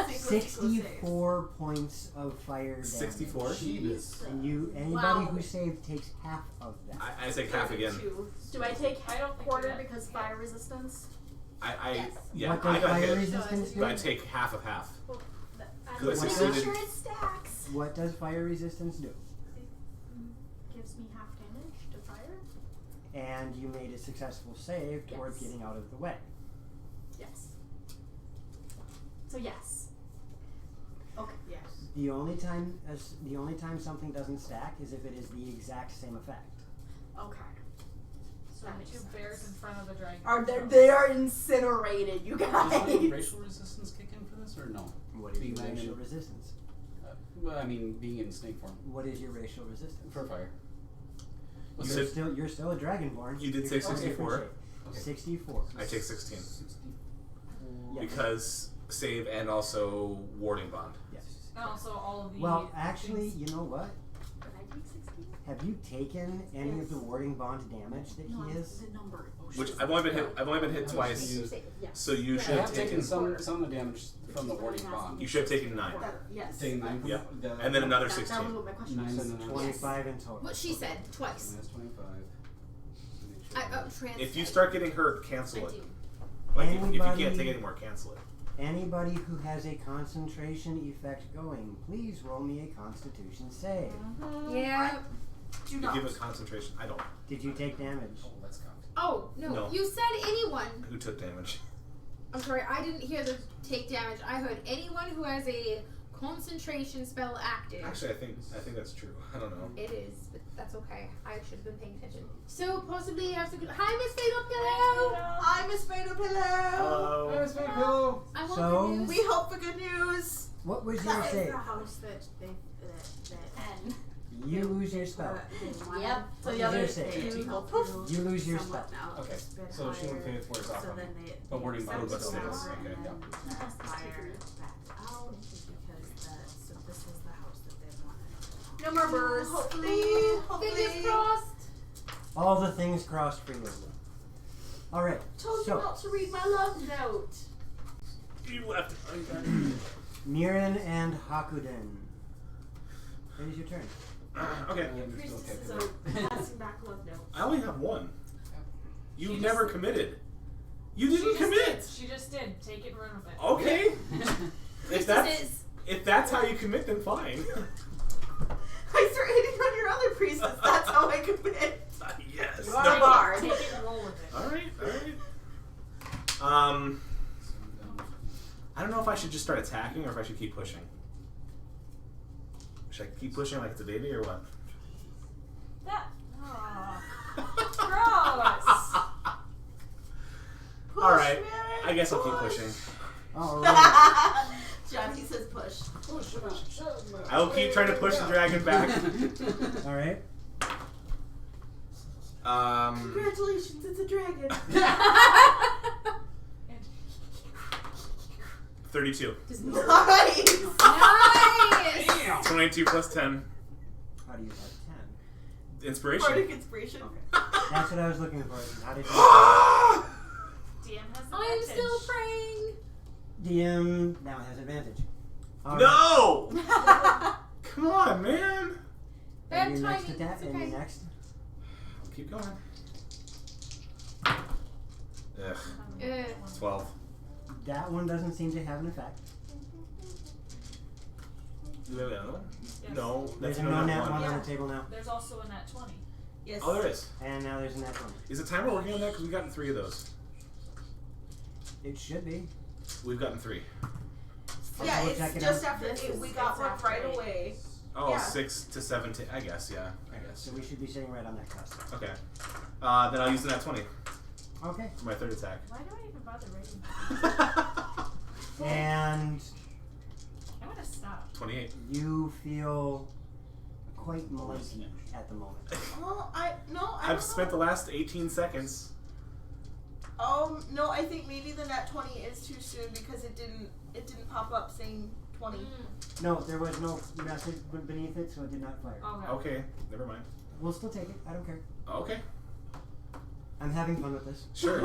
64 points of fire damage. 64? Jeebus. And anybody Wow. who saved takes half of that. I say half again. 32. Do I take I don't think quarter that- because fire resistance? Yes. Yeah, What I does got fire hit, resistance do? but I take half of half. I'm Good, pretty succeeded. sure it stacks. What does fire resistance do? Gives me half damage to fire. And you made a successful save towards Yes. getting out of the way. Yes. So yes. Okay, yes. The only time something doesn't stack is if it is the exact same effect. Okay. So that Two makes sense. bears in front of the dragon. They are incinerated, you Does guys. any racial resistance kick in for this, or no? What is Being your racial magnet- resistance? Well, I mean, being in snake form. What is your racial resistance? For fire. You You're said- still a dragonborn. You did You're say still 64? different shape. 64. I take 16. 64. Yes. Because save and also warding bond. Yes. And also all of the. Well, actually, you know what? Did I take 16? Have you taken any of the warding bond damage that No, he is? the number. Which I've only been hit twice. Used. Yes. So you I should have have taken taken some of the damage from the warding bond. You should have taken 9. Yes. Taking 9 from Yeah. the, And then another That was 16. what my question 9 was. and then 25 in total. What she said twice. Minus 25. If you start getting hurt, cancel I it. do. Like if you Anybody- can't take any more, cancel it. Anybody who has a concentration effect going, please roll me a constitution save. Yeah. Do You not. give a concentration. I don't. Did you take damage? Oh, let's count. Oh, no. No. You said anyone. Who took damage? I'm sorry, I didn't hear the take damage. I heard anyone who has a concentration spell active. Actually, I think that's true. I don't know. It is, but that's okay. I should have been paying attention. So possibly you have to. Hi, Miss Fatal Pillow. I'm Miss Fatal Pillow. Hello. I want So- the news. We hope for good news. What was your That is save? the house that N. You lose your spell. Yep. What So the was other your save? two go Poof. through You lose your somewhat spell. now. Okay, It's been so she would higher. pay it for us off So of then it. they But wording accept bond was the six, offer okay, and yeah. then fire back out because so this is the house that they wanted. No more burrs. Hopefully. Fingers Hopefully. crossed. All the things crossed for you. Alright, Told you so not to read my love note. You left. Mirin and Hakuden. It is your turn. Okay. Priestess is passing back love note. I only have one. You She never just- committed. You She didn't just commit. did. She just did. Take it and run with it. Okay. Priestesses. If that's how you commit, then fine. I start hitting on your other priestess. That's how I commit. Yes. You are No. a bard. Take it and roll with it. Alright. I don't know if I should just start attacking or if I should keep pushing. Should I keep pushing like it's a baby or what? That. Gross. Alright. I guess I'll keep pushing. Alright. Johnny says push. I will keep trying to push the dragon back. Alright. Congratulations, it's a dragon. 32. Nice. Nice. 22 plus 10. How do you have 10? Inspiration. Bardic inspiration. That's what I was looking for. How did you... DM has I'm advantage. still praying. DM now has advantage. All right. No! Come on, man. Bad And your next timing. attack, It's and your okay. next. Keep going. Ugh. Ugh. 12. That one doesn't seem to have an effect. Do we have another one? Yes. No. There's That's a no no nat nat one Yeah. on the table now. There's also a nat 20. Yes. Oh, there is. And now there's a nat 20. Is the timer working on that? Because we've gotten 3 of those. It should be. We've gotten 3. Yeah, We'll check it's it just out. after This eight. is- We got it's one after right 8. away. Oh, Yeah. 6 to 17. I guess, yeah. I guess. So we should be sitting right on that cusp. Okay. Then I'll use the nat 20 Okay. for my third attack. Why do I even bother rating? And I'm gonna stop. 28. you feel quite moist at the moment. Oh, I I've don't spent the know. last 18 seconds. No, I think maybe the nat 20 is too soon because it didn't pop up saying 20. No, there was no message beneath it, so it did not fire. Okay. Okay, never mind. We'll still take it. I don't care. Okay, I'm having fun with this. sure.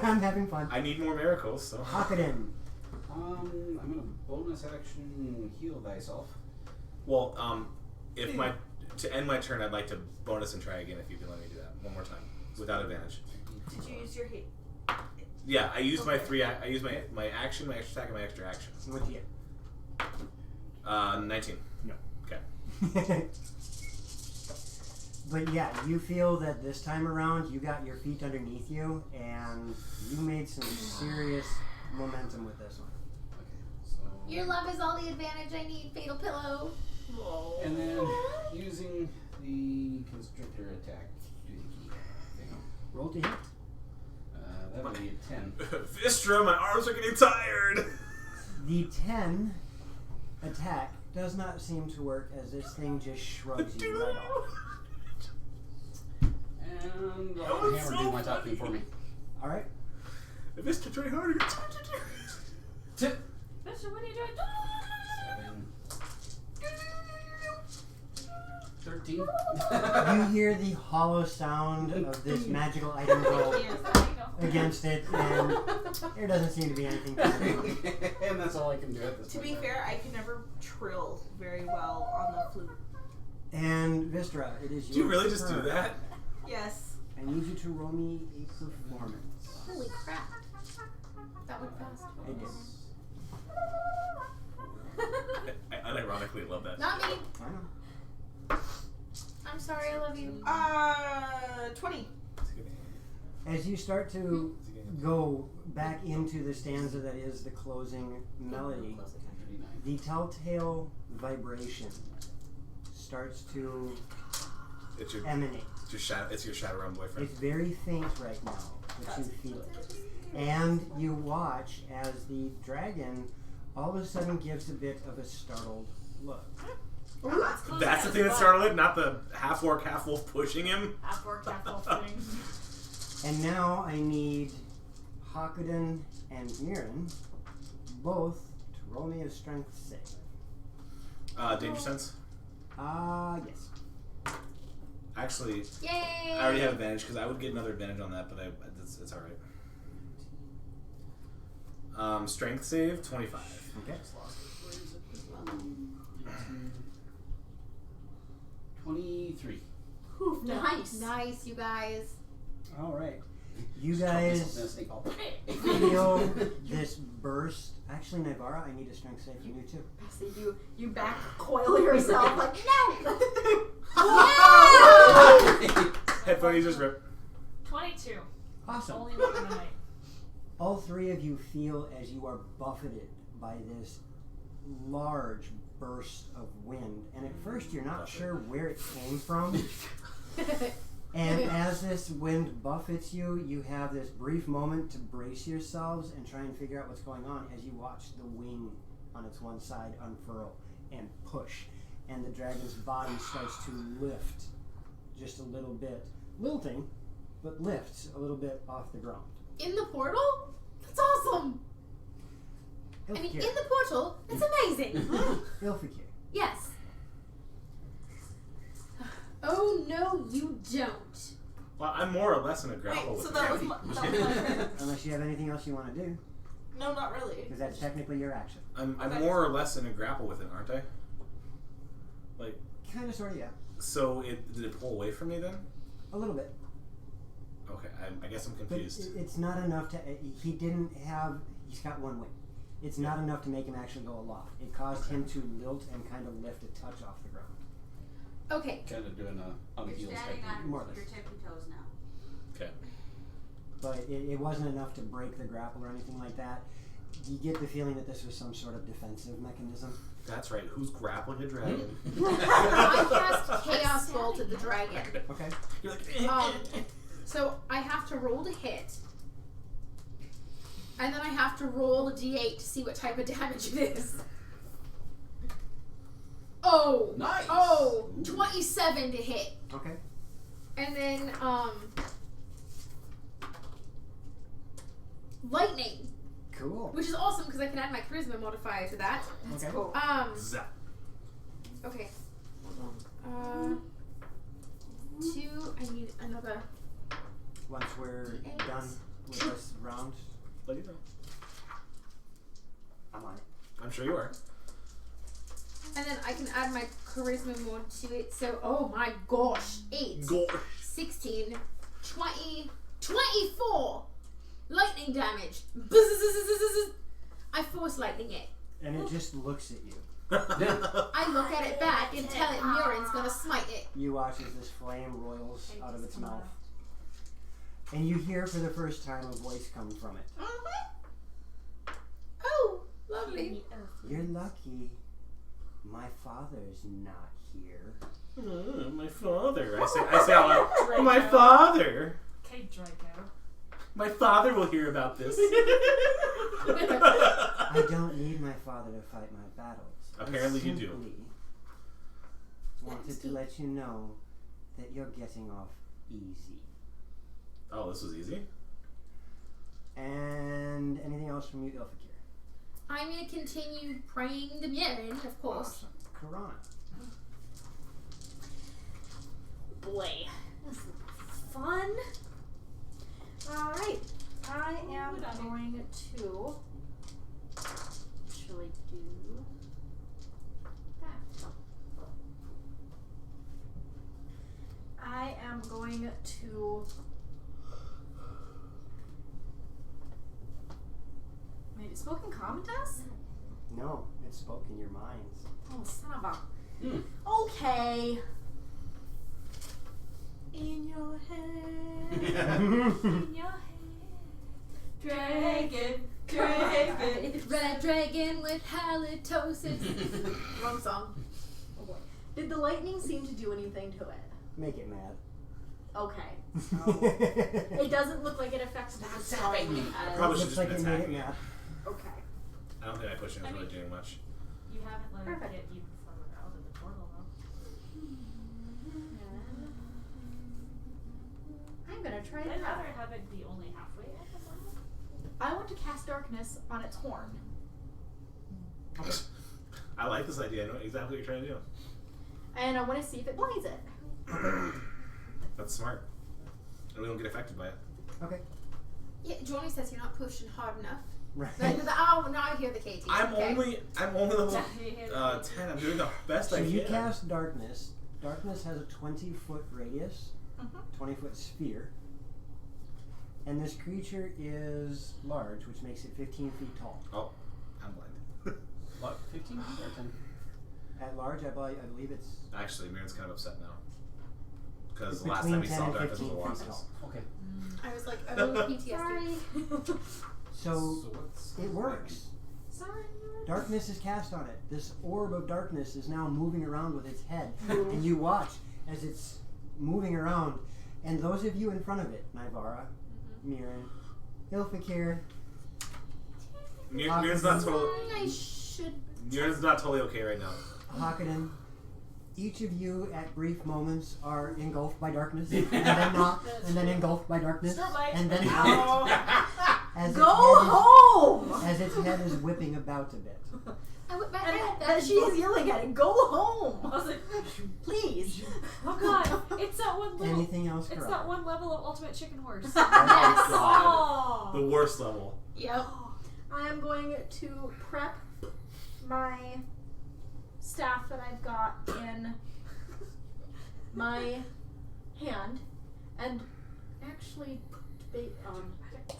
I'm having fun. I need more miracles, so. Hop it in. I'm gonna bonus action heal thyself. Well, if to end my turn, I'd like to bonus and try again if you can let me do that one more time without advantage. Did you use your hit? Yeah, I used my Okay. 3. I used my action, my extra attack, and my extra action. What'd you 19. No. Okay. get? But yeah, you feel that this time around you got your feet underneath you and you made some serious momentum with this one. Okay, so. Your love is all the advantage I need, Fatal Pillow. And then using the constrictor attack, do the key thing. Roll to hit. That would be a 10. Vistra, my arms are getting tired. The 10 attack does not seem to work as this thing just shrugs you right off. And That I'll was hammer so do my talking funny. for me. Alright. Vistra, try harder. Mister, what are you doing? 7, 13. You hear the hollow sound of this magical item go There you go. against it, and there doesn't seem to be anything coming. And that's all I can do at this To point. be fair, I can never trill very well on the flute. And Vistra, it is Do you your really just do turn. that? Yes. I need you to roll me a performance. Holy crap. That went fast. I did. I unironically love that. Not me. I know. I'm sorry, I love you. 20. As you start to go back into the stanza that is the closing melody, 39. the telltale vibration starts to It's your emanate. it's your Shadowrun boyfriend. It's very faint right now, but you feel it. And you watch as the dragon all of a sudden gives a bit of a startled look. That's the thing that startled it, not the half orc, half wolf pushing him. Half work, half wolf thing. And now I need Hakuden and Miran both to roll me a strength save. Danger sense. Yes. Actually, Yay! I already have advantage because I would get another advantage on that, but it's all right. Strength save 25. Okay. 23. Nice. Nice, you guys. All right. You Just call me guys something that's like, oh, feel this burst. Actually, Nivara, I need a strength save from you too. So you back coil yourself like no. Headphones just rip. 22. Awesome. Only looking tonight. All three of you feel as you are buffeted by this large burst of wind, and at first you're not sure where it came from. And as this wind buffets you, you have this brief moment to brace yourselves and try and figure out what's going on as you watch the wing on its one side unfurl and push, and the dragon's body starts to lift just a little bit, lilting, but lifts a little bit off the ground. In the portal? That's awesome! I mean, in the portal, it's amazing! Ilfikir. Yes. Oh, no, you don't. Well, I'm more or less in a grapple Wait, with so the that was dragon. my turn. Unless you have anything else you want to do, No, not really. because that's technically your action. I'm Okay. more or less in a grapple with it, aren't I? Like, Kind of, sort of, yeah. so did it pull away from me then? A little bit. Okay, I guess I'm But confused. it's not enough to. He didn't have. He's got one wing. It's not enough to make him actually go aloft. It caused him to lilt and kind of lift a touch off the ground. Okay. Kind of doing a on the You're heels standing technique. on More or less. your tippy toes now. Okay. But it wasn't enough to break the grapple or anything like that. You get the feeling that this was some sort of defensive mechanism. That's right. Who's grappling a dragon? I cast Chaos Bolt at the dragon. Okay. You're like, So I have to roll to hit. And then I have to roll a d8 to see what type of damage it is. Oh! Nice. Oh! Ooh. 27 to hit. Okay. And then, lightning, Cool. which is awesome because I can add my charisma modifier to that. Okay. Cool. zap. Okay. 2, I need another. Once we're D8. done with this round, Let you know. I'm on it. I'm sure you are. And then I can add my charisma mod to it. So, oh my gosh. 8, Gosh. 16, 20, 24 lightning damage. Bzzz. I force lightning it. And it just looks at you. I look at it back and tell it Murin's gonna smite it. You watch as this flame roils out of its mouth. And you hear for the first time a voice come from it. Oh, lovely. You're lucky. My father's not here. My father. I say out loud, my father. Okay, Draco. My father will hear about this. I don't need my father to fight my battles. Apparently you do. Simply wanted to let you know that you're getting off easy. Oh, this was easy? And anything else from you, Ilfikir? I'm gonna continue praying the Murin, of course. Awesome. Karana. Boy, this is fun. Alright, I am going to actually do that. I am going to. Wait, is spoken common to us? No, it spoke in your minds. Oh, son of a. Mm. Okay. In your head. In your Dragon. Dragon. Red dragon with halitosis. Wrong song. Oh boy. Did the lightning seem to do anything to it? Make it mad. Okay. It doesn't look like it affects the Probably as. should Looks just like it made it attack me. mad. Okay. I don't think I pushed it. It was really doing much. You haven't let Perfect. it get you further out of the portal, though. I'm gonna try I'd that. rather have it be only halfway at the portal. I want to cast darkness on its horn. I like this idea. I know exactly what you're trying to do. And I want to see if it blinds it. That's smart. And we don't get affected by it. Okay. Yeah, Johnny says you're not pushing hard enough. Right. Oh, now I hear the KT. I'm Okay. only level 10. I'm doing the best So I can. you cast darkness. Darkness has a 20-foot radius, Mhm. 20-foot sphere. And this creature is large, which makes it 15 feet tall. Oh, I'm blind. What? 15 or 10? At large, I believe it's Actually, Mirren's kind of upset now. Because It's the last between time we 10 saw and darkness was 15 a feet loss. tall. Okay. I was like, oh, PTSD. Sorry. So what's it works. Sorry. Darkness is cast on it. This orb of darkness is now moving around with its head. And you watch as it's moving around. And those of you in front of it, Nivara, Mirren, Ilfikir, Mirren's not totally. I should. Mirren's not totally okay right now. Hakaden, each of you at brief moments are engulfed by darkness, and then not, and then engulfed by darkness, Start light. and then out. As Go home! As its head is whipping about a bit. I went back And at that that. she is yelling at it. Go home! I was like, Please. oh god, it's that one little. Anything else, It's Karaka? that one level of Ultimate Chicken Horse. Yes. God. Oh. The worst level. Yep. I am going to prep my staff that I've got in my hand and actually debate on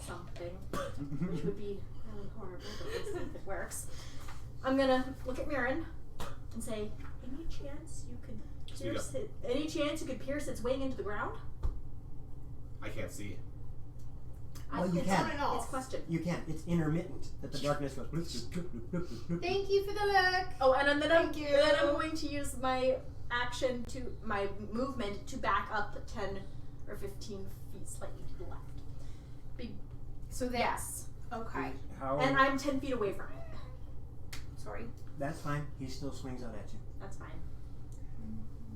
something, which would be really horrible, but let's see if it works. I'm gonna look at Mirren and say, any chance you could pierce it? Any chance you could pierce its wing into the ground? I can't see. Well, you it's can. on and off. It's question. You can. It's intermittent that the darkness goes. Bloop, bloop, bloop, bloop, bloop, bloop. Thank you for the look. Oh, and then Thank you. I'm going to use my action to my movement to back up 10 or 15 feet slightly to the left. So Yes. Okay. How? And I'm 10 feet away from it. Sorry. That's fine. He still swings out at you. That's fine.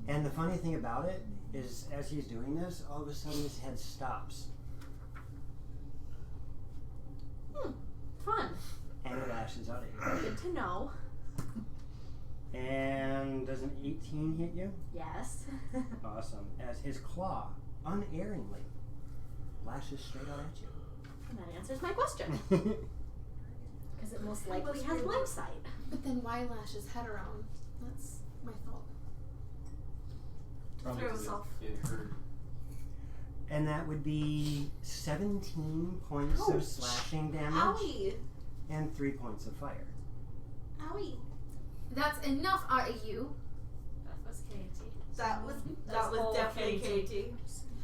And the funny thing about it is, as he's doing this, all of a sudden his head stops, Fun. and it lashes out at you. Good to know. And does an 18 hit you? Yes. Awesome. As his claw, unerringly, lashes straight out at you. And that answers my question. Because it most likely has line sight. But then why lash his head around? That's my fault. Probably Throw 'cause himself. it hurt. And that would be 17 points Ouch. of slashing damage Owie. and 3 points of fire. Owie. That's enough out of you. That was Katie. That was That's all definitely Katie. Katie.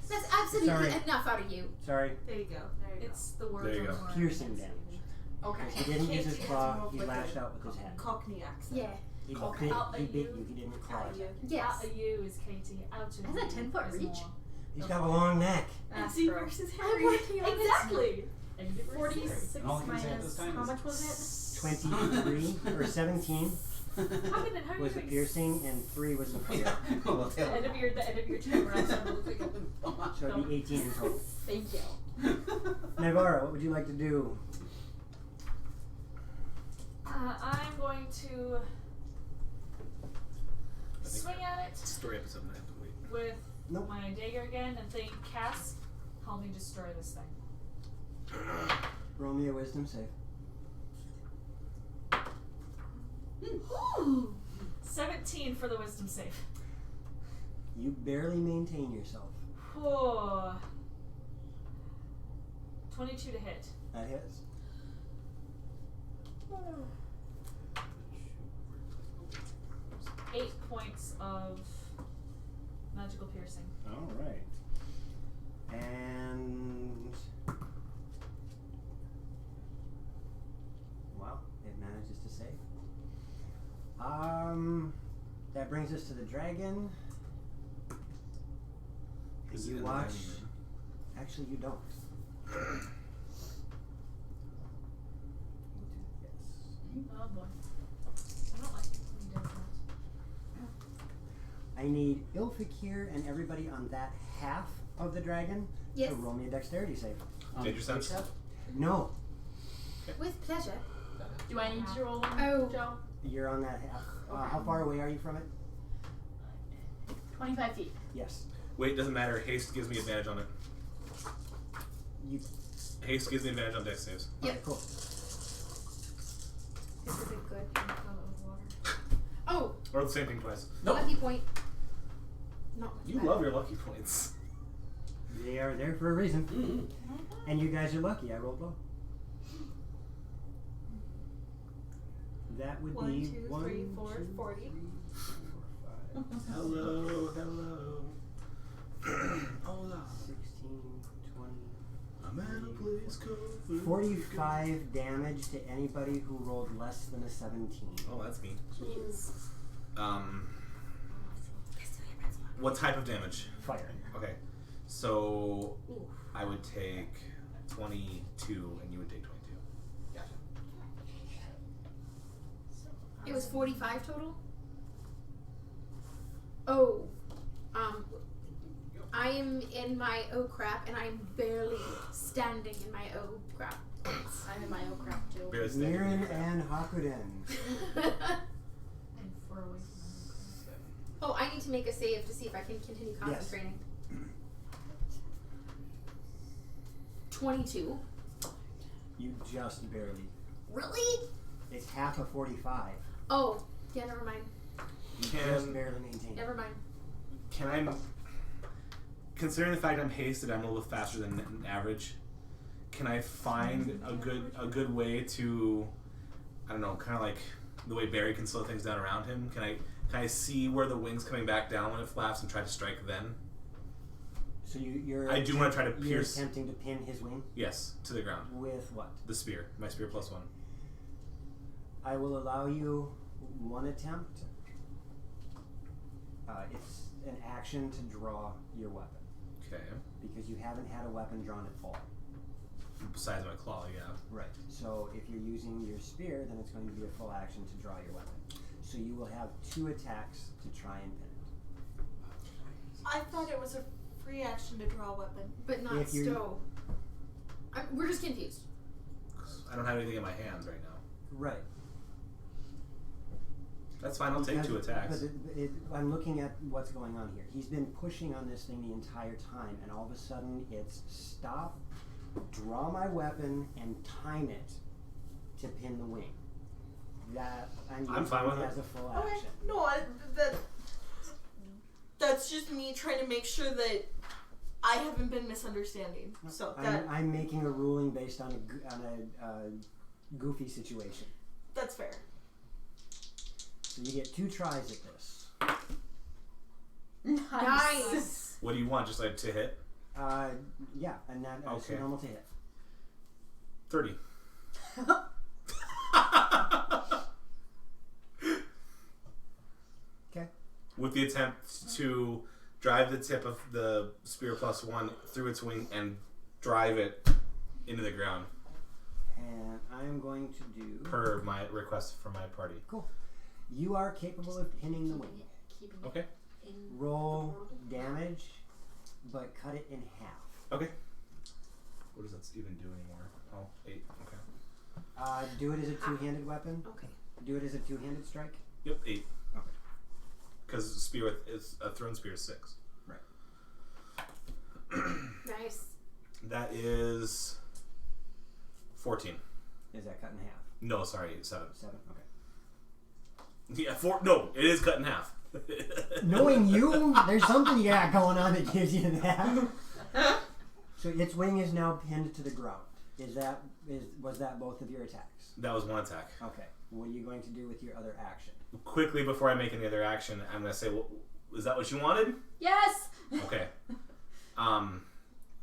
That's absolutely Sorry. enough out of you. Sorry, There you go. There you go. It's the word There you of go. the piercing damage. Okay. He didn't use his Katie has claw, more he like lashed a out with his head. Cockney accent. Yeah. He Cock bit, out he at bit you. you, he didn't claw At at you. you. Yes. Out of you is Katie. Out of Has a you 10-foot is reach? more. He's got a long neck. And That's Z true. versus I'm Harry. working on it. Exactly. And you 46 And all I can say at this minus, time how is- much was 23 or 17 How are you was the doing? piercing, and 3 was the fire. Yeah. Well, The end of your turn where I sound like So it'd be 18 in total. it? Thank you. Nivara, what would you like to do? I'm going to swing at it Story episode 9, but wait. with Nope. my dagger again and think, Cass, help me destroy this thing. Roll me a wisdom save. 17 for the wisdom save. You barely maintain yourself. Whew. 22 to hit. That hits. Eight points of magical piercing. All right. And wow, it manages to save. That brings us to the dragon. Is it You in the watch. dining room? Actually, you don't. Yes. Oh boy. I don't like when he does that. I need Ilfikir and everybody on that half of the dragon Yes. to roll me a dexterity save. Danger sense? No, With pleasure. Do I need to roll one, Oh. Joe? you're on that half. How far away are you from it? 25 feet. Yes. Wait, doesn't matter. Haste gives me advantage on it. You. Haste gives me advantage on dex saves. Yep. Okay, cool. This isn't good. Fill it with water. Oh, Or the same thing twice. lucky point. Not much You better. love your lucky points. They are there for a reason. And you guys are lucky. I rolled low. That would 1, be 2, 1, 3, 4, 2, 40. 3, Hello, hello. Hola. 16, 20. I'm at a place called 45 damage to anybody who rolled less than a 17. Oh, that's me. Jeez. What type of damage? Fire. Okay. So I would take 22 and you would take 22. Gotcha. It was 45 total? Oh. I am in my oh crap and I'm barely standing in my oh crap. I'm in my own crap too. Barely standing. Mirin and Hakuden. I'm 4 away from Oh, I need to make a save to see if I can continue concentrating. 22. You just barely. Really? It's half of 45. Oh, yeah, never mind. Just barely maintained. Never mind. Can I, considering the fact I'm hasted, I'm a little faster than average. Can I find a good way to, I don't know, kind of like the way Barry can slow things down around him? Can I see where the wing's coming back down when it flaps and try to strike then? So you're. I do want to try to You're pierce. attempting to pin his wing Yes, to the ground. with what? The spear. My spear +1. I will allow you one attempt. It's an action to draw your weapon Okay. because you haven't had a weapon drawn at all. Besides my claw, yeah. Right. So if you're using your spear, then it's going to be a full action to draw your weapon. So you will have 2 attacks to try and pin it. I thought it was a free action to draw a weapon. But not If you- stow. We're just confused. I don't have anything in my hands right now. Right. That's fine. I'll take 2 attacks. But I'm looking at what's going on here. He's been pushing on this thing the entire time, and all of a sudden it's stop, draw my weapon, and time it to pin the wing. That I'm fine with it. as a full Okay. action. No, that's just me trying to make sure that I haven't been misunderstanding. So that I'm making a ruling based on a goofy situation. that's fair. So you get 2 tries at this. Nice. What do you want? Just like to hit? Yeah, and that is Okay. normal to hit. 30. Okay. With the attempt to drive the tip of the spear +1 through its wing and drive it into the ground And I'm going to do. per my request from my party. Cool. You are capable of pinning the wing. Keeping Okay. it in Roll damage, but cut it in half. Okay. What does that even do anymore? Oh, 8. Okay. Do it as a 2-handed weapon. Okay. Do it as a 2-handed strike. Yep, 8. Okay. Because spear with a thrown spear is 6. Right. Nice. That is 14. Is that cut in half? No, sorry, 7. 7. Okay. Yeah, 4. No, it is cut in half. Knowing you, there's something you got going on that gives you that. So its wing is now pinned to the ground. Was that both of your attacks? That was 1 attack. Okay. What are you going to do with your other action? Quickly, before I make any other action, I'm going to say, well, is that what you wanted? Yes. Okay.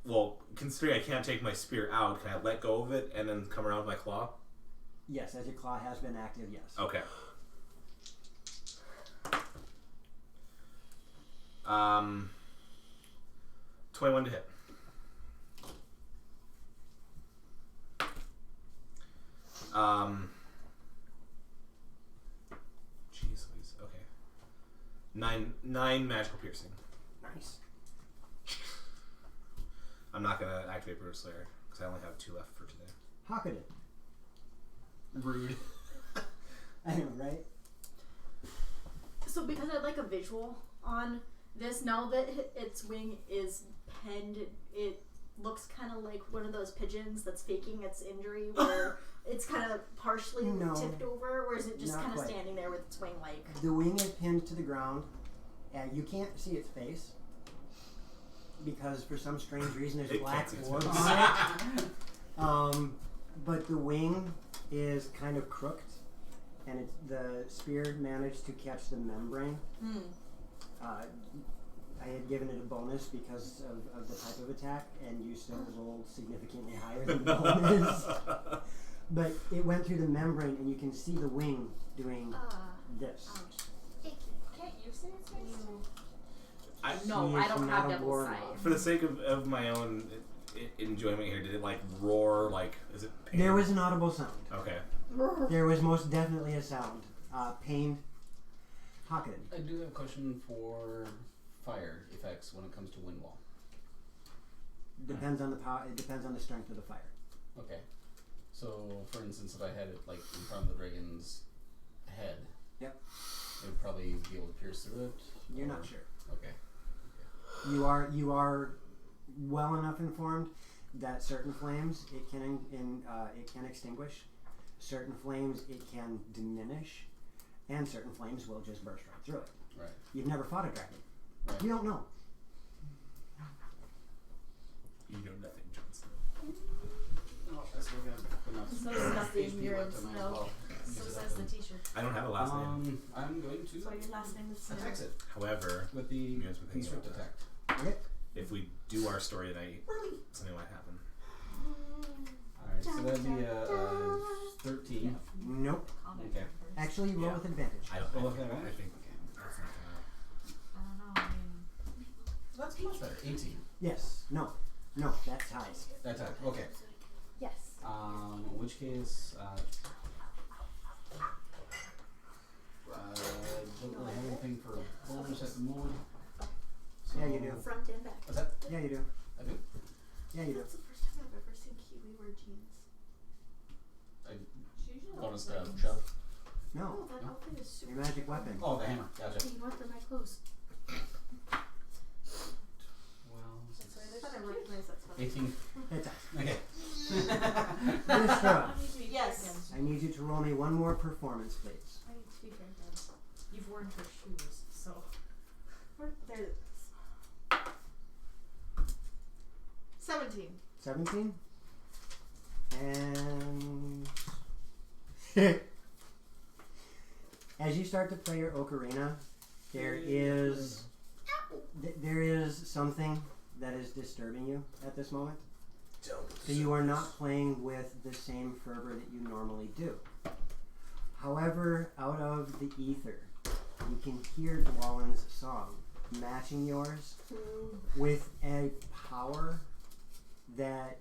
Well, considering I can't take my spear out, can I let go of it and then come around with my claw? Yes, as your claw has been active, yes. Okay. 21 to hit. Jeez Louise. Okay. 9 magical piercing. Nice. I'm not gonna activate Brutal Slayer because I only have 2 left for today. Hakuden. Rude. I know, right? So because I'd like a visual on this, now that its wing is penned, it looks kind of like one of those pigeons that's faking its injury, where it's kind of partially No. tipped over, or is it just Not kind of quite. standing there with its wing like? The wing is pinned to the ground, and you can't see its face because for some strange reason there's It black can't see its orbs face. on it. But the wing is kind of crooked, and the spear managed to catch the membrane. I had given it a bonus because of the type of attack, and you still rolled significantly higher than the bonus. But it went through the membrane, and you can see the wing doing this. Can't you say it's nice? No, She I is don't not have a double warlock. sight. For the sake of my own enjoyment here, did it like roar? Like, is it pain? There was an audible sound. Okay. There was most definitely a sound. Pained. Haken. I do have a question for fire effects when it comes to wind wall. Depends on the power. It depends on the strength of the fire. Okay. So, for instance, if I had it like in front of the dragon's head, Yep. it would probably be able to pierce through it. You're or- not sure. Okay. You are well enough informed that certain flames it can extinguish, certain flames it can diminish, and certain flames will just burst right through it. Right. You've never fought a dragon. Right. You don't know. You know nothing, Johnson. Oh, I still got enough. So says the HP endurance left in my spell. well. So Use it says up the then. t-shirt. I don't have a last name. I'm going to So your last name is Snow. attack it However, with the Yes, with the constrict attack. attack. Okay. if we do our story tonight, something might happen. Alright, so that'd be 13. Nope. Okay. Actually, roll Yeah. with advantage. I don't Oh, think. okay, right. I think that's not gonna. I don't know. I mean, That's much better. 18. Yes. No. That's ties. That's it. Okay. Yes. In which case, don't really have anything for bonus at the moment. So Yeah, you do. Front and back. What's that? Yeah, you do. I do. Yeah, you do. That's the first time I've ever seen Kiwi wear jeans. she usually Bonus likes to leggings. shove. No. Oh, that outfit is super. Your magic weapon. Oh, the hammer. Gotcha. You know what? They're my clothes. Well, That's why I thought I they're recognized that spell. 18. It's us. Okay. Vistra, Yes. I need you to roll me one more performance, please. I need to be fair, Dad. You've worn her shoes, so. There. 17. 17. And as you start to play your ocarina, there is something that is disturbing you at this moment. So you are not playing with the same fervor that you normally do. However, out of the ether, you can hear Dwalin's song matching yours with a power that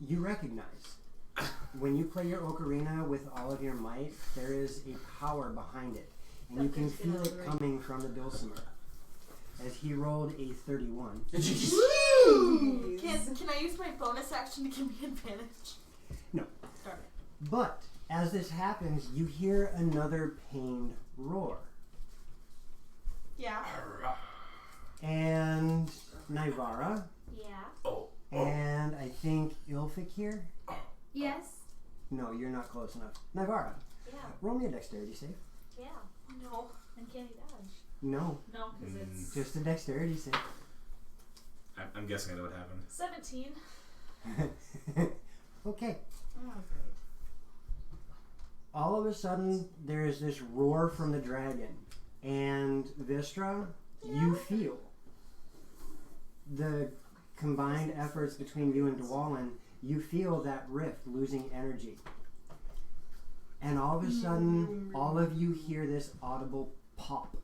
you recognize. When you play your ocarina with all of your might, there is a power behind it. And you can feel it coming from the dulcimer. As he rolled a 31. Can I use my bonus action to give me advantage? No. Darn it. But as this happens, you hear another pained roar. Yeah. And Nivara, Yeah. and I think Ilfik here. Yes. No, you're not close enough. Nivara, Yeah. roll me a dexterity save. Yeah. No. And can't he dodge? No, No, because it's just a dexterity save. I'm guessing I know what happened. 17. Okay. Oh, great. All of a sudden, there is this roar from the dragon, and Vistra, you feel the combined efforts between you and Dwalin. You feel that rift losing energy, and all of a sudden, all of you hear this audible pop.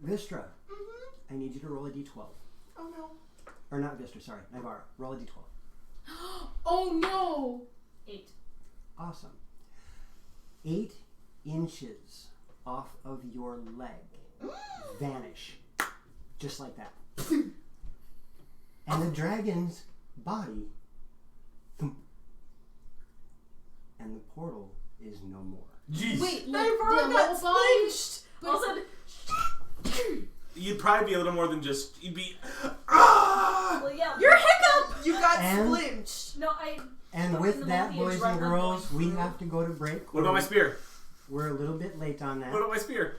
Vistra, I need you to roll a d12. Oh no. Or not Vistra, sorry, Nivara. Roll a d12. Oh no! 8. Awesome. 8 inches off of your leg vanish. Just like that. And the dragon's body. Thump. And the portal is no more. Jeez. Wait, My like arm the got whole body? splinched. All of a sudden, You'd probably be a little more than just. You'd be. Ah! well, yeah. Your hiccup! You got And- splinched. No, I. And But with the that, movie is boys right and on girls, going we through. have to go to break. What about my spear? We're a little bit late on that. What about my spear?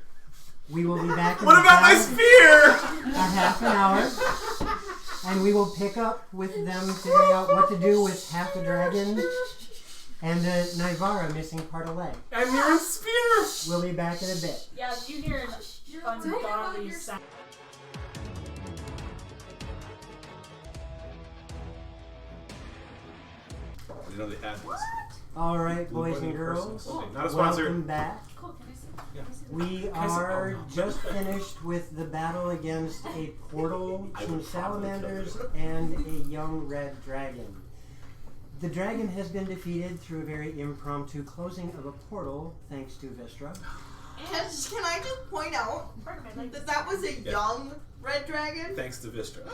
We will be back in What about my about spear? a half an hour. And we will pick up with them figuring out what to do with half a dragon And Nivara missing part of leg. And Miran's spear! We'll be back in a bit. Yeah, you hear an ungodly sound. I didn't know they had this. All right, Blue boys bunny and girls. impersonation. Not a sponsor. Welcome back. Cool, can I see? Yeah. We are just finished with the battle against a portal, some salamanders, and a young red dragon. The dragon has been defeated through a very impromptu closing of a portal, thanks to Vistra. Can I just point out that that was a young red dragon? Thanks to Vistra.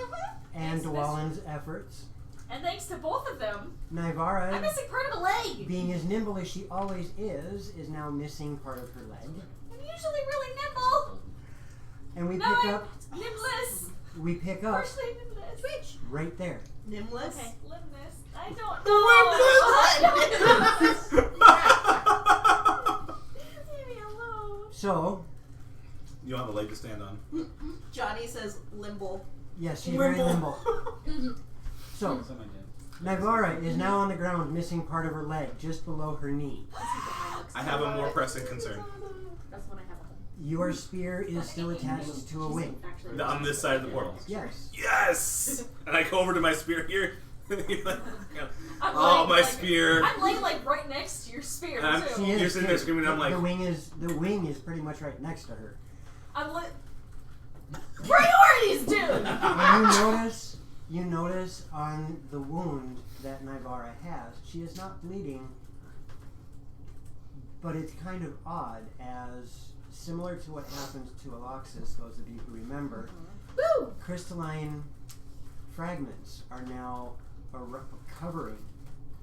And Thanks, Wallen's efforts. And thanks to both of them, I'm Nivara, missing part of a leg. being as nimble as she always is now missing part of her leg. I'm usually really nimble. And we No, pick I'm up limbless. Partially nimbless. Twitch. right there. Nimless? Okay, limbless. I don't know. Leave me alone. So, You don't have a leg to stand on. Johnny says limble. yes, she's very nimble. So, That's what I did. Nivara is now on the ground, missing part of her leg, just below her knee. I have a more pressing concern. That's when I have a home. Your spear is still attached to a wing. Actually, On this side of the portal. Yes. Yes! And I go over to my spear here. I'm Oh, laying, my like, spear. I'm laying like right next to your spear And I'm- too. She is. You're sitting there too. screaming, and I'm like- the wing is pretty much right next to her. I'm like priorities, dude. And you notice on the wound that Nivara has, she is not bleeding, but it's kind of odd, as similar to what happened to Aloxis, those of you who remember, Woo! crystalline fragments are now covering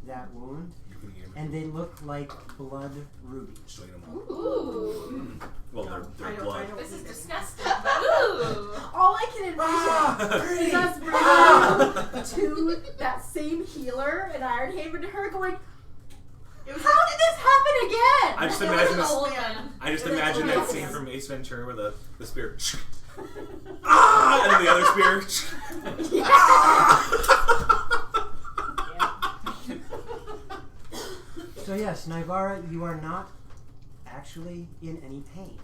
that wound, You can hear me. and they look like blood rubies. Showing them all. Ooh. Well, they're blood. This is disgusting. Ooh. All I can envision is us bringing to that same healer in Ironhaven to her going, It was how did this happen again? I just It was imagine an this. old man. I just It was imagine an that old scene man. from Ace Ventura where the spear. Ah! And then the other spear. So yes, Nivara, you are not actually in any pain.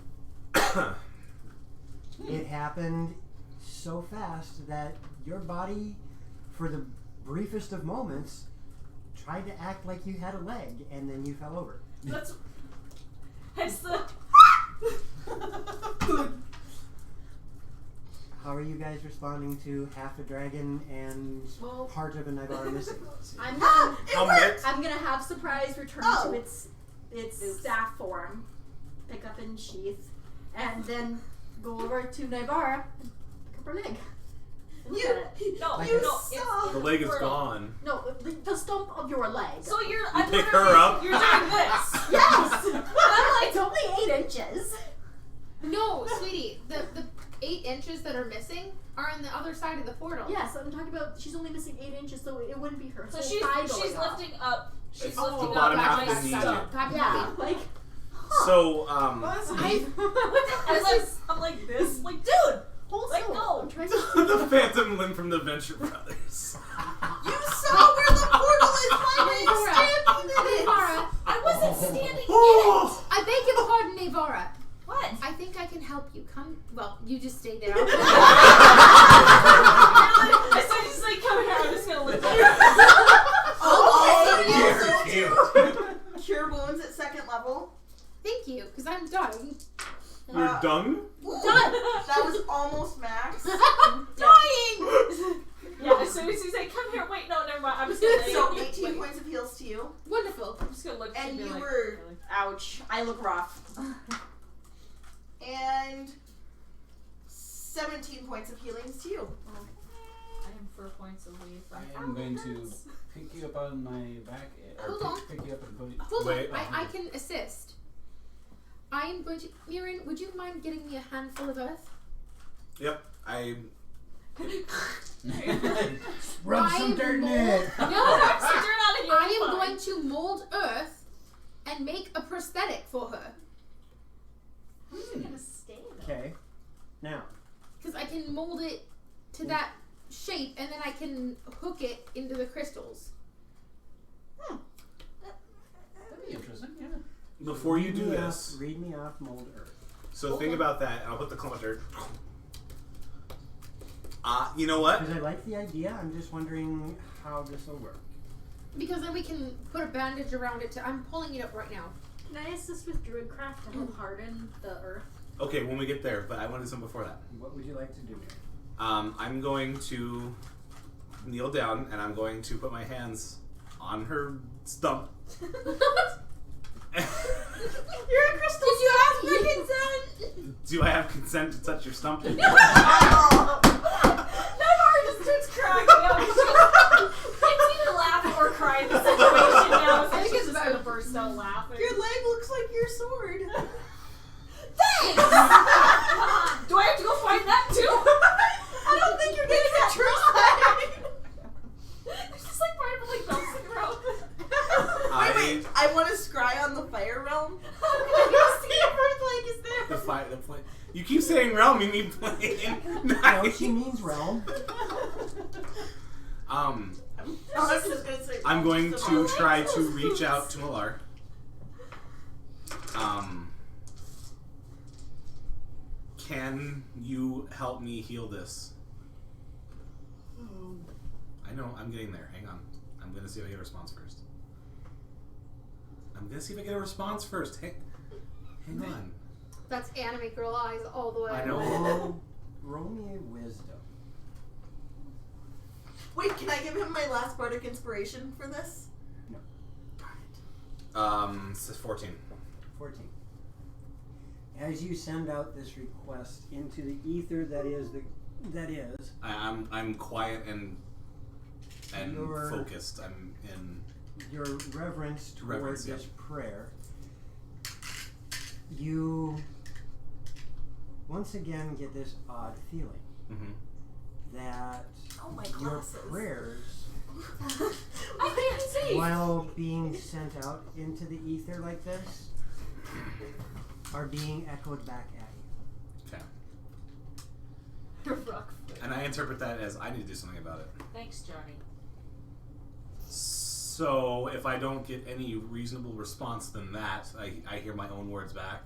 It happened so fast that your body, for the briefest of moments, tried to act like you had a leg, and then you fell over. That's it's the How are you guys responding to half a dragon and Well, part of a Nivara missing? I'm gonna, How much? I'm gonna have surprise return Oh. to its staff form, pick up in sheath, and then go over to Nivara and pick up her leg. And look at it. no, Like no, a- it's The in leg is portal. gone. No, the stump of your leg. So I'm pick literally- her up? You're doing this. Yes! I'm like, it's only 8 inches. No, sweetie, the 8 inches that are missing are on the other side of the portal. Yes, I'm talking about, she's only missing 8 inches, so it wouldn't be her So whole she's thigh going she's up. lifting up. She's It's lifting the up bottom my half of the knee. stump. Copy, Yeah, copy. like, So, I'm like this, like dude, hold Like, still. no. I'm trying to the phantom limb from the Venture Brothers. You saw where the portal is! Why were you standing in it? Navara, I wasn't standing in it. Oh! I beg your pardon, Navara. What? I think I can help you. Come. Well, you just stay there. I said just like come here. I'm just gonna lift you. Cure wounds at 2nd level. Thank you, because I'm dying. You're done? Done! That was almost max. Dying. Yeah. As soon as he's like, come here. Wait, no, never mind. I'm just gonna. So 18 points of heals to you. Wonderful. I'm just gonna look. And and be you like, were- really? Ouch. I look rough. And 17 points of healings to you. I am 4 points away from. I am going to pick you up on my back, Hold on. pick you up and put you. Hold Wait. on. I can assist. I am going to. Mirin, would you mind getting me a handful of earth? Yep. I. Rub I some am dirt in mold- it! No, Rub some dirt on it, you'll I be am fine. going to mold earth and make a prosthetic for her. Who's gonna stay though? Okay. Now, Because I can mold it to that shape and then I can hook it into the crystals. before you do this, read me off mold earth. so think about that, and I'll put the clump of dirt. You know what? Because I like the idea. I'm just wondering how this will work. Because then we can put a bandage around it. I'm pulling it up right now. Can I assist with Druidcraft to help harden the earth? Okay, when we get there, but I want to do something before that. What would you like to do? I'm going to kneel down, and I'm going to put my hands on her stump. You're a crystal. Did you ask for consent? Do I have consent to touch your stump? Now Nora just starts cracking up. It's either laugh or cry in the situation now. So she's just gonna burst out laughing. Your leg looks like your sword. Thanks! Do I have to go find that too? I don't think you're getting that true. It's just like part of like bouncing around. Wait, I want to scry on the fire realm. How can I see if her leg is there? The plane. You keep saying realm, you mean plane. No, she means realm. I was just gonna say I'm going to try to reach out to Malar. Can you help me heal this? I know, I'm getting there. Hang on. I'm gonna see if I get a response first. Hang on. That's anime girl eyes all the way. I know. Roll me a wisdom. Wait, can I give him my last bardic inspiration for this? No. It says 14. 14. As you send out this request into the ether that is I'm quiet and Your- focused. I'm in your reverence toward Reverence, this yeah. prayer, you once again get this odd feeling that Oh, my your glasses. prayers, I can't see. while being sent out into the ether like this, are being echoed back at you. okay. Rock. And I interpret that as I need to do something about it. Thanks, Johnny. So if I don't get any reasonable response than that, I hear my own words back.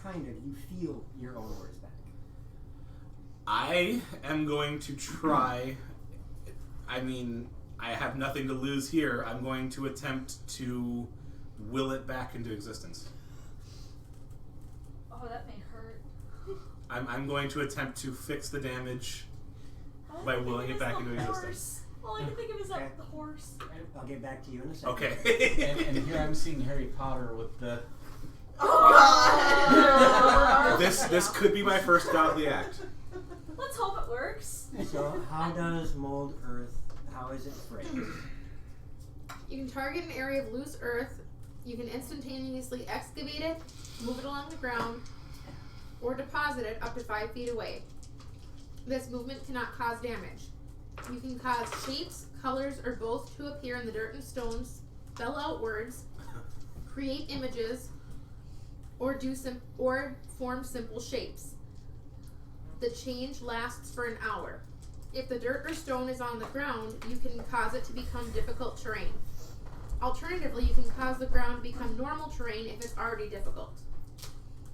Kind of. You feel your own words back. I am going to try. I mean, I have nothing to lose here. I'm going to attempt to will it back into existence. Oh, that may hurt. I'm going to attempt to fix the damage by willing it back into existence. All I can think of is Okay. the horse. I'll get back to you in a second. Okay. And here I'm seeing Harry Potter with the. Oh, God. This could be my first godly act. Let's hope it works. So how does mold earth, how is it phrased? You can target an area of loose earth. You can instantaneously excavate it, move it along the ground, or deposit it up to 5 feet away. This movement cannot cause damage. You can cause shapes, colors, or both to appear in the dirt and stones, spell out words, create images, or form simple shapes. The change lasts for an hour. If the dirt or stone is on the ground, you can cause it to become difficult terrain. Alternatively, you can cause the ground to become normal terrain if it's already difficult.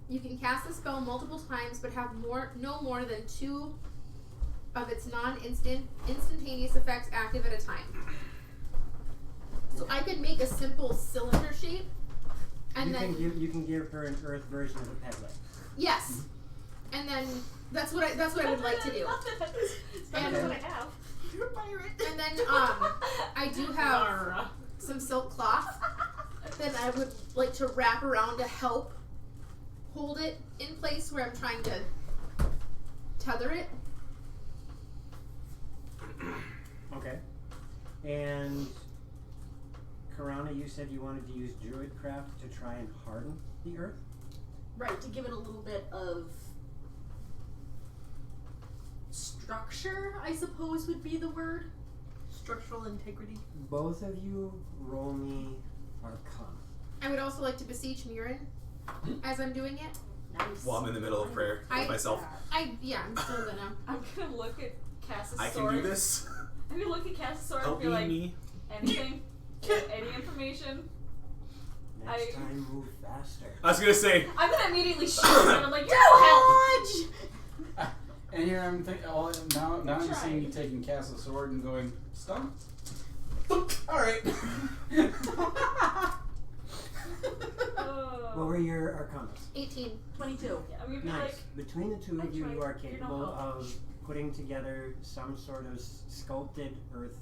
You can cast the spell multiple times, but have no more than 2 of its instantaneous effects active at a time. So I could make a simple cylinder shape, and You can give her an earth version of a pet leg. yes, and then that's what I would like to do. It's better And- than what I have. You're a pirate. And then I do have some silk cloth that I would like to wrap around to help hold it in place where I'm trying to tether it. Okay. And Karana, you said you wanted to use Druidcraft to try and harden the earth? Right, to give it a little bit of Structure, I suppose, would be the word. structural integrity. Both of you roll me Arcana. I would also like to beseech Mirren as I'm doing it. Nice. While I'm in the middle of prayer with myself. I'm still gonna. I'm gonna look at Cass's I sword. can do this. I'm gonna look at Cass's sword Help and be like, me. anything? Any information? Next time, move faster. I was gonna say. I'm gonna immediately shoot him. And I'm like, "You're Dodge! And here I'm thinking, now I'm seeing you taking cast a sword and going, stun? Alright. What were your arcanas? 18. 22. Yeah, I'm gonna be Nice. like, Between the two of you, you are You're capable not of putting together some sort of sculpted earth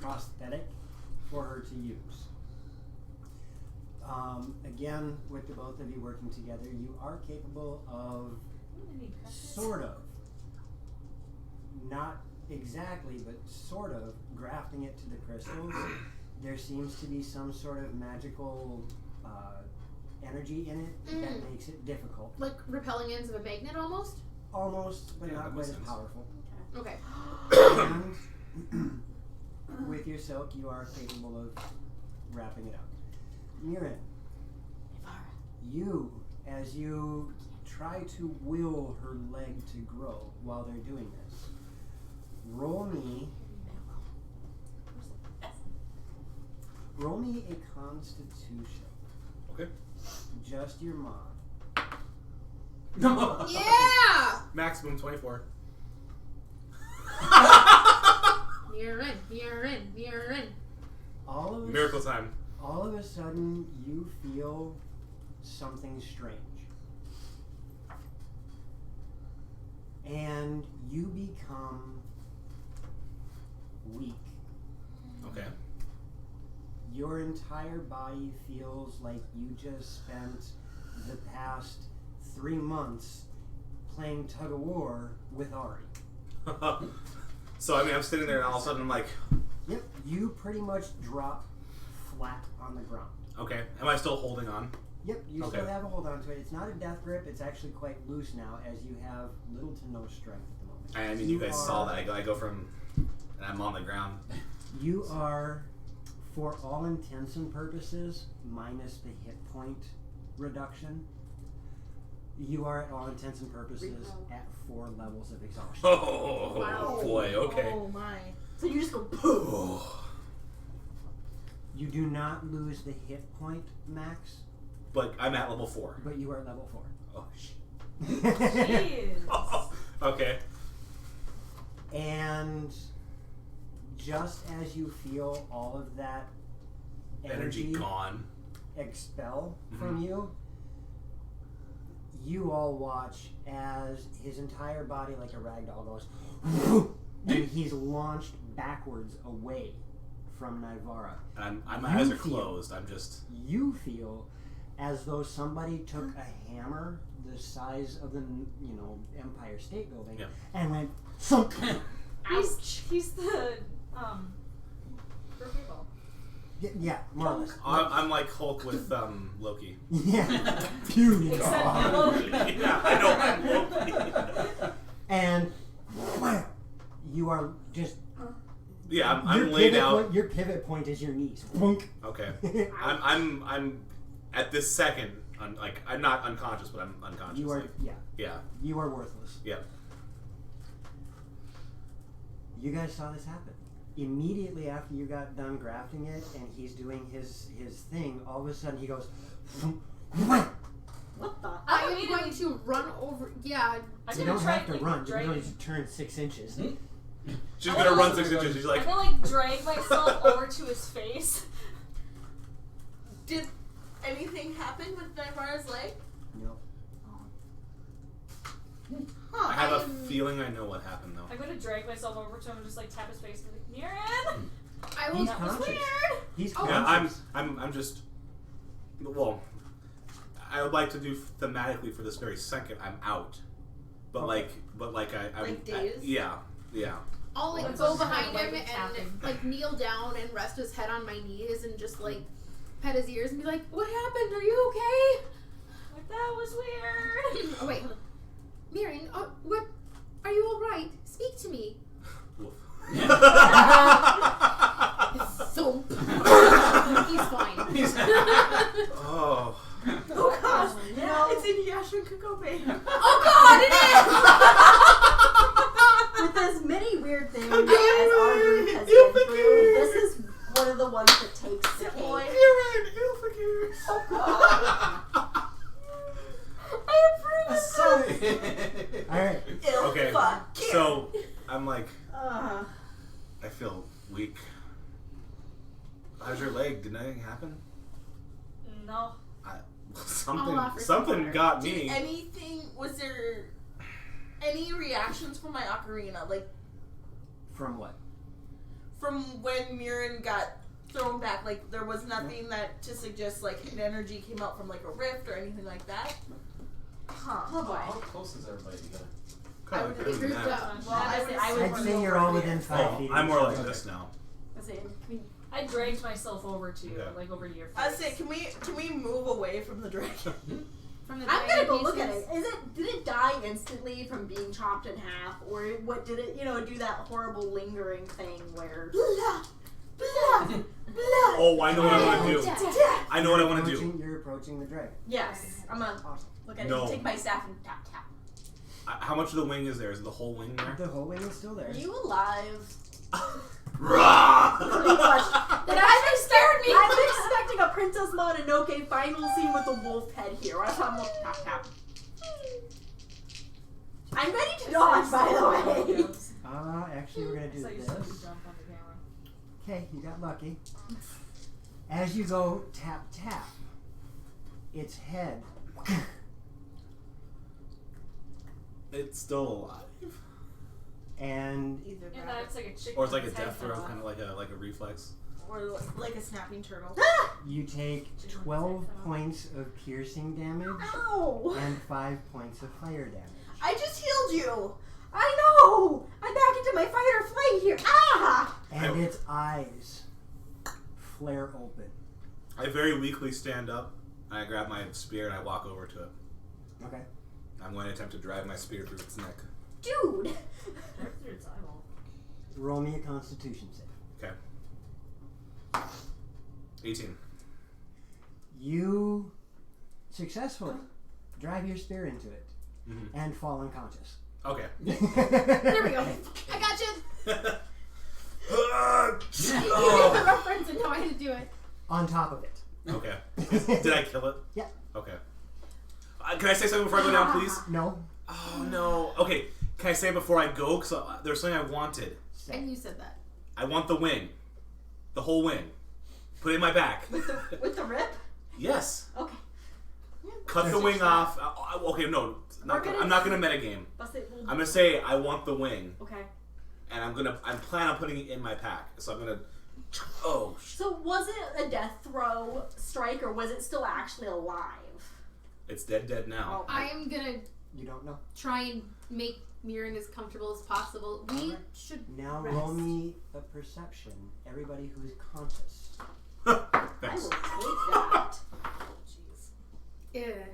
prosthetic for her to use. Again, with the both of you working together, you are capable of sort of, not exactly, but sort of grafting it to the crystals. There seems to be some sort of magical energy in it that makes it difficult. Like repelling ends of a magnet almost? Almost, but Yeah, not that quite makes as sense. powerful. Okay. And with your silk, you are capable of wrapping it up. Mirin, you, as you try to will her leg to grow while they're doing this, roll me a constitution. Okay. Just your mod. No. Yeah! Maximum 24. You're in. Miracle time. All of a sudden, you feel something strange. And you become weak. Okay. Your entire body feels like you just spent the past 3 months playing tug of war with Ari. So I mean, I'm sitting there, and all of a sudden I'm like, Yep, you pretty much drop flat on the ground. okay. Am I still holding on? Yep, you Okay. still have a hold on to it. It's not a death grip, it's actually quite loose now as you have little to no strength at the moment. I mean, you guys saw that. I go from, and I'm on the ground. You are, for all intents and purposes, minus the hit point reduction. You are, at all intents and purposes, at 4 levels of exhaustion. Oh Wow. boy. Okay. Oh my. So you just go. Oh. You do not lose the hit point max, But I'm at level 4. but you are at level 4. Oh shit. jeez. Okay. And just as you feel all of that Energy gone. expel from you, you all watch as his entire body, like a rag doll, goes and he's launched backwards away from Nivara. And my You eyes are feel- closed. I'm just. You feel as though somebody took a hammer the size of the Empire State Building Yeah. and went thump. He's the removal. Yeah, more or less. I'm like Hulk with Loki. Yeah, puny. Except you're Loki. Yeah, I know I'm Loki. And wham, you are just. Yeah, your I'm laid pivot out. Point, your pivot point is your knees. Boink. Okay. I'm at this second. I'm not unconscious, but I'm unconscious. You are, like, yeah. yeah. You are worthless. Yeah. You guys saw this happen. Immediately after you got done grafting it and he's doing his thing, all of a sudden he goes, wham. What the? I am going to run over. Yeah. I'm You gonna don't try have to and, run. You drag. can only turn 6 inches. She's gonna run 6 inches. She's like, I'm gonna drag myself over to his face. Did anything happen with Nivara's leg? No. Huh. I have a feeling I know what happened though. I'm gonna drag myself over to him and just like tap his face and be like, Niran! I will. He's That was conscious. weird! He's Yeah, conscious. I'm just. Well, I would like to do thematically for this very second. I'm out, but Okay. I'm Like dazed? yeah. I'll like Let's go just behind have, him like, and tapping. like kneel down and rest his head on my knees and just like pet his ears and be like, "What happened? Are you okay?" Like, that was weird! Oh wait, hold on. Mirren, what? Are you all right? Speak to me. Woof. Thump. He's fine. Oh. Oh gosh, No. it's in Yashin Kukobe. Oh God, it is. With as many weird things as Okay. our group has You been through, forget. this is one of the ones that takes the Boy. cake. You're right. Alright. Okay, so I'm like, Uh, I feel weak. How's your leg? Did anything happen? No. I'll offer some Something water. got did me. anything? Was there any reactions from my ocarina? Like From what? from when Mirren got thrown back? Like there was nothing that to suggest like an energy came out from like a rift or anything like that. Huh. Oh boy. How close is everybody together? Kinda like It's doing grouped that. up. Well, I would I'd assume say you're all within 5 Oh, feet. I'm more like Okay. this now. I dragged myself over to you, Yeah. like over to your face. I say, can we move away from the dragon? From the I'm gonna go dragon look at pieces. it. Did it die instantly from being chopped in half, or what did it? Do that horrible lingering thing where? Blah, blah, blah. Oh, I know what I want to do. Death. I know what I want to do. You're approaching the dragon. Yes, I'm gonna look at it. No. Take my staff and tap tap. How much of the wing is there? Is the whole wing there? The whole wing is still there. Are you alive? Rah! That scared me. I'm expecting a Princess Mononoke final scene with the wolf head here. That's why I'm looking tap tap. I'm ready to dodge, by the way. Actually, we're gonna do So you said you this. jump on the camera. Okay, you got lucky. As you go tap tap, its head It's still alive. and Either And that, that's like a chicken. Or it's like a with its death head throw, cut kind of like a reflex. or like a snapping turtle. you take 12 points of piercing damage Ow! and 5 points of fire damage. I just healed you. I know! I'm back into my fight or flight here. Ah! And its eyes flare open. I very weakly stand up, and I grab my spear and I walk over to it. Okay. I'm going to attempt to drive my spear through its neck. Dude! Right through its eyeball. Roll me a constitution save. Okay. 18. You successfully drive your spear into it Mhm. and fall unconscious. Okay. There we go. I got you. Oh. You get the reference and know how to do it. On top of it. Okay. Did I kill it? Yeah. Okay. Can I say something before I go down, please? No. Oh, no. Okay. Can I say it before I go? Because there's something I wanted. Say. And you said that. I want the wing. The whole wing. Put it in my back. With the rip? Yes. Okay. Cut the wing off. Okay, no. I'm not gonna metagame. I'm gonna say I want the wing, Okay. and I'm planning on putting it in my pack. So I'm gonna. Oh. So was it a death throw strike, or was it still actually alive? It's dead now. I am gonna You don't know. try and make Mirren as comfortable as possible. We Alright. should Now rest. roll me a perception. Everybody who is conscious. I Thanks. will take that. Jeez. Yeah.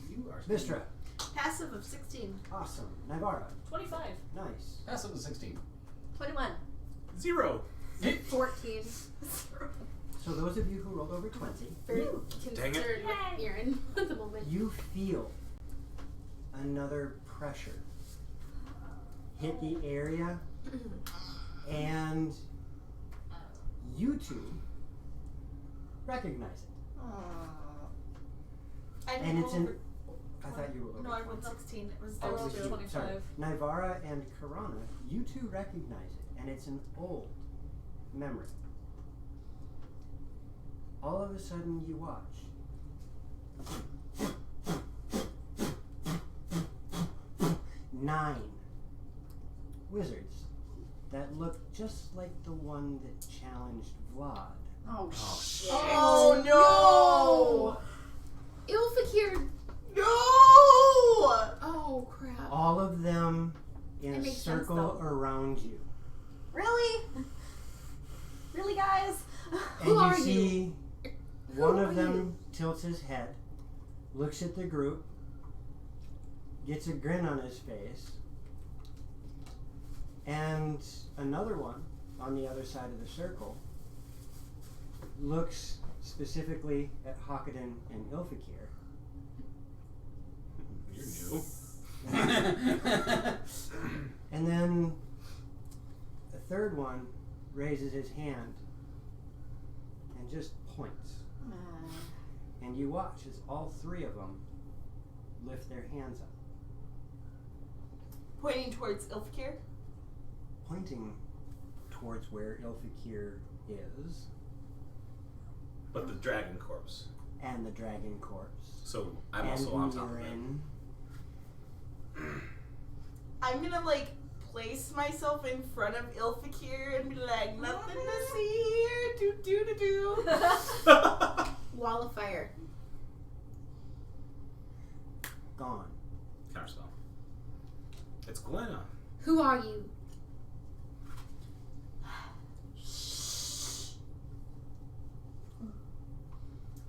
You are Vistra. Passive of 16. Awesome. Nivara. 25. Nice. passive to 16. 21. 0. 14. So those of you who rolled over 20, Very Dang concerned it. with Mirren at the moment. you feel another pressure hit the area, and you two recognize it. I didn't And it's roll an. over- I thought you rolled over. No, I 20. rolled 16. It was Oh, it was 32. you. 25. Sorry. Nivara and Karana, you two recognize it, and it's an old memory. All of a sudden, you watch. Nine wizards that look just like the one that challenged Vlad. Oh, shit. Oh no! Ilfakir. No! Oh crap. All of them in It a makes sense, circle though. around you. Really? Really, guys? And Who are you see Who one are of them tilts his head, looks at the group, gets a grin on his face, and another one on the other side of the circle looks specifically at Hakadin and Ilfakir. You're new. And then a third one raises his hand and just points. And you watch as all three of them lift their hands up, Pointing towards Ilfkir. pointing towards where Ilfikir is But the dragon corpse. and the dragon corpse. So I'm and also on top of it. Mirin. I'm gonna like place myself in front of Ilfakir and be like, nothing to see here. Do. Wall of fire. Gone. Counterspell. It's Glenna. Who are you?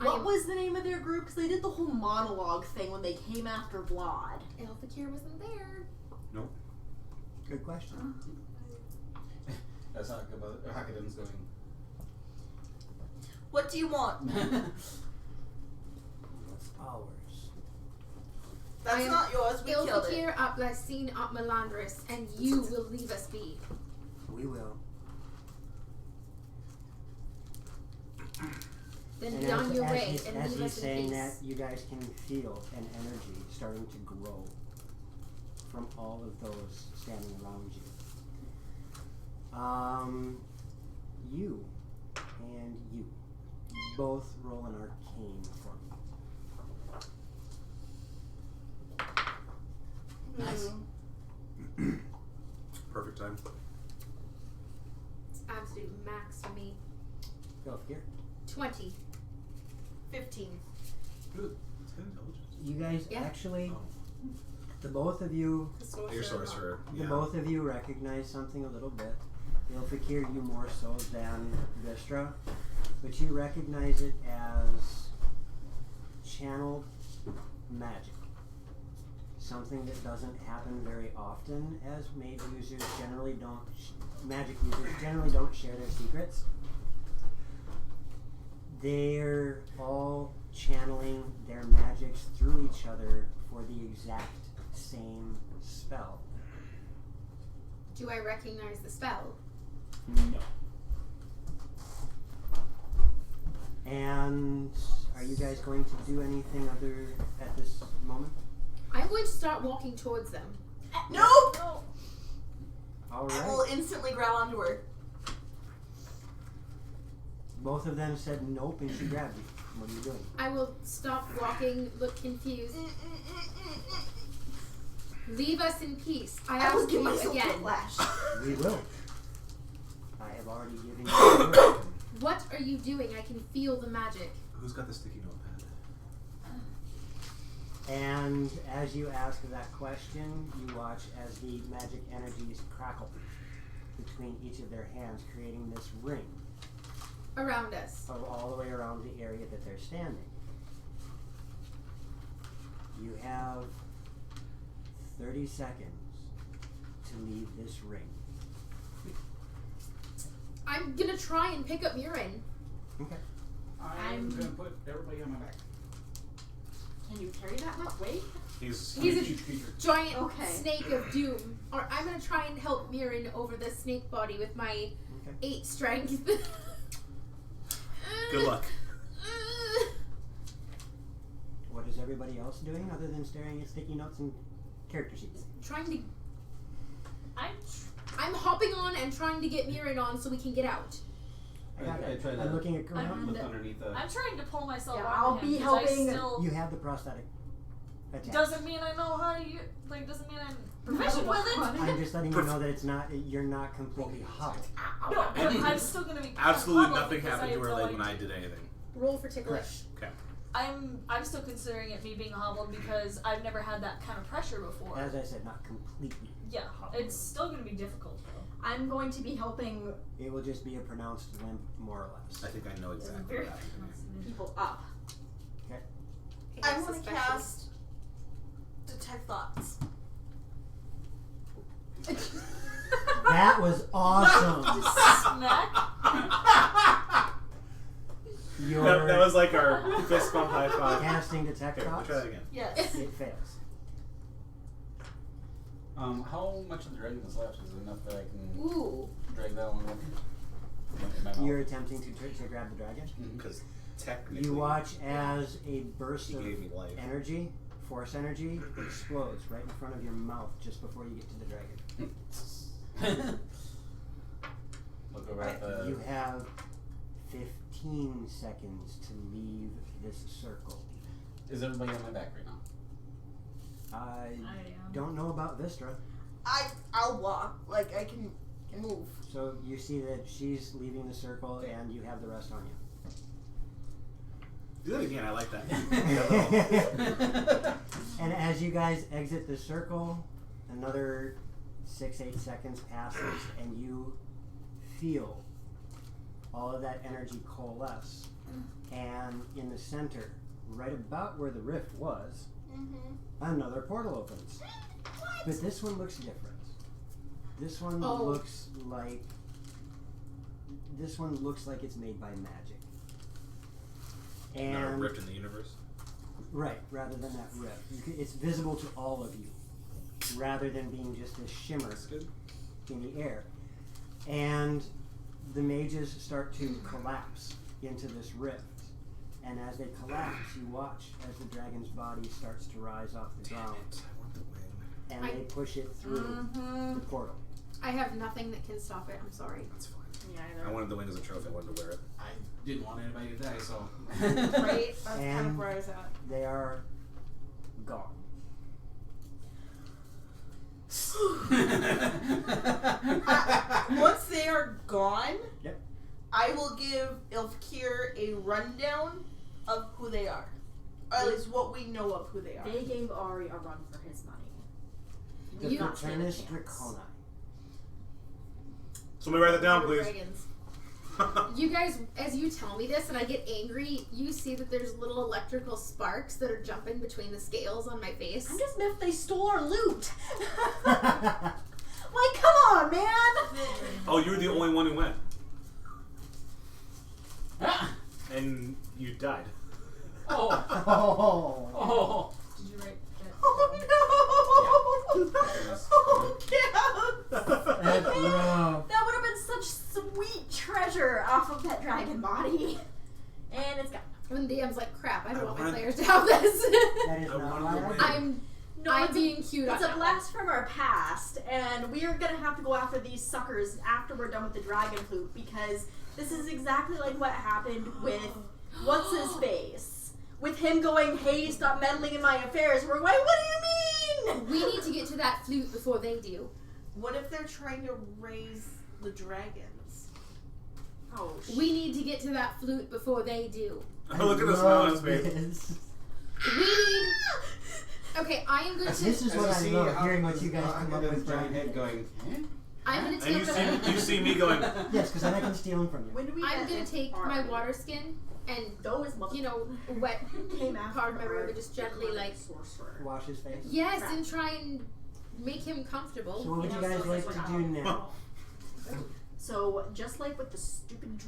What was the name of their group? Because they did the whole monologue thing when they came after Vlad. Elfakir wasn't there. Good question. That's Hakadin's going. What do you want? What's ours? That's am not yours. We killed it. Elfakir up Lysine up Melandris, and you will leave us be. We will. Then And be on your way he's, and as leave he's us in saying peace. that, you guys can feel an energy starting to grow from all of those standing around you. You and you both roll an arcane for me. Nice. Perfect time. It's absolute max for me. Go here. 20. 15. Good. It's good intelligence. You guys Yeah. actually, Oh. the both of you, Your sorcerer. the Yeah. both of you recognize something a little bit. Ilfikir, you more so than Vistra, but you recognize it as channeled magic. Something that doesn't happen very often, as mage users generally don't, magic users generally don't share their secrets. They're all channeling their magics through each other for the exact same spell. Do I recognize the spell? No. And are you guys going to do anything other at this moment? I'm going to start walking towards them. Nope! All I will right. instantly grab onto her. Both of them said nope, and she grabbed you. What are you doing? I will stop walking, look confused. Leave us in peace. I I will ask give you myself again. whiplash. We will. I have already given you the word. What are you doing? I can feel the magic. Who's got the sticky notepad? And as you ask that question, you watch as the magic energies crackle between each of their hands, creating this ring Around us. all the way around the area that they're standing. You have 30 seconds to leave this ring. I'm gonna try and pick up Murin. Okay. I'm gonna put everybody on my back. Can you carry that much weight? He's He's I'm a huge creature. giant Okay. snake of doom. Or I'm gonna try and help Murin over the snake body with my Okay. 8 strength. good luck. What is everybody else doing other than staring at sticky notes and character sheets? Trying to. I'm I'm hopping on and trying to get Murin on so we can get out. I got I it. try to I'm looking at Karuna. look underneath the. I'm trying to pull myself Yeah, out I'll of him be 'cause I helping- still You have the prosthetic attack. doesn't mean I know how to use. Like doesn't mean I'm proficient with it. I'm just letting you know that it's not. You're not completely huffed. No, but I'm still gonna be. Absolutely huddled nothing because happened I to her have no leg when I idea. did anything. Roll for ticklish. Okay. I'm still considering it me being hobbled because I've never had that kind of pressure before. As I said, not completely. Yeah, it's still gonna be difficult though. I'm going to be helping It will just be a pronounced limp, more or less. I think I know exactly Very what happened to me. people up. I want to cast Detect Thoughts. That was awesome. Smack. You're That was like our fist bump high five. casting detect Okay, we'll thoughts. try that again. Yes. It fails. How much of the dragon is left? Is it enough that I can Ooh. drag that one with me? In my mouth? You're attempting to grab the dragon. Because technically. You watch as a burst He of gave me life. energy, force energy, explodes right in front of your mouth just before you get to the dragon. Look over at the. You have 15 seconds to leave this circle. Is everybody on my back right now? I am. don't know about Vistra. I'll walk. Like I can move. So you see that she's leaving the circle and you have the rest on you. Do that again. I like that. And as you guys exit the circle, another 6-8 seconds passes and you feel all of that energy coalesce. And in the center, right about where the rift was, another portal opens. But this one looks different. This one looks like it's made by magic. And Not a rift in the universe. right, rather than that rift. It's visible to all of you, rather than being just a shimmer in the air. And the mages start to collapse into this rift. And as they collapse, you watch as the dragon's body starts to rise off the ground. I want the wing. And they push it through the portal. I have nothing that can stop it. I'm sorry. That's fine. Yeah, I wanted the wing as a trophy. I wanted to wear it. I didn't want anybody to die, so. Right? That's kind And of where I was at. they are gone. Once they are gone, Yep. I will give Ilfkir a rundown of who they are. Or at least what we know of who they are. They gave Ari a run for his money. The You- Fraternus Draconi. Somebody write that down, please. Dragons. You guys, as you tell me this and I get angry, you see that there's little electrical sparks that are jumping between the scales on my face. I'm just miffed they stole our loot. Like, come on, man. Oh, you were the only one who went. Ah! And you died. Oh! Oh. Oh! Did you write that? Oh no! Oh, That's rough. That would have been such sweet treasure off of that dragon body. And it's gone. When DM's like, crap, I don't I want my wanted- players to have this. That is I not wanted why to I win. did it. I'm it's being cute. It's on a that blast from our past, and we are gonna have to go after these suckers after we're done with the dragon flute because this is exactly like what happened with what's his face. With him going, hey, stop meddling in my affairs. We're like, what do you mean? one. We need to get to that flute before they do. What if they're trying to raise the dragons? Oh, We need to get to that flute before they do. Look at the smile on his face. This. We need. Okay, I am going This to. is what I love, hearing what you guys come up with. giant head going. I'm going to And take. you see me going. Yes, because then I can steal them from you. when do we I'm get going it? to take my water skin and Those mother- wet came after part of my room our and just gently like sorcerer. Wash his face. yes, and try and make him comfortable. So what would you guys like to do now? So just like with the stupid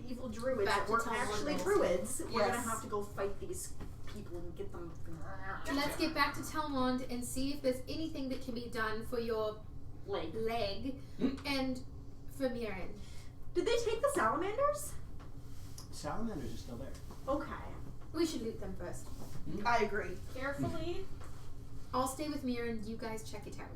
evil druids Back that to weren't Tom actually Wendell's. druids, we're gonna Yes. have to go fight these people and get them. Let's get back to Telmond and see if there's anything that can be done for your leg and for Mirren. Did they take the salamanders? Salamanders are still there. Okay. We should loot them first. I agree. Carefully. I'll stay with Mirren. You guys check it out.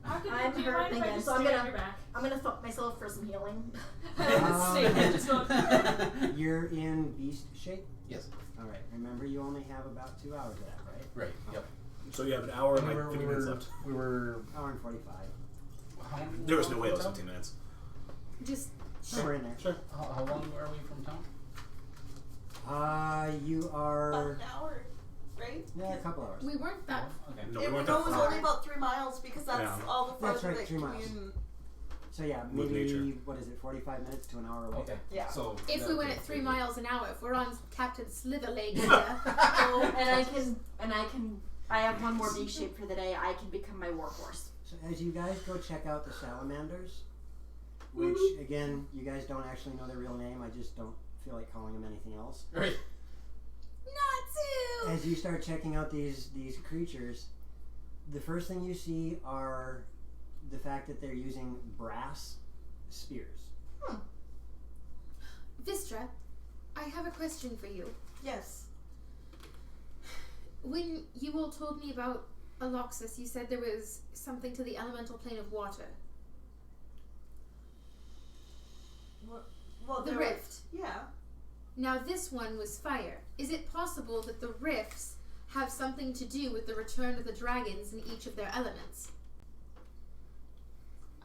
How could I'm do you hurt mind if I again, just so I'm stay on gonna- your back? I'm gonna fuck myself for some healing. I would stay there, just going. You're in beast shape? Yes. Alright, remember you only have about 2 hours of that, right? Right. Yep. So you have an hour and like 50 minutes left. We were. Hour and 45. How long There was no way it was from 15 minutes. Just Somewhere in there. Sure. How long are we from town? You About are an hour, right? yeah, a couple hours. we weren't that. Okay. No, It we weren't was that far. only about 3 miles because that's Yeah. all the That's farther right, that 3 miles. commune. So yeah, With nature. maybe what is it, 45 minutes to an hour away. Okay. Yeah. So If that we would went be at 3 pretty miles an hour, if we're on Captain Slitherleg here, Oh, I have one more beast shape for the day. I can become my warhorse. So as you guys go check out the salamanders, which again, you guys don't actually know their real name, I just don't feel like calling them anything else. good. Right. not to. As you start checking out these creatures, the first thing you see are the fact that they're using brass spears. Vistra, I have a question for you. Yes. When you all told me about Aloxus, you said there was something to the elemental plane of water. Well, The there rift. Yeah. Now this one was fire. Is it possible that the rifts have something to do with the return of the dragons in each of their elements?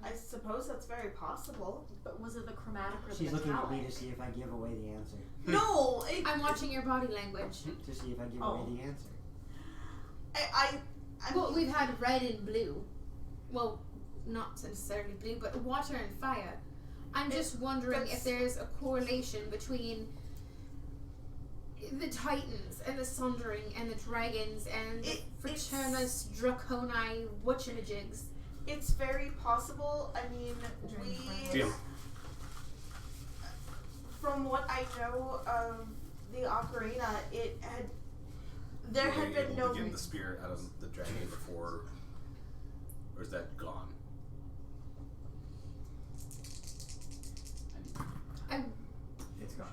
I suppose that's very possible. But was it the chromatic or the She's looking at me metallic? to see if I give away the answer. No, I'm watching your body language. To see if I give Oh. away the answer. I Well, we've had red and blue. Well, not necessarily blue, but water and fire. I'm just wondering if there's a correlation between the Titans and the Sundering and the Dragons and the Fraternus Draconi Whatchamajigs. It's very possible. I mean, Deal. from what I know of the ocarina, there had been no. Getting the spear out of the dragon before, or is that gone? It's gone.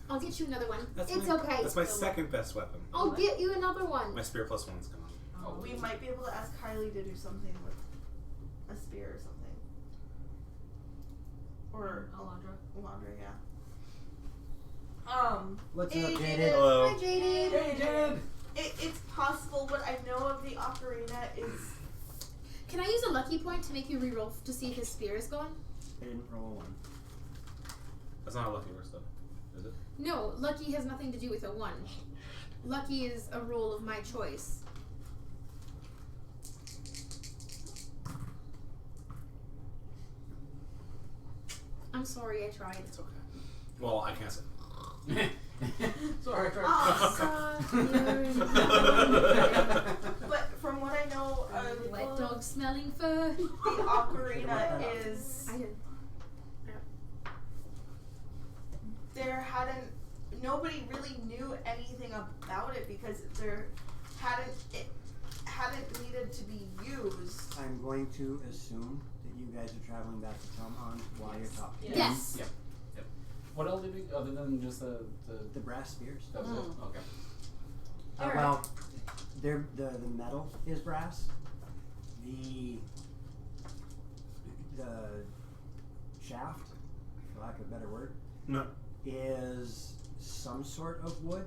I'll get you another one. It's my, okay. That's my second best weapon. I'll get you another one. My spear plus one's gone. Oh, we might be able to ask Kylie to do something with a spear or something. Or Alondra, yeah. What's Hey, up, Jaden. Jaden? Hello. Hi, Jaden. Hey, Jed! It's possible. What I know of the ocarina is Can I use a lucky point to make you reroll to see if his spear is gone? I didn't roll a 1. That's not a lucky word, though, is it? No, lucky has nothing to do with a 1. Lucky is a roll of my choice. I'm sorry I tried. It's okay. Well, I can't say. Sorry, I tried. but from what I know of Wet dog smelling fur. the ocarina is I didn't. nobody really knew anything about it because it hadn't needed to be used. I'm going to assume that you guys are traveling back to Telmon while you're talking. Yes. Yep. What else did we, other than just the The brass spears. that was it? Okay. Well, the metal is brass. The shaft, for lack of a better word, No. is some sort of wood,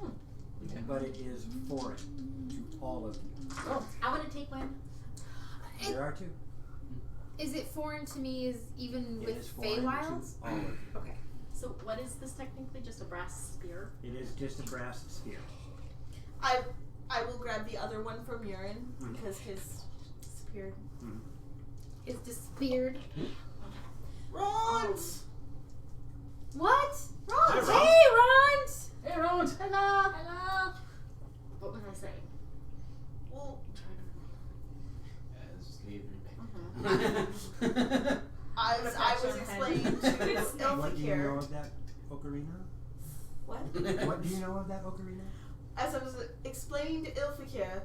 Okay. but it is foreign to all of you. Oh. I want to take one. There are 2. Is it foreign to me as even It with is foreign to Feywilds? all of you. Okay. So what is this technically? Just a brass spear? It is just a brass spear. I will grab the other one from Urine Mhm. because his spear. Is disappeared. Ront! What? Hi, Ront! Ront. Hey, Ront! Hey, Roland! Hello. Hello. What was I saying? Well, Just leave I was explaining to What do you know Ilfikir. of that ocarina? What? What do you know of that ocarina? As I was explaining to Ilfikir,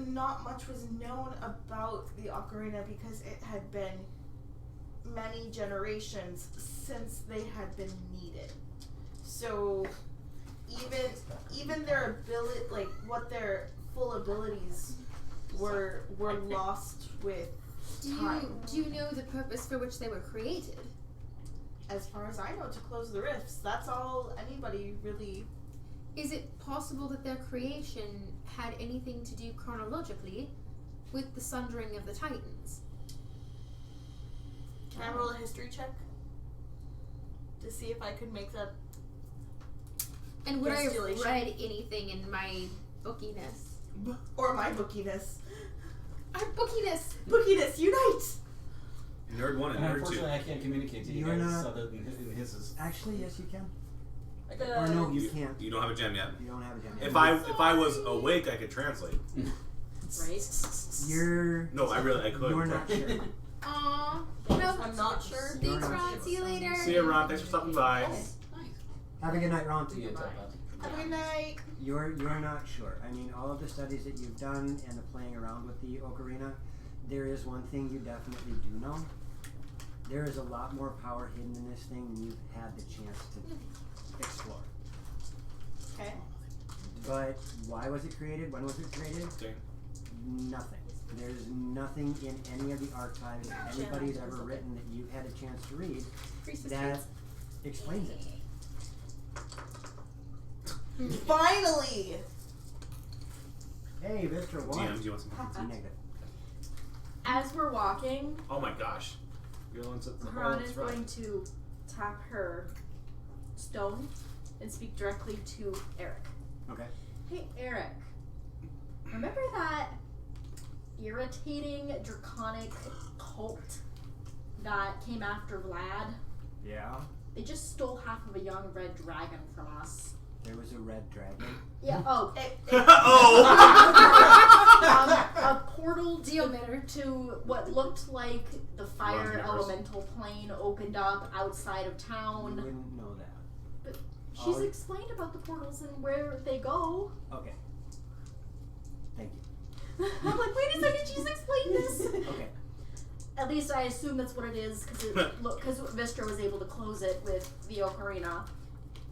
not much was known about the ocarina because it had been many generations since they had been needed. So even their ability, like what their full abilities were lost with time. Do you know the purpose for which they were created? As far as I know, to close the rifts. That's all anybody really. Is it possible that their creation had anything to do chronologically with the sundering of the Titans? Can I roll a history check to see if I could make that? And would I have Guesstimation. read anything in my bookiness? Or my bookiness. Our bookiness! Bookiness, unite! Nerd 1 and And Nerd 2. unfortunately, I can't communicate to you You're guys not- other than hisses. Actually, yes, you can. Okay. Or no, you can't. You don't have a gem yet. You don't have a gem. If I was awake, I could translate. Right? You're No, I could. you're not sure. Aww. I'm not sure. You're Thanks, not Ron. sure. See you later. See you, Ron. Thanks for stopping by. Nice. Have a good night, Ron. See you, Bye. Have a good night. You're not sure. I mean, all of the studies that you've done and the playing around with the ocarina, there is one thing you definitely do know. There is a lot more power hidden in this thing than you've had the chance to explore. Okay. But why was it created? When was it created? Okay. Nothing. There's nothing in any of the archives that anybody's ever written that you've had a chance to read that explains it. Finally! Hey, Mr. One. DM, do you want some? Negative. As we're walking, Oh my gosh. You're the ones at the Haran is going to tap her stone and speak directly to Eric. Okay. Hey, Eric. Remember that irritating draconic cult that came after Vlad? Yeah. They just stole half of a young red dragon from us. There was a red dragon. Yeah. Oh. Oh! A portal Deometer. to what looked like the fire Run, elemental plane opened up outside of You town. wouldn't know that. She's Oh. explained about the portals and where they go. Okay. Thank you. I'm like, wait a second, she's explained this. Okay. At least I assume that's what it is, because Vistra was able to close it with the ocarina.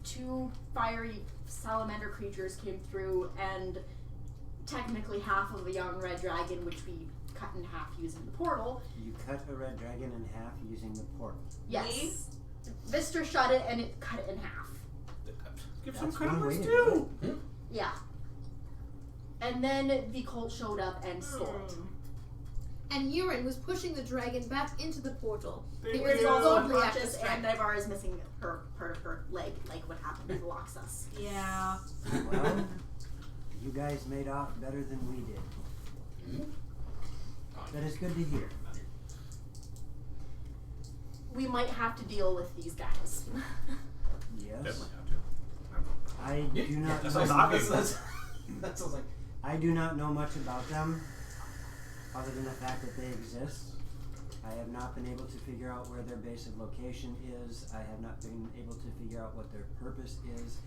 2 fiery salamander creatures came through, and technically half of a young red dragon, which we cut in half using the portal. You cut a red dragon in half using the portal. Yes. Vistra shut it, and it cut it in half. Give some That's one way credit to do too. Yeah. And then the cult showed up and stole it. And Urin was pushing the dragon back into the portal. They It's were also totally unconscious, abstract. and Navarre is missing her part of her leg, like what happened with Loxus. Yeah. Well, you guys made out better than we did. That is good to hear. We might have to deal with these guys. Yes. Definitely have to. I do not That's know what much, that sounds like. I do not know much about them, other than the fact that they exist. I have not been able to figure out where their base of location is. I have not been able to figure out what their purpose is.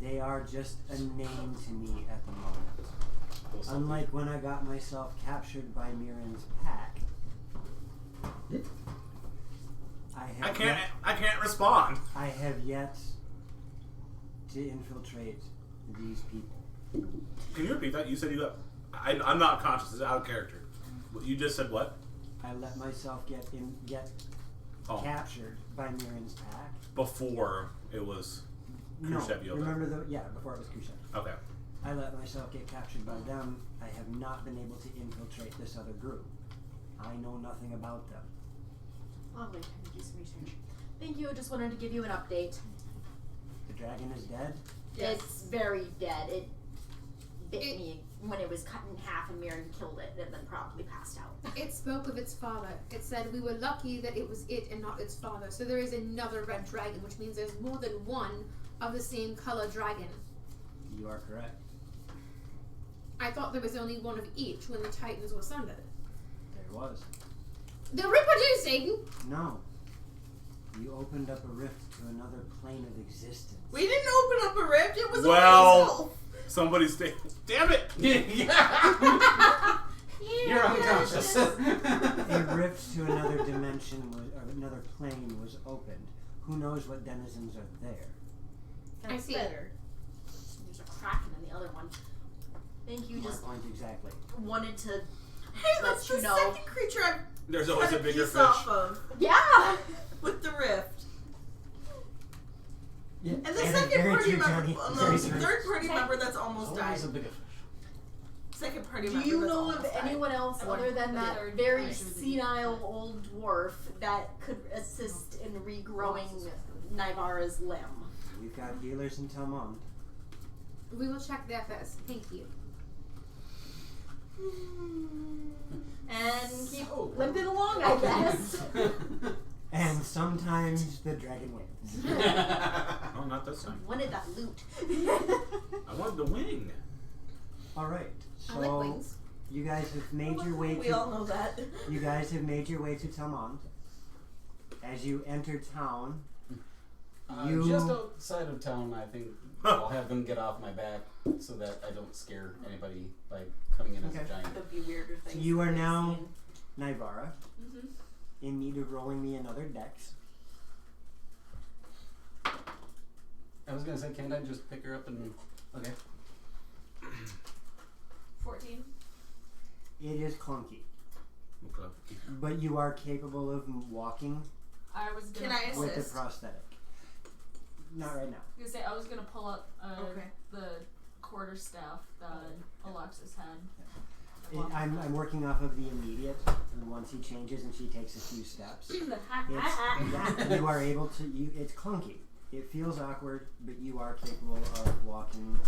They are just a name to me at the moment. Unlike when I got myself captured by Miran's pack. I can't respond. I have yet to infiltrate these people. Can you repeat that? You said you got. I'm not conscious. It's out of character. You just said what? I let myself get captured by Miran's pack. Before it was No, Khrushchev Yoda. remember before it was Khrushchev. Okay. I let myself get captured by them. I have not been able to infiltrate this other group. I know nothing about them. I'll wait and do some research. Thank you. Just wanted to give you an update. The dragon is dead. Yes. It's very dead. It bit me when it was cut in half, and Mirren killed it, and then probably passed out. It spoke of its father. It said we were lucky that it was it and not its father. So there is another red dragon, which means there's more than one of the same color dragon. You are correct. I thought there was only one of each when the Titans were sundered. There was. They're reproducing! No. You opened up a rift to another plane of existence. We didn't open up a rift. It was Well- itself. Somebody's stay. Damn it! You're unconscious. A rift to another dimension or another plane was opened. Who knows what denizens are there? I see. Better. There's a Kraken in the other one. Thank you. My Just point exactly. wanted to Hey, let that's you the know. second creature I've There's always cut a bigger piece fish. off of Yeah. with the rift. Yeah. And the very second party true, member, Johnny. no, Very the true. third party member that's almost died. Always a bigger fish. Second party Do member you that's know of almost died. anyone else I wonder other than if that they're very actually the senile old dwarf that could assist in regrowing Naivara's limb? We've got healers in Talmond. We will check there first. Thank you. And keep So- limping along, I guess. And sometimes the dragon wins. Oh, not this time. Wanted that loot. I wanted the wing. Alright, I like so wings. you guys have made your way We to all know that. you guys have made your way to Talmond. As you enter town, You- Just outside of town, I think I'll have them get off my back so that I don't scare anybody by coming in as Okay. a giant. That'd be weirder things. you are I've now seen. Naivara. Mhm. in need of rolling me another dex. I was gonna say, can't I just pick her up and... Okay. 14. It is clunky, Okay. but you are capable of walking I was gonna. Can I with the assist? prosthetic. Not right now. I was gonna say I was gonna pull up Okay. the quarter staff that Alexis had. I'm working off of the immediate, and once he changes and she takes a few steps, you are able to. It's clunky. It feels awkward, but you are capable of walking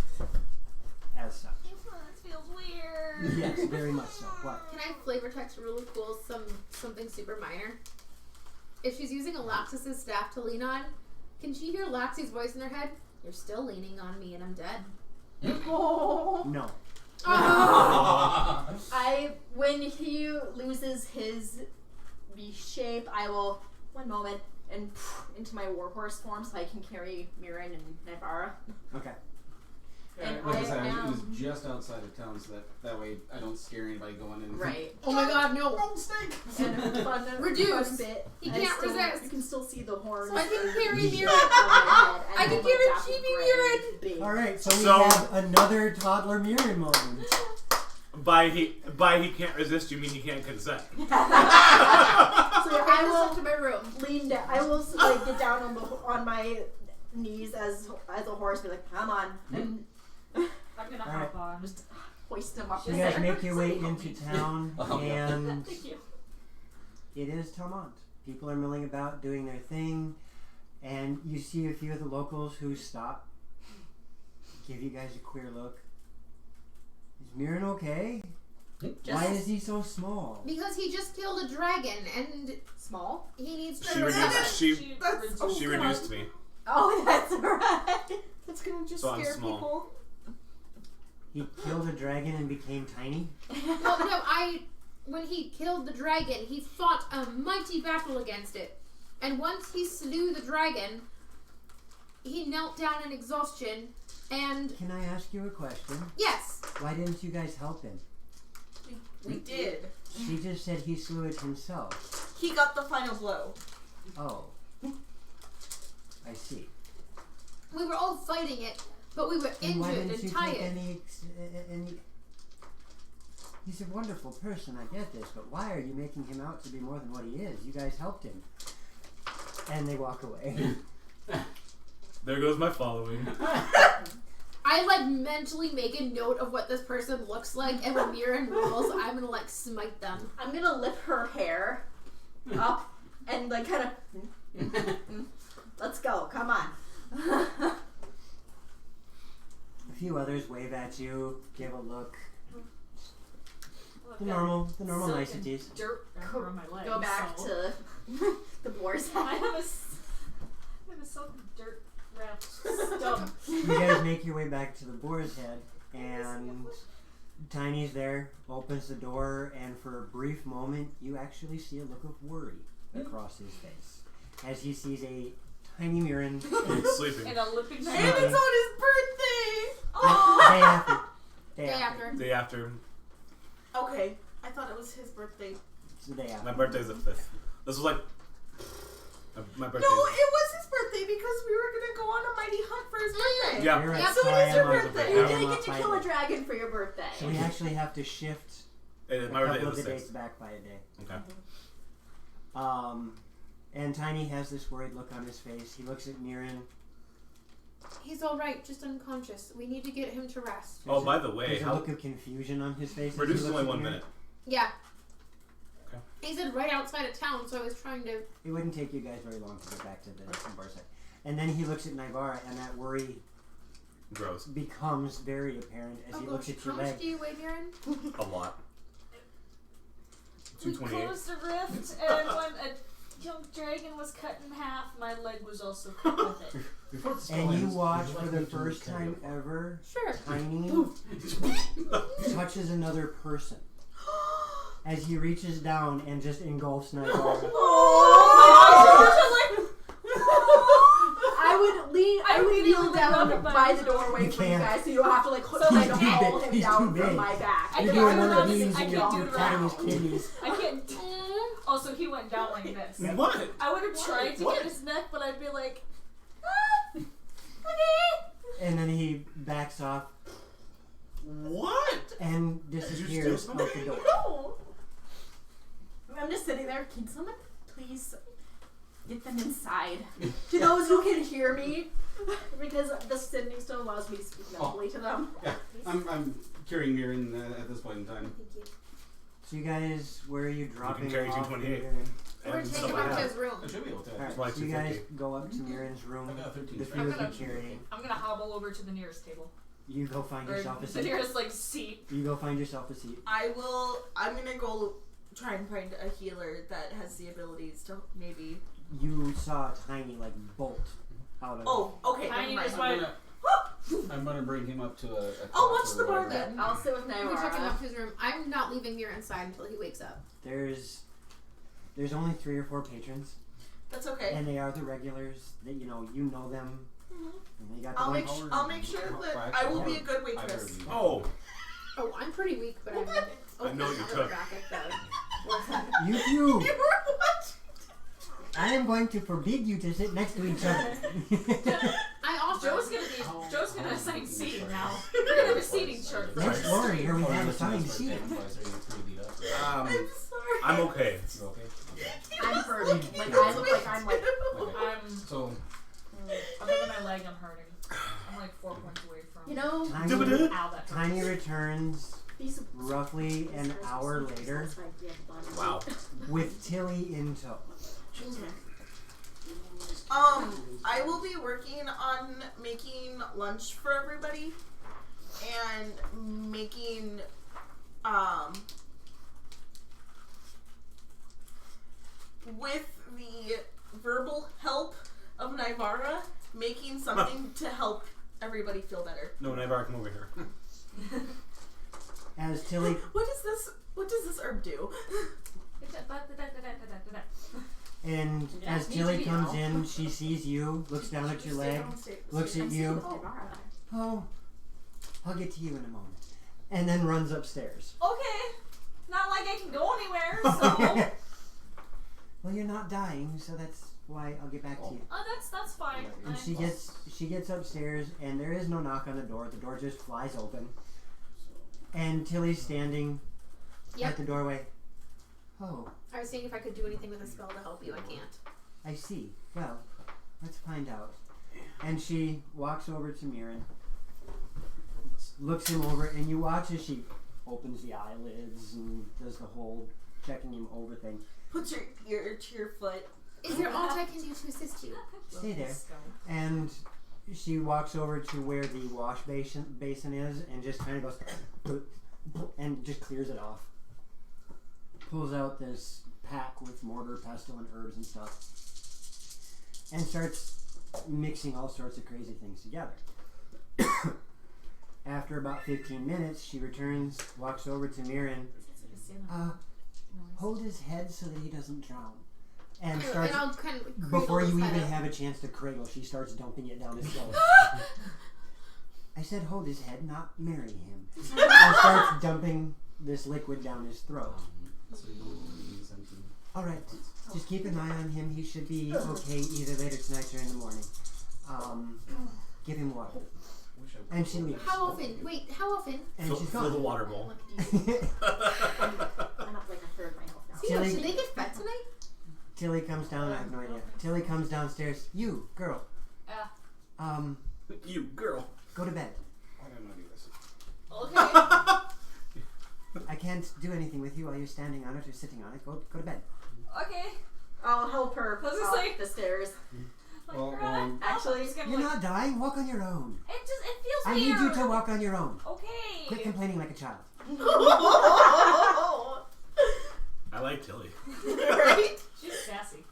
as such. This feels weird. Yes, very much so. What? Can I flavor text really cool something super minor? If she's using Alexis's staff to lean on, can she hear Laxie's voice in her head? You're still leaning on me and I'm dead. No. When he loses his beast shape, I will, one moment, and into my warhorse form so I can carry Mirren and Navarra. Okay. And Like I I said, am- it was just outside of town, so that way I don't scare anybody going in. Right. Oh my god, no. Wrong stick! And fun Reduce. bit, He I can't still- resist. You can still see the horns. So I can carry on Mirren. my head, and I can then carry that Chibi gray big- Alright, so we So- have another toddler Mirren moment. By he can't resist, you mean he can't consent. So I I will will to my room. lean down. I will get down on my knees as a horse, be like, "Come on," and I'm gonna Alright. hop on. just hoist him up. You guys make your way into town, Oh, yeah. and Thank you. it is Talmont. People are milling about, doing their thing, and you see a few of the locals who stop, give you guys a queer look. Is Mirren okay? Why is he so small? Because he just killed a dragon and Small. he needs to She reduced. She That's she reduced me. Oh, that's right. That's gonna just So I'm scare small. people. He killed a dragon and became tiny? Well, no, when he killed the dragon, he fought a mighty battle against it. And once he slew the dragon, he knelt down in exhaustion and, Can I ask you a question? yes, Why didn't you guys help him? We did. She just said he slew it himself. He got the final blow. Oh. I see. we were all fighting it, but we were And why injured didn't you and take tired. any... He's a wonderful person, I get this, but why are you making him out to be more than what he is? You guys helped him. And they walk away. There goes my following. I mentally make a note of what this person looks like, and when Mirren rolls, I'm gonna smite them. I'm gonna lift her hair up and kind of. Let's go. Come on. A few others wave at you, give a look. Well, The I've got normal silk and niceties. Dirt around my legs. Go back so. to the boar's I head. have a silk dirt wrapped stump. You guys make your way back to the boar's head, and Tiny's there, opens the door, and for a brief moment, you actually see a look of worry across his face as he sees a tiny Mirren Sleeping. And a lipping And man. it's on his birthday! day after. Day after. Day after. Okay, I thought it was his birthday. It's the day after. My birthday's the 5th. This was my birthday. No, it was his birthday because we were gonna go on a mighty hunt for his birthday. Yeah. You're right, Yeah, so I it is your am on the birthday. I You am didn't on get to my kill a day. dragon for your birthday. So we actually have to shift My a birthday couple of is the the dates 6th. back by a day. Okay. And Tiny has this worried look on his face. He looks at Mirren. He's alright, just unconscious. We need to get him to rest. Oh, by the way, There's a how look of confusion on his face. as he reduce is looks only at 1 Mirren. minute. Yeah. Okay. He said right outside of town, so I was trying to. It wouldn't take you guys very long to get back to the bar side. And then he looks at Naivara, and that worry Gross. becomes very apparent as he looks gosh, at your how much leg. do you weigh, Mirren? A lot. We 228. closed a rift, and when a young dragon was cut in half, my leg was also cut with it. Before the spell And you ends, watch would you for like the me to first carry time it? ever, Sure. Tiny touches another person as he reaches down and just engulfs Naivara. I would kneel down Immediately by the doorway You for you can't. guys, so you don't have to He's too haul big. him He's down too big. from my back. I You're can't doing one of do these it. and I you're can't do you're it patting around. his kidneys. I can't. Also, he went down like this. What? I would have tried to What? get his neck, but I'd be like, okay. And then he backs off What? and Did disappears you out steal the door. No. I'm just sitting there. Can someone please get them inside? To those who can hear me, because the sending still allows me to speak mentally to them. Yeah, I'm carrying Mirren at this point in time. So you guys, where are you dropping carry off? 228. Mirren? We're And taking stuff him like up to that. his room. I should be able to. Alright, Like so you guys 250. go up to Mirren's room. I got 13. The few of you carrying. I'm gonna hobble over to the nearest table. You go find Or yourself a the seat. nearest, like, seat. You go find yourself a seat. I'm gonna go try and find a healer that has the abilities to maybe. You saw a tiny like bolt out of. Oh, okay. Tiny never is mind. my- I'm gonna bring him up to a Oh, cot what's or the bar whatever. then? I'll sit with We're taking him Naira. up to his room. I'm not leaving Mira inside until he wakes up. There's only 3 or 4 patrons, That's okay. and they are the regulars. That you know them. And they got the I'll lunch. make sure that I will be a good I've waitress. heard you. Oh, Oh, I'm pretty weak, but I'm. I know you I'll cook. back at the- what's that? You two. I am going to forbid you to sit next to each other. I also. Joe's gonna assign seating now. We're gonna have a seating chart. Next floor here we Oh, have you're assigned listening to seating. my voice, are you pretty beat up? I'm sorry. I'm okay. You okay? Okay. I'm hurting. Like I look like I'm like. I'm, So, other than my leg, I'm hurting. I'm like 4 points away from. You know, Tiny, Ow, that Tiny hurts. returns these. roughly an hour later Wow. with Tilly in tow. I will be working on making lunch for everybody and making with the verbal help of Nivara, making something to help everybody feel better. No, Navar, come over here. As Tilly, What does this herb do? and Yeah, as me Tilly too, comes you know. in, she sees you, looks down at your leg, looks at you. Oh, I'll get to you in a moment, and then runs upstairs. Okay. Not like I can go anywhere, so. Well, you're not dying, so that's why I'll get back to you. Oh, that's fine. And she gets upstairs, and there is no knock on the door. The door just flies open, and Tilly's standing Yep. at the doorway. Oh, I was seeing if I could do anything with a spell to help you. I can't. I see. Well, let's find out. And she walks over to Mirren, looks him over, and you watch as she opens the eyelids and does the whole checking him over thing. Put your ear to your foot. Is there aught I can do to assist you? Stay there. And she walks over to where the wash basin is and just kind of goes and just clears it off. Pulls out this pack with mortar, pestle, and herbs and stuff, and starts mixing all sorts of crazy things together. After about 15 minutes, she returns, walks over to Mirren. Hold his head so that he doesn't drown. And starts, And I'll kind of before you his even head up. have a chance to cradle, she starts dumping it down his throat. I said hold his head, not marry him. And starts dumping this liquid down his throat. so you need something. Alright, just keep an eye on him. He should be okay either later tonight or in the morning. Give him water. Wish I And she leaves. How often? Wait, how often? And she's Fill the gone. water bowl. I'm up like a third of my health now. Tilly- Did they get fed tonight? Tilly comes down, I have no idea. Tilly comes downstairs. You, girl. You, girl. Go to bed. Why didn't I do this? Okay. I can't do anything with you while you're standing on it or sitting on it. Go to bed. Okay. I'll help her I was gonna up say- the stairs. Like, Well, girl, actually, it's gonna You're like, not dying. Walk on your own. it feels I weird. need you to walk on your own. Okay. Quit complaining like a child. I like Tilly. Right? She's sassy.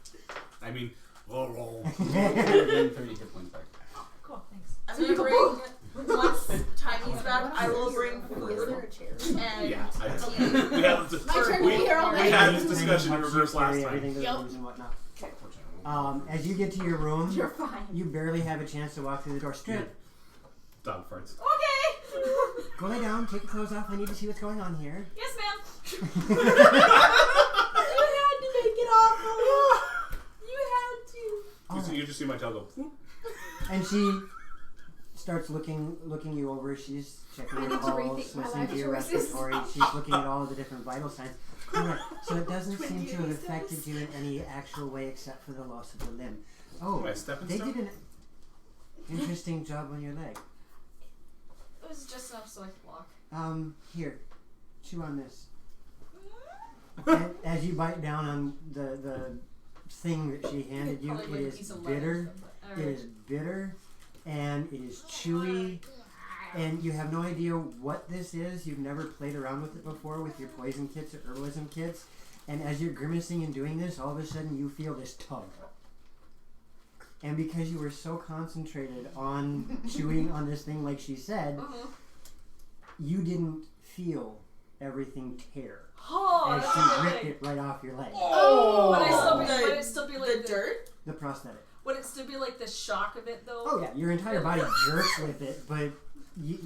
I mean, roll. Gain 30 hit points back. Oh, cool. Thanks. I'm gonna bring, once Tiny's back, I will bring Is food there a chair? and Yeah, tea. we had this, My turn to be here all we night. had this discussion in reverse last time. Everything Yep. moves and whatnot. Unfortunately. As you get to your room, You're fine. you barely have a chance to walk through the door. Strip. Dog farts. Okay. Go lay down. Take your clothes off. I need to see what's going on here. Yes, ma'am. You had to make awful. You had to. Alright. You just see my tail go. Whoop. And she starts looking you over. She's checking I your need to pulse, rethink my listening life to your choices. respiratory. She's looking at all the different vital signs. Alright, so it doesn't Twin seem to have Beauty affected status. you in any actual way except for the loss of the limb. Oh, My stepping they stone? did an interesting job on your leg. It was just enough so I could walk. Here, chew on this. And as you bite down on the thing that she handed you, Probably it like a is piece of leather or bitter. something. It is bitter, and it is chewy, and you have no idea what this is. You've never played around with it before with your poison kits or herbalism kits. And as you're grimacing and doing this, all of a sudden you feel this tug. And because you were so concentrated on chewing on this thing like she said, you didn't feel everything tear. Oh, As that's she ripped amazing. it right off your leg. Oh, would The- it still be The like dirt? The prosthetic. Would it still be like the shock of it though? Oh yeah, your entire body jerks with it, but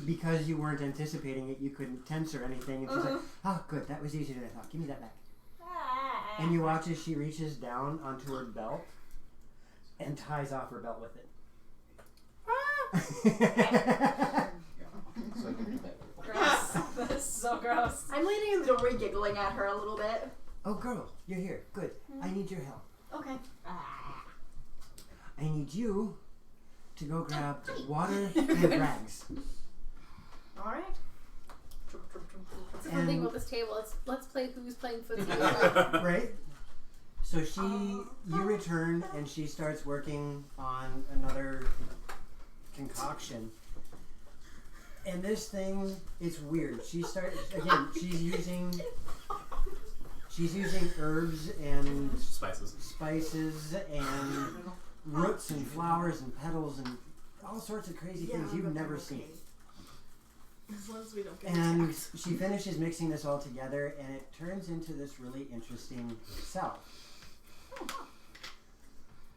because you weren't anticipating it, you couldn't tense or anything. And she's like, "Oh, good, that was easier than I thought. Give me that back." And you watch as she reaches down onto her belt and ties off her belt with it. Gross. That's so gross. I'm leaning in the doorway, giggling at her a little bit. Oh, girl, you're here. Good. I need your help. Okay. I need you to go grab water and rags. All right. That's the fun thing about this table. Let's play who's playing footsie as well. Right? So you return and she starts working on another concoction. And this thing, it's weird. She's using herbs and Spices. and roots and flowers and petals and all sorts of crazy things you've never seen. As long as we don't get And attacked. she finishes mixing this all together, and it turns into this really interesting salve.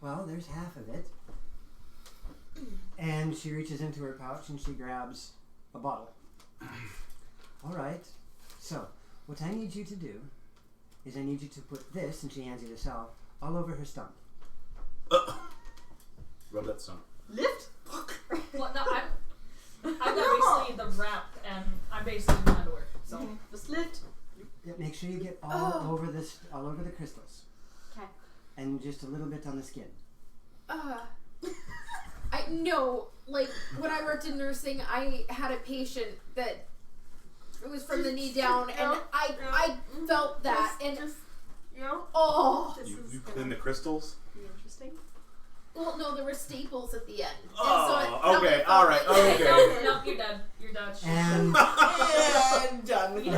Well, there's half of it. And she reaches into her pouch and she grabs a bottle. All right. So, what I need you to do is I need you to put this, and she hands you the salve, all over her stomach. Rub that stone. Lift? Well, no, I'm basically the rep, and I'm basically the underwear. So Just lift. Yeah, make sure you get all over the crystals. Okay. And just a little bit on the skin. I know, like when I worked in nursing, I had a patient that it was from the knee down, and I felt that, and oh, You clean the crystals? Be interesting. well, no, there were staples at the end. Oh, and so okay, alright, okay. no, you're done. You're done. And And done with it.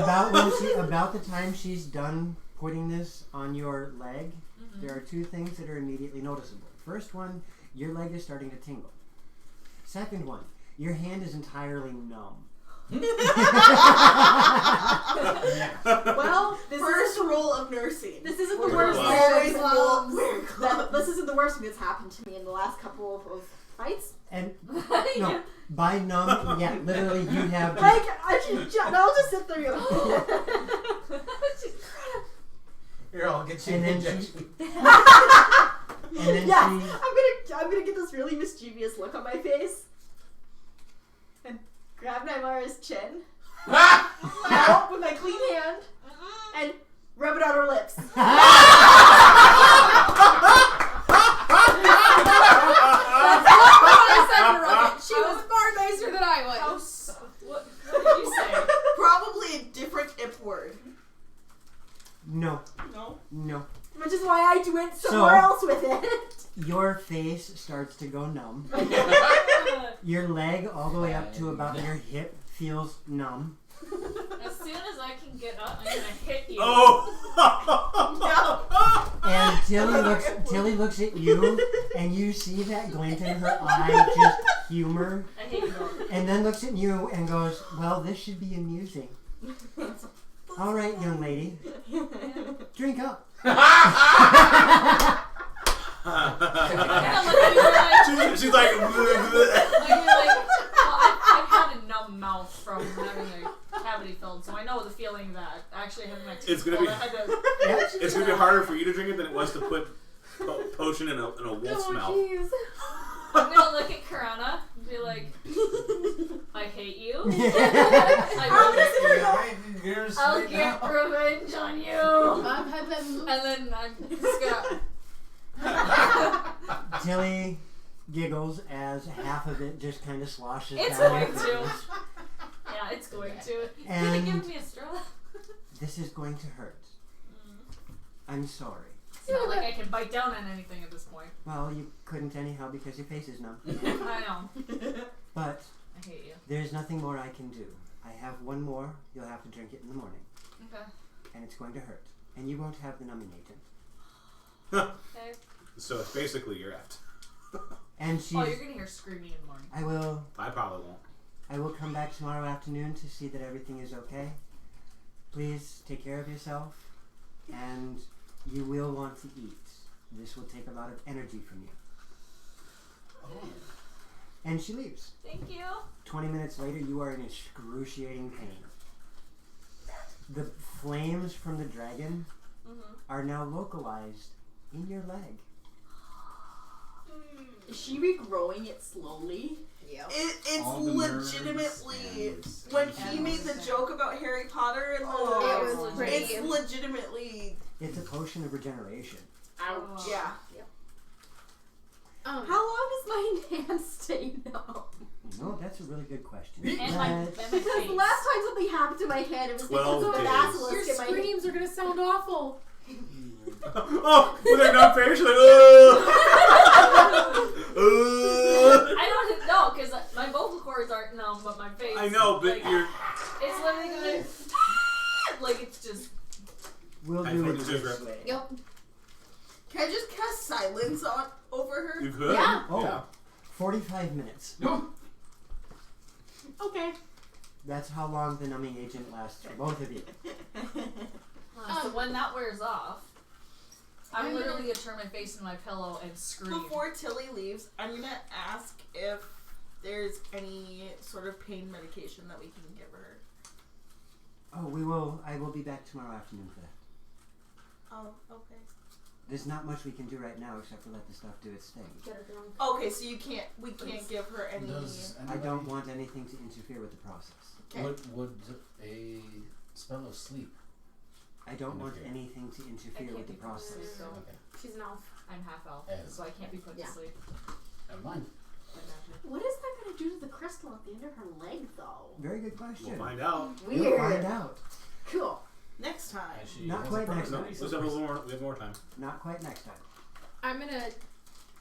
about the time she's done putting this on your leg, there are two things that are immediately noticeable. First one, your leg is starting to tingle. Second one, your hand is entirely numb. Well, First rule of nursing. this isn't the Wear worst gloves. Always thing. wear gloves. This isn't the worst thing that's happened to me in the last couple of fights. And no, by numb, yeah, literally you'd have just, Like, I'll just sit there and go, Here, I'll get you And an then she- injection. and then yeah, I'm gonna get this really mischievous look on my face and grab Nymara's chin out with my clean hand and rub it on her lips. She was far nicer than I was. What did you say? Probably a different ip word. no, No? Which is why I went somewhere else with it. your face starts to go numb. Your leg all the way up to about your hip feels numb. As soon as I can get up, I'm gonna hit you. Oh! And Tilly looks at you, and you see that glint in her eye, just humor, I hate you both. and then looks at you and goes, "Well, this should be amusing." All right, young lady, drink up. And I'm looking at you like, She's like, well, I've had a numb mouth from having a cavity filled, so I know the feeling that actually having my teeth It's gonna pulled. be- I had to, Yeah. it's would be harder for you to drink it than it was to put potion in a wolf's mouth. Jeez. I'm gonna look at Karana and be like, I hate you. I'll get revenge on you. And then I'm just gonna. Tilly giggles as half of it just kind of sloshes It's down going your to. face. Yeah, it's going to. And- Can you give me a straw? This is going to hurt. I'm sorry. It's not like I can bite down on anything at this point. Well, you couldn't anyhow because your face is numb. I know. But I hate you. there's nothing more I can do. I have one more. You'll have to drink it in the morning. Okay. And it's going to hurt. And you won't have the numbing agent. Okay. So it's basically you're effed. And she's... Oh, you're gonna hear screaming in the morning. I probably won't. I will come back tomorrow afternoon to see that everything is okay. Please take care of yourself. And you will want to eat. This will take a lot of energy from you. Oh. And she leaves. Thank you. 20 minutes later, you are in excruciating pain. The flames from the dragon are now localized in your leg. Is she regrowing it slowly? Yep. It's All the nerves legitimately and when he made the joke about Harry Potter and It was pretty. it's legitimately It's a potion of regeneration. Ouch. yeah. How long does my hand stay numb? No, that's a really good question. And my That's- Because the face. last time something happened to my hand, it was 12 because of an days. basilisk Your in my hand. screams are gonna sound awful. Oh, with their numb face, you're like, I don't know, because my vocal cords aren't numb, but my face. I know, but like, you're. It's literally gonna. Like, it's just. We'll I do thought it you this said way. Yep. Can I just cast silence over her? You could? Yeah. Oh, 45 minutes. Okay. That's how long the numbing agent lasts for both of you. So when that wears off, I'm I'm literally gonna turn my face in my pillow and scream. Before Tilly leaves, I'm gonna ask if there's any sort of pain medication that we can give her. Oh, I will be back tomorrow afternoon for that. Oh, okay. There's not much we can do right now except for let the stuff do its thing. Get her drunk. Okay, so we can't give her any. I don't want anything to interfere with the process. Okay. Would a spell of sleep? I don't want Interfere. anything to I interfere can't with the be put to process. sleep, so Okay. She's an elf. I'm half elf, Yeah. so I can't be put Yeah. to sleep. Never mind. What is that going to do to the crystal at the end of her leg, though? Very good question. We'll find out. We'll find out. Cool. Next time. And she Not has quite a next No, time. purpose. let's have a little more. We have more time. Not quite next time. I'm gonna,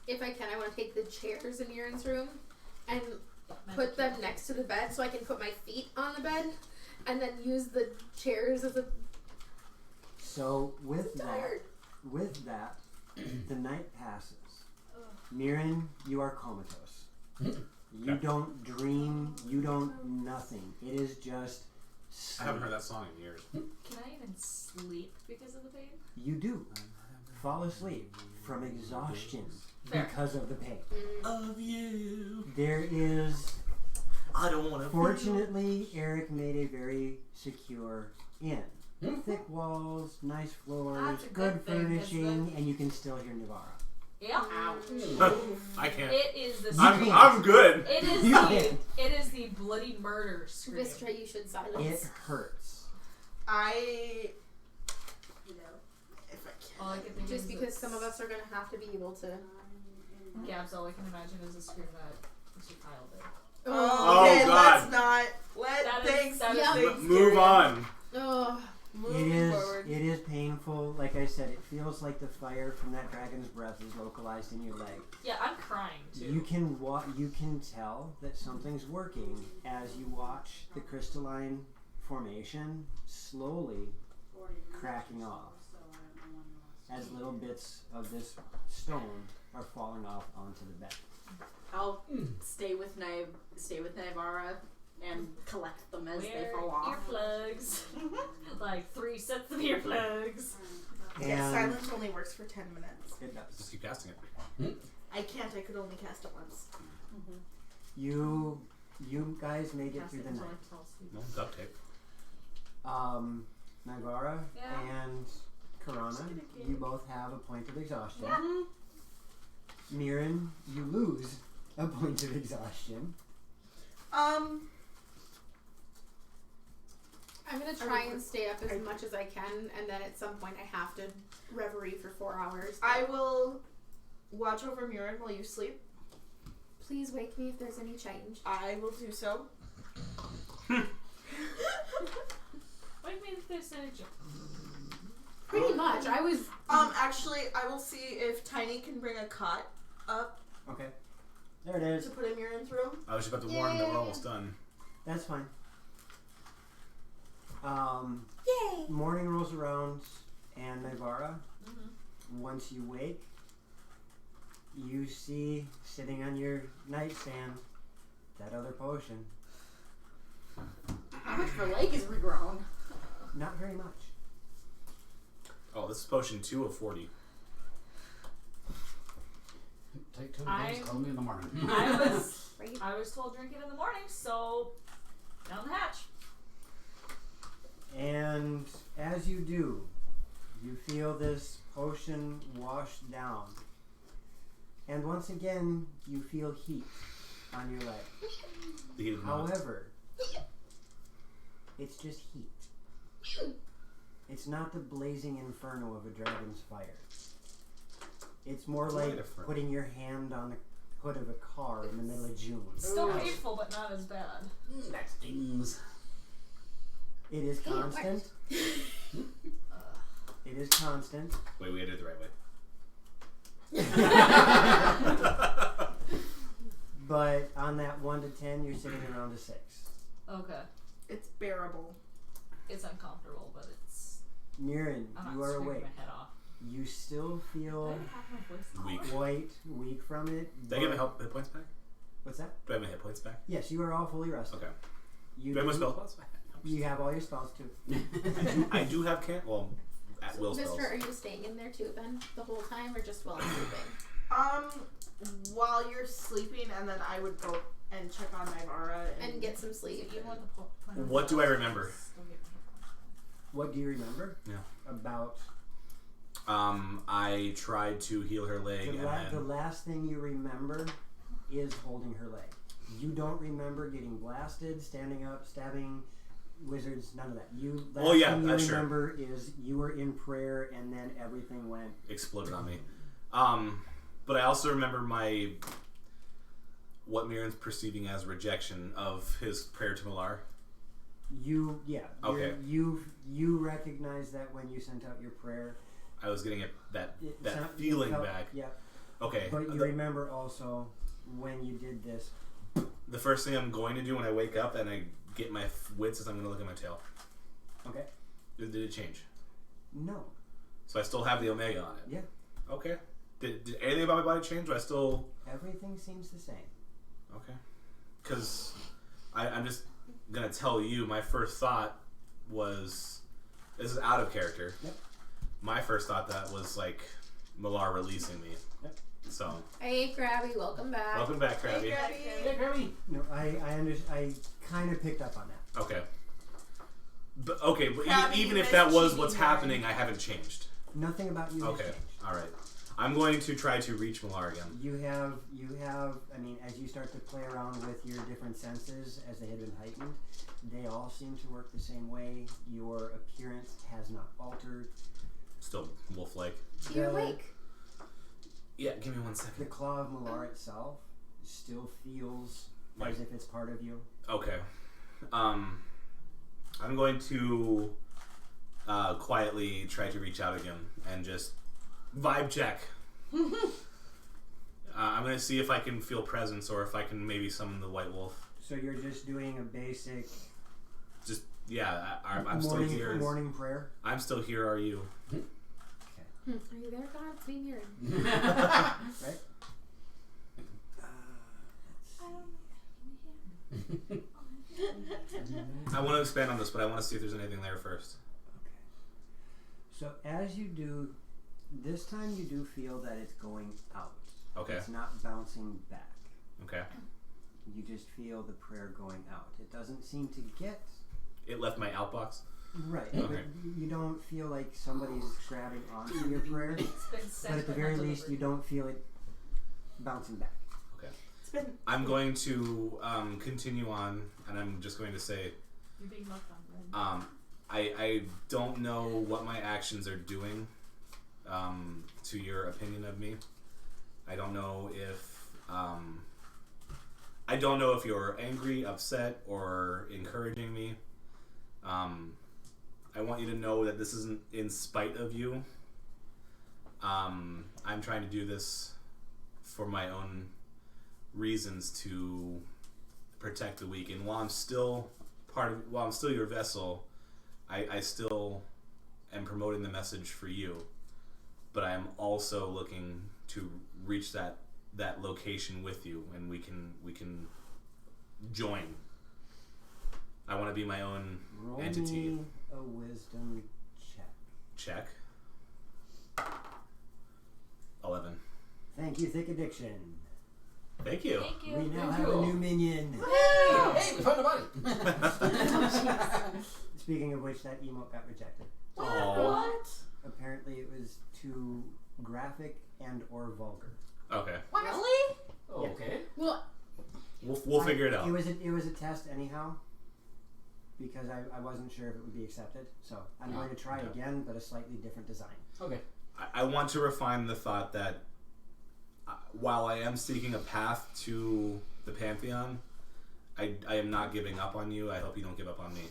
if I can, I want to take the chairs in Aaron's room and put them next to the bed so I can put my feet on the bed and then use the chairs as a. So with that, the night passes. Mirren, you are comatose. You don't dream. You don't nothing. It is just. I haven't heard that song in years. Can I even sleep because of the pain? You do fall asleep from exhaustion Fair. because of the pain. Of you. There is. I don't want to. Fortunately, Eric made a very secure inn. Thick walls, nice floors, That's a good good thing, furnishing, and you can still hear Navara. Yeah. I can't. It is the I'm good. It is You the can't. it is the bloody murder scream. Vistra, you should silence. It hurts. If I can. All I can think Just is because some of us are gonna have to be able to. Gabs, all I can imagine is a scream that Mr. Kyle did. Oh, Okay, God. let's not let That is- things. that is Yeah. things Move get- on. Oh. Moving forward. It is painful. Like I said, it feels like the fire from that dragon's breath is localized in your leg. Yeah, I'm crying too. You can tell that something's working as you watch the crystalline formation slowly cracking off as little bits of this stone are falling off onto the bed. I'll stay with Nivara and collect them as they Wear fall off. earplugs. Like 3 sets of earplugs. And Yeah, silence only works for 10 minutes. it does. Just keep casting it. I can't. I could only cast it once. You guys made it Cast through it the until night. I fall asleep. No duct tape. Nivara Yeah. and Karana, you both have a point of exhaustion. Yeah. Mirren, you lose a point of exhaustion. I'm gonna try and stay up as much as I can, and then at some point I have to reverie for 4 hours. I will watch over Murin while you sleep. Please wake me if there's any change. I will do so. Wake me if there's any change. Pretty much. I was. Actually, I will see if Tiny can bring a cot up Okay. There it is. to put in Murin's room. I was just about to warn him that we're almost done. That's fine. Yay! Morning rolls around, and Nivara, Mm-hmm. once you wake, you see sitting on your nightstand that other potion. How much of her leg is regrown? Not very much. Oh, this is potion 2 of 40. Take 2 of those, call me in the morning. I was told drink it in the morning, so down the hatch. And as you do, you feel this potion wash down. And once again, you feel heat on your leg. The heat of the moment. However, it's just heat. It's not the blazing inferno of a dragon's fire. It's more like putting your hand on the hood of a car in the middle of June. Still painful, but not as bad. That stings. It is constant. It is constant. Wait, we gotta do it the right way. But on that 1 to 10, you're sitting around a 6. Okay. It's bearable. It's uncomfortable, but it's. Mirren, I'm not you are screaming awake. my head off. You still feel Weak. quite weak from it. Did I get my hit points back? What's that? Do I have my hit points back? Yes, you are all fully rested. Okay. You Do I have my spell spots? You have all your spells too. I do have at will spells. Mister, are you staying in there too then the whole time, or just while I'm sleeping? While you're sleeping, and then I would go and check on Nivara And get some sleep. What do I remember? What do you remember? Yeah. About I tried to heal her leg, the last thing you remember is holding her leg. You don't remember getting blasted, standing up, stabbing wizards, none of that. You thing you remember is you were in prayer and then everything went exploded on me. But I also remember what Mirren's perceiving as rejection of his prayer to Malar. Okay. You recognize that when you sent out your prayer, I was getting that feeling back. Yeah. Okay. But you remember also when you did this. The first thing I'm going to do when I wake up and I get my wits is I'm going to look at my tail. Okay. Did it change? No. So I still have the Omega on it? Yeah. Okay. Did anything about my body change? Do I still... Everything seems the same. Okay. Because I'm just going to tell you, my first thought was... This is out of character. Yep. My first thought that was like Malar releasing me. Yep. So. Hey, Krabby, welcome back. Welcome back, Krabby. Hey, Krabby. No, I kind of picked up on that. Okay. But Krabby, even if that was what's happening, I haven't changed. Nothing about you has changed. All right. I'm going to try to reach Malar again. You have, I mean, as you start to play around with your different senses as they have been heightened, they all seem to work the same way. Your appearance has not altered. Still wolf-like. You're awake. Yeah, give me 1 The second. claw of Malar itself still feels Like- as if it's part of you. Okay. I'm going to quietly try to reach out again and just vibe check. I'm going to see if I can feel presence or if I can maybe summon the white wolf. So you're just doing a basic I'm still here. Morning prayer. I'm still here, are you? Are you there, God? It's me, Mirren. Right? I want to expand on this, but I want to see if there's anything there first. Okay. So as you do, this time you do feel that it's going out. Okay. It's not bouncing back. Okay. You just feel the prayer going out. It doesn't seem to get... It left my outbox. Right. Okay. But you don't feel like somebody's grabbing onto your prayer. It's been sent But at the but very not least, you delivered. don't feel it bouncing back. It's been. I'm going to continue on, and I'm just going to say, You're being knocked on, Ren. I don't know what my actions are doing to your opinion of me. I don't know if you're angry, upset, or encouraging me. I want you to know that this isn't in spite of you. I'm trying to do this for my own reasons to protect the weak, and while I'm still your vessel, I still am promoting the message for you, but I am also looking to reach that location with you, and we can join. I want to be my own Roll entity. me a wisdom check. Check. 11. Thank you, Thick Addiction. Thank you. Thank you. We now Thank have you. a new minion. Hey, we found a body. Speaking of which, that emote got rejected. Aww. Apparently, it was too graphic and or vulgar. Okay. Really? Oh, okay. Well, We'll figure it out. It was a test anyhow, because I wasn't sure if it would be accepted. So I'm going to try Okay. again, but a slightly different design. Okay. I want to refine the thought that while I am seeking a path to the Pantheon, I am not giving up on you. I hope you don't give up on me.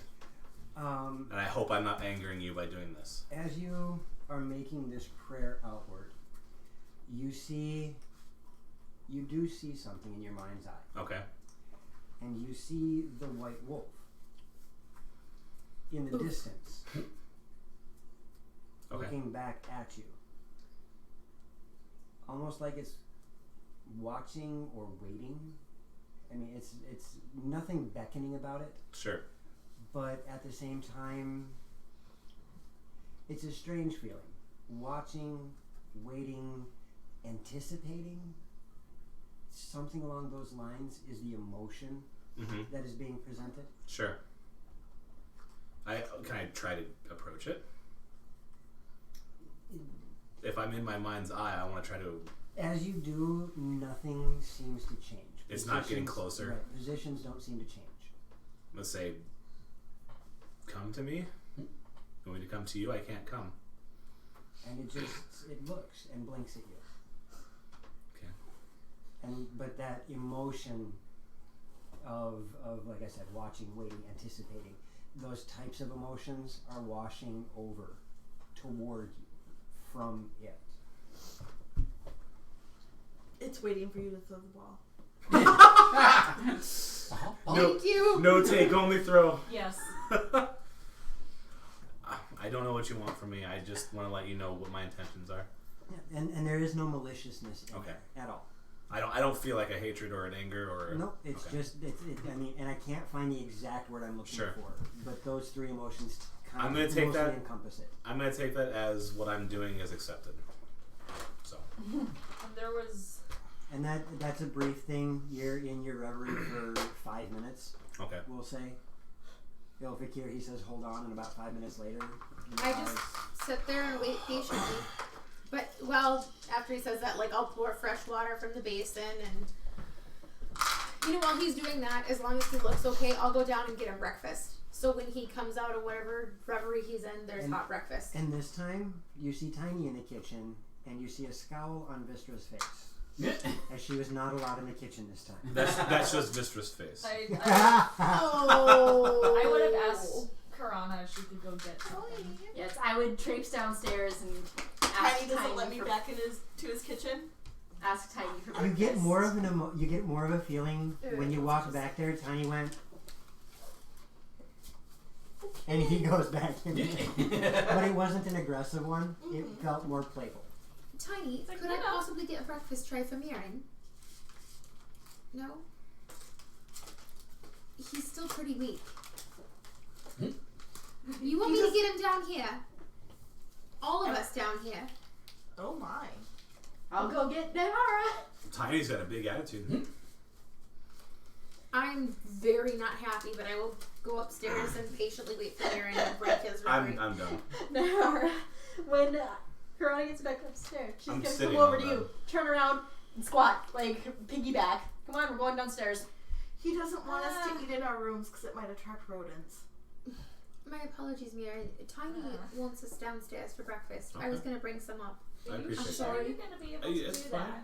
And I hope I'm not angering you by doing this. As you are making this prayer outward, you do see something in your mind's eye. Okay. And you see the white wolf in the distance, Okay. looking back at you. Almost like it's watching or waiting. I mean, it's nothing beckoning about it, Sure. but at the same time, it's a strange feeling. Watching, waiting, anticipating. Something along those lines is the emotion Mm-hmm. that is being presented. Sure. Can I try to approach it? If I'm in my mind's eye, I want to try to. As you do, nothing seems to change. It's not getting Positions- closer. Right, positions don't seem to change. Let's say, come to me. You want me to come to you? I can't come. And it looks and blinks at you. Okay. But that emotion of like I said, watching, waiting, anticipating, those types of emotions are washing over toward you from it. It's waiting for you to throw the ball. thank you. No take, only throw. Yes. I don't know what you want from me. I just want to let you know what my intentions are. Yeah, and there is no maliciousness in Okay. there at all. I don't feel like a hatred or an anger or. No, it's okay. just I mean, and I can't find the exact word I'm looking Sure. for, but those three emotions kind I'm of gonna take mostly that- encompass it. I'm gonna take that as what I'm doing is accepted. So. And there was. And that's a brief thing. You're in your reverie for 5 minutes, Okay. we'll say. Fakir, he says hold on, and about 5 minutes later, I just sit there and wait patiently. But after he says that, like, I'll pour fresh water from the basin, and while he's doing that, as long as he looks okay, I'll go down and get him breakfast. So when he comes out of whatever reverie he's in, there's hot breakfast. And this time, you see Tiny in the kitchen, and you see a scowl on Vistra's face, as she was not allowed in the kitchen this time. That's just Vistra's face. Oh! I would have asked Karana if she could go get something. Yes, I would traipse downstairs and ask Tiny doesn't let me for, back to his kitchen. Ask Tiny for You breakfast. get more of a feeling when you walk back there. Tiny went, and he goes back in. But it wasn't an aggressive one. It felt more playful. Tiny, like, could I no. possibly get a breakfast tray for Mirren? No? He's still pretty weak. You want me to get him down here? All of us down here. Oh my. I'll go get Navarra. Tiny's got a big attitude. I'm very not happy, but I will go upstairs and patiently wait for Aaron to break his reverie. I'm done. Nayara, when Karana gets back upstairs, she's I'm gonna sitting come over on to them. you, turn around, and squat, like piggyback. Come on, we're going downstairs. He doesn't want us to eat in our rooms because it might attract rodents. My apologies, Mira. Tiny wants us downstairs for breakfast. I was Okay. going to bring some up. I appreciate I'm that. sorry. Are you going to be able to It's do fine. that?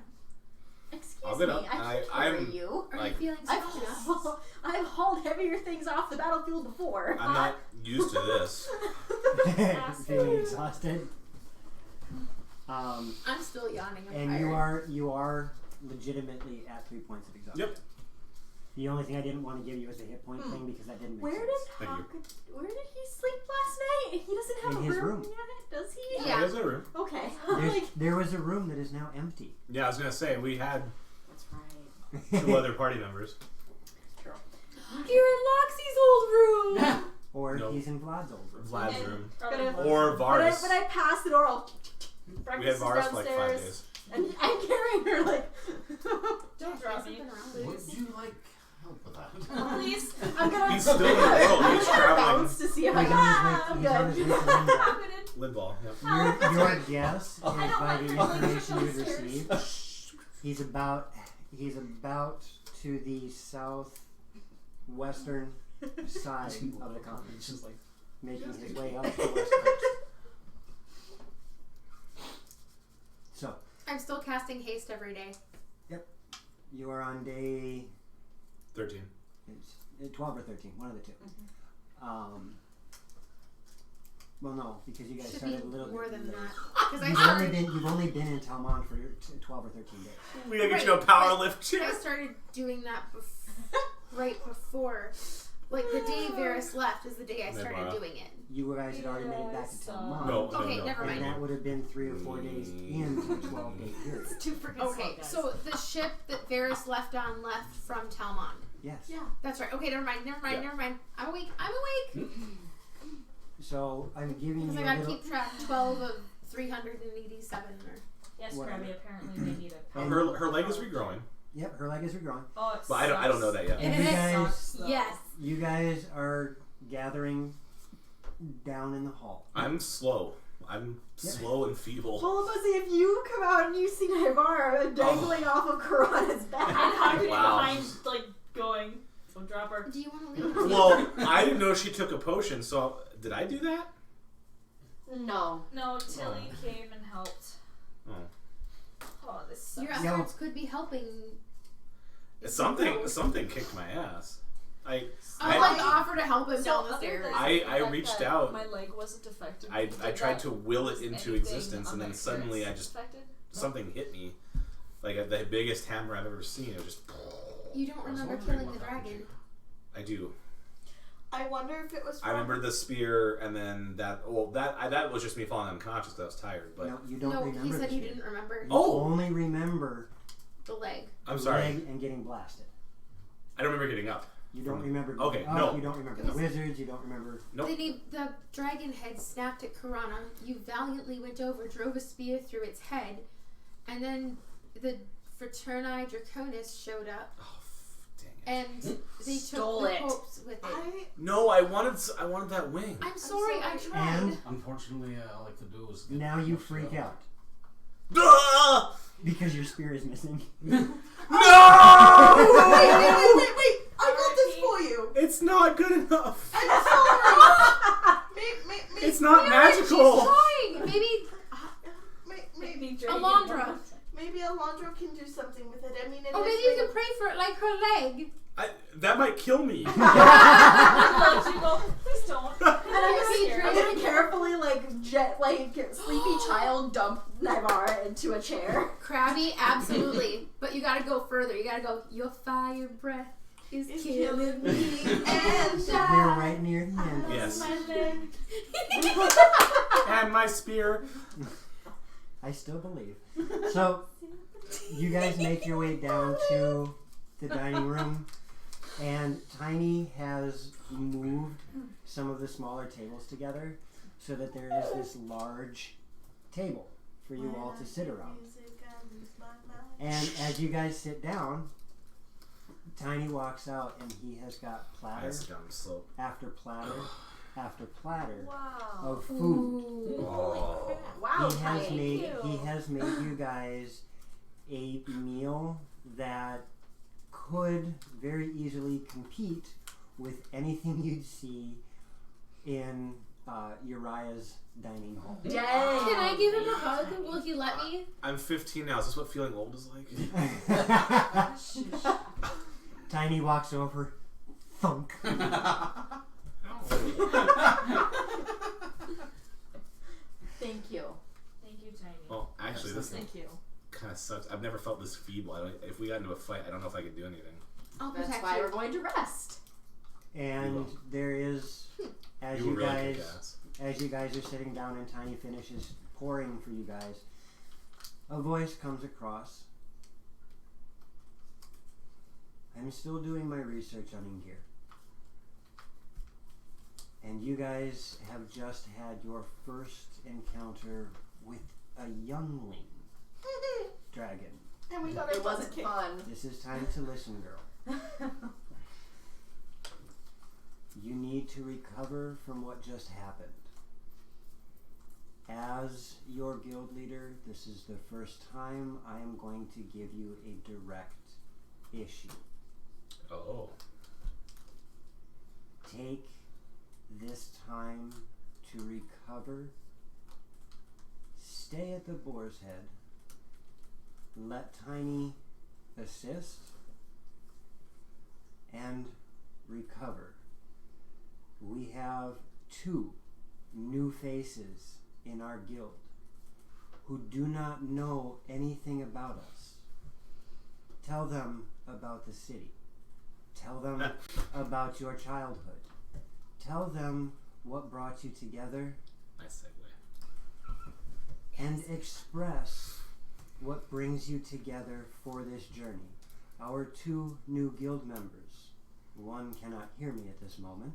Excuse I'll me, get up. I can carry I'm- you. Are Like- you feeling strong enough? I've hauled heavier things off the battlefield before. I'm not used to this. Feeling exhausted. I'm still yawning. I'm And tired. you are legitimately at 3 points of exhaustion. Yep. The only thing I didn't want to give you was a hit point thing because that didn't make Where sense. did Thank where did he sleep last night? He doesn't have In a his room, room. yet, does he? Yeah. There's a room. Okay. There was a room that is now empty. Yeah, I was gonna say we had That's right. 2 other party members. True. You're in Loxie's old room. Or Nope. he's in Vlad's old room. Vlad's And- room. Gonna- Or When Varus. I pass the door, I'll We breakfast had is Varus for like 5 downstairs, days. and I'm carrying her like. Don't drop me. Would Please. you like help with that? Please. I'm gonna. He's still in the world. I'm He's gonna traveling. bounce to see if I He's can. on I'm his way, good. he's on his way to I'm Linda. Lidball. Yep. Your guess is I don't by like the rolling information you'd upstairs. received. He's about to the southwestern side of the continent, It's just like making his way up the west coast. So I'm still casting haste every day. you are on day 13. it's 12 or 13, one of the two. Well, no, because you guys Should started be a little more bit than later. that. Because I You've only been in Talmon for 12 or 13 days. We gotta get you a power lift chair. I started doing that right before. Like the day Varys left is the day I started Nebara. doing it. You guys had already made it back to Yes, Talmon. No, Okay, no. never And mind. that would have been 3 or 4 days into a 12-day period. Too freaking Okay, so the ship that Varys left on left from Talmon. Yes. Yeah. That's right. Okay, never mind. Yeah. I'm awake. So I'm giving Because you I a gotta little. keep track. 12 of 387 or. Yes, Whatever. Krabby, apparently they need a And- Her leg is regrowing. Yep, her leg is regrowing. Oh, it But I don't know that yet. And you guys, sucks, though. Yes. you guys are gathering down in the hall. I'm slow. I'm Yeah. slow and feeble. Philippa, if you come out and you see Naivara dangling off of Karana's back. And hiding Wow. behind, like, going. So drop her. Do you want to leave? Well, I didn't know she took a potion, so did I do that? No. No, Tilly came and helped. Oh. Oh, this sucks. Your efforts could be helping. Something kicked my ass. I like offer to help him So down the other stairs. than I the fact reached that out. My leg wasn't affected. I did tried that- to will it was into anything existence, on and my then suddenly I appearance just affected? something hit me, like the biggest hammer I've ever seen. It was just. You don't remember killing the dragon. I do. I wonder if it was I remember the spear, and then that. Well, that was just me falling unconscious because I was tired. But No, you don't No, remember he said this you yet. didn't remember You Oh! only remember the leg. I'm the sorry. leg and getting blasted. I don't remember getting up. You don't remember. Okay, oh, no. You don't remember the wizards. You don't remember. Nope. The dragon head snapped at Karana. You valiantly went over, drove a spear through its head, and then the Fraterni Draconis showed up, Oh, dang it. and they Stole took the it. hopes with it. No, I wanted that wing. I'm sorry, I tried. And unfortunately, all I could do was get now you freak out Duh! because your spear is missing. No! Wait! I got this for you. It's not good enough. I'm sorry. It's not magical. She's trying. Maybe Alondra. maybe Alondra can do something with it. I mean, it Or is maybe you made can of- pray for it like her leg. That might kill me. Let you go. Please don't. And I'm Scared. gonna carefully, sleepy child dump Naivara into a chair. Crabby, absolutely. But you gotta go further. You gotta go, your fire breath is killing me. And We're right near the end. Yes. My leg. And my spear. I still believe. So, you guys make your way down to the dining room, and Tiny has moved some of the smaller tables together so that there is this large table for you all to sit around. And as you guys sit down, Tiny walks out and he has got platter Nice down the slope. after platter after platter Wow. of food. Ooh. Oh. Wow, He has made you guys a meal that could very easily compete with anything you'd see in Uriah's dining hall. Dang. Can I give him a hug? Will he let me? I'm 15 now. Is this what feeling old is like? Tiny walks over. Thunk. Thank you. Thank you, Tiny. Well, actually, this Thank you. kind of sucks. I've never felt this feeble. If we got into a fight, I don't know if I could do anything. I'll That's protect why you. we're going to rest. And there is, as You you were really guys, kick ass. as you guys are sitting down and Tiny finishes pouring for you guys, a voice comes across. I'm still doing my research on Ingir. And you guys have just had your first encounter with a youngling dragon. And we got It our wasn't kicked. fun. This is time to listen, girl. You need to recover from what just happened. As your guild leader, this is the first time I am going to give you a direct issue. Oh. Take this time to recover. Stay at the Boar's Head. Let Tiny assist and recover. We have 2 new faces in our guild who do not know anything about us. Tell them about the city. Tell them about your childhood. Tell them what brought you together Nice segue. and express what brings you together for this journey. Our 2 new guild members. One cannot hear me at this moment.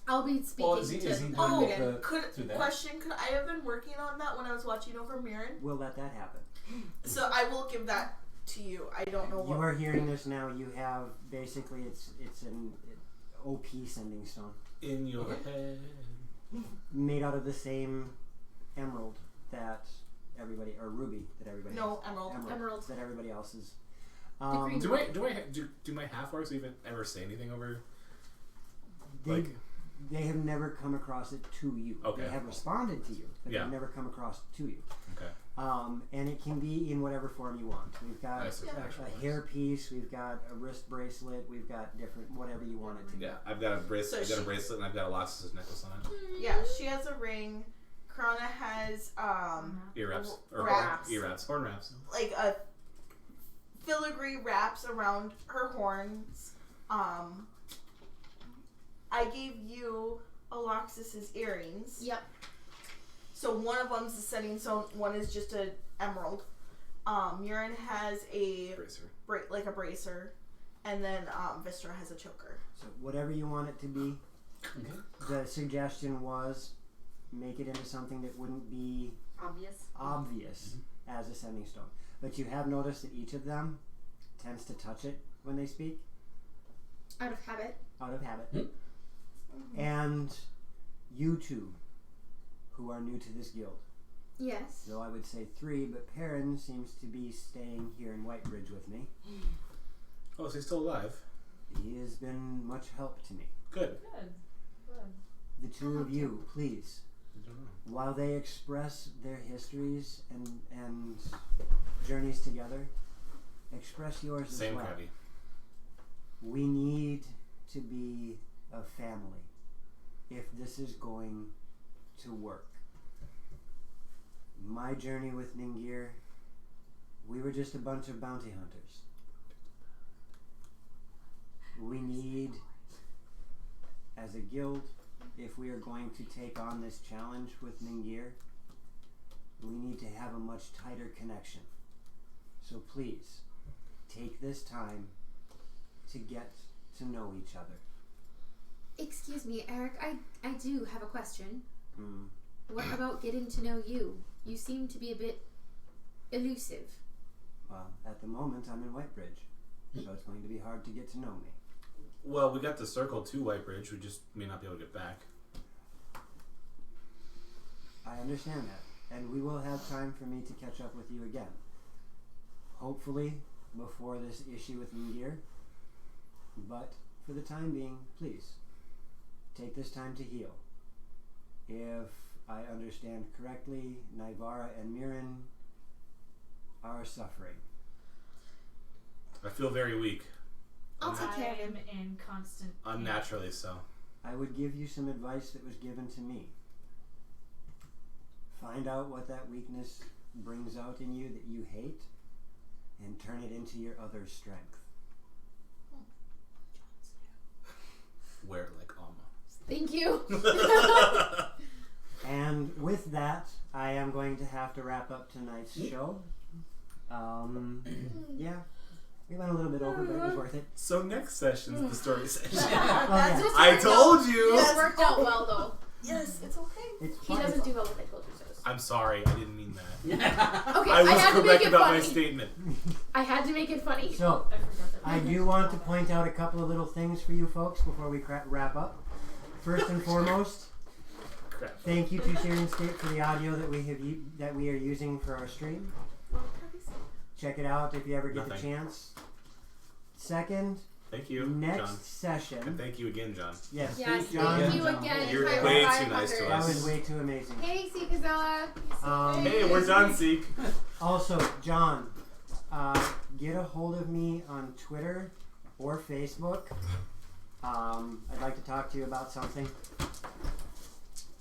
I'll be speaking Well, is he to. doing Oh, with the could through that? question? Could I have been working on that when I was watching over Mirren? We'll let that happen. So I will give that to you. I don't know You what. are hearing this now. You have basically it's an OP sending stone In your head. made out of the same emerald that everybody or ruby that everybody No, has. emerald. Emerald. that everybody else is. green Do my half orcs even ever say anything over? They, they have never come across it to you. Okay. They have responded to you, but Yeah. they've never come across it to you. Okay. And it can be in whatever form you want. We've got I see. a hair piece, we've got a wrist bracelet, we've got different whatever you want it to be. Yeah, I've got a bracelet. So I've got a she- bracelet, and I've got a Loxus's necklace on it. Yeah, she has a ring. Krana has Ear wraps or Wraps. ear wraps, horn wraps. like a filigree wraps around her horns. I gave you Aloxus's earrings. Yep. So one of them's a setting stone, one is just an emerald. Murin has a Bracer. like a bracer, and then Vistra has a choker. So whatever you want it to be. Okay. The suggestion was make it into something that wouldn't be obvious as a sending stone. But you have noticed that each of them tends to touch it when they speak, Out of habit. out of habit. And you 2, who are new to this guild, Yes. though I would say 3, but Perrin seems to be staying here in Whitebridge with me. Oh, so he's still alive. He has been much help to me. Good. Good. Good. The 2 of you, please, I don't know. while they express their histories and journeys together, express yours Same as well. Krabby. We need to be a family if this is going to work. My journey with Ningir, we were just a bunch of bounty hunters. We need, as a guild, if we are going to take on this challenge with Ningir, we need to have a much tighter connection. So please, take this time to get to know each other. Excuse me, Eric. I do have a question. Mm. What about getting to know you? You seem to be a bit elusive. Well, at the moment, I'm in Whitebridge. So it's going to be hard to get to know me. Well, we got the circle to White Bridge. We just may not be able to get back. I understand that. And we will have time for me to catch up with you again. Hopefully before this issue with Mingir. But for the time being, please, take this time to heal. If I understand correctly, Naivara and Mirren are suffering. I feel very weak. I'll take care of him. I'm in constant. Unnaturally so. I would give you some advice that was given to me. Find out what that weakness brings out in you that you hate, and turn it into your other strength. Wear it like Alma. Thank you. And with that, I am going to have to wrap up tonight's show. Yeah, we went a little bit over, but it was worth it. So next session's the story session. Yeah. I told you! It worked out well, though. Yes, it's okay. It's He fun. doesn't do well with closers. I'm sorry, I didn't mean that. Okay, I was had to make correct it about funny. my statement. I had to make it funny. So, I forgot that. I do want to point out a couple of little things for you folks before we wrap up. First and foremost, Crap. thank you to Syrinscape for the audio that we are using for our stream. Check it out if you ever get the Nothing. chance. Second, Thank you, next John. And same. thank you again, John. Yes, Yes, John. thank you John. again. You're Fire way Fire too nice to Hunters. That us. was way too amazing. Hey, Seekazella. Hey, we're done, Seek. Also, John, get a hold of me on Twitter or Facebook. I'd like to talk to you about something.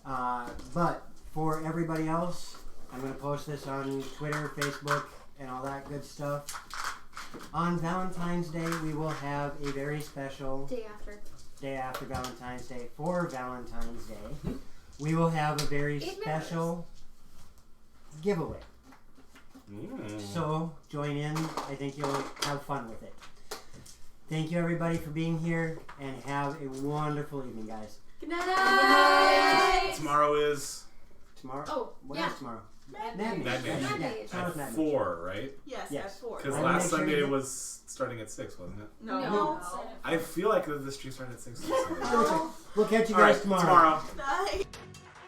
But for everybody else, I'm going to post this on Twitter, Facebook, and all that good stuff. On Valentine's Day, we will have a very special Day after. Valentine's Day. For Valentine's Day, we will have a very It special giveaway. So, join in. I think you'll have fun with it. Thank you, everybody, for being here, and have a wonderful evening, guys. Good night. Tomorrow is Tomorrow? Oh, What yeah. is tomorrow? Mad Mad Mage. Mad Mage. Yeah, Mad Mage. tomorrow's Mad at Mage. 4, right? Yes, Yes. at 4. Because I wanna last make sure Sunday you- was starting at 6, wasn't it? No. No. I feel like the stream started at 6. We'll catch you All guys right, tomorrow. tomorrow. Bye.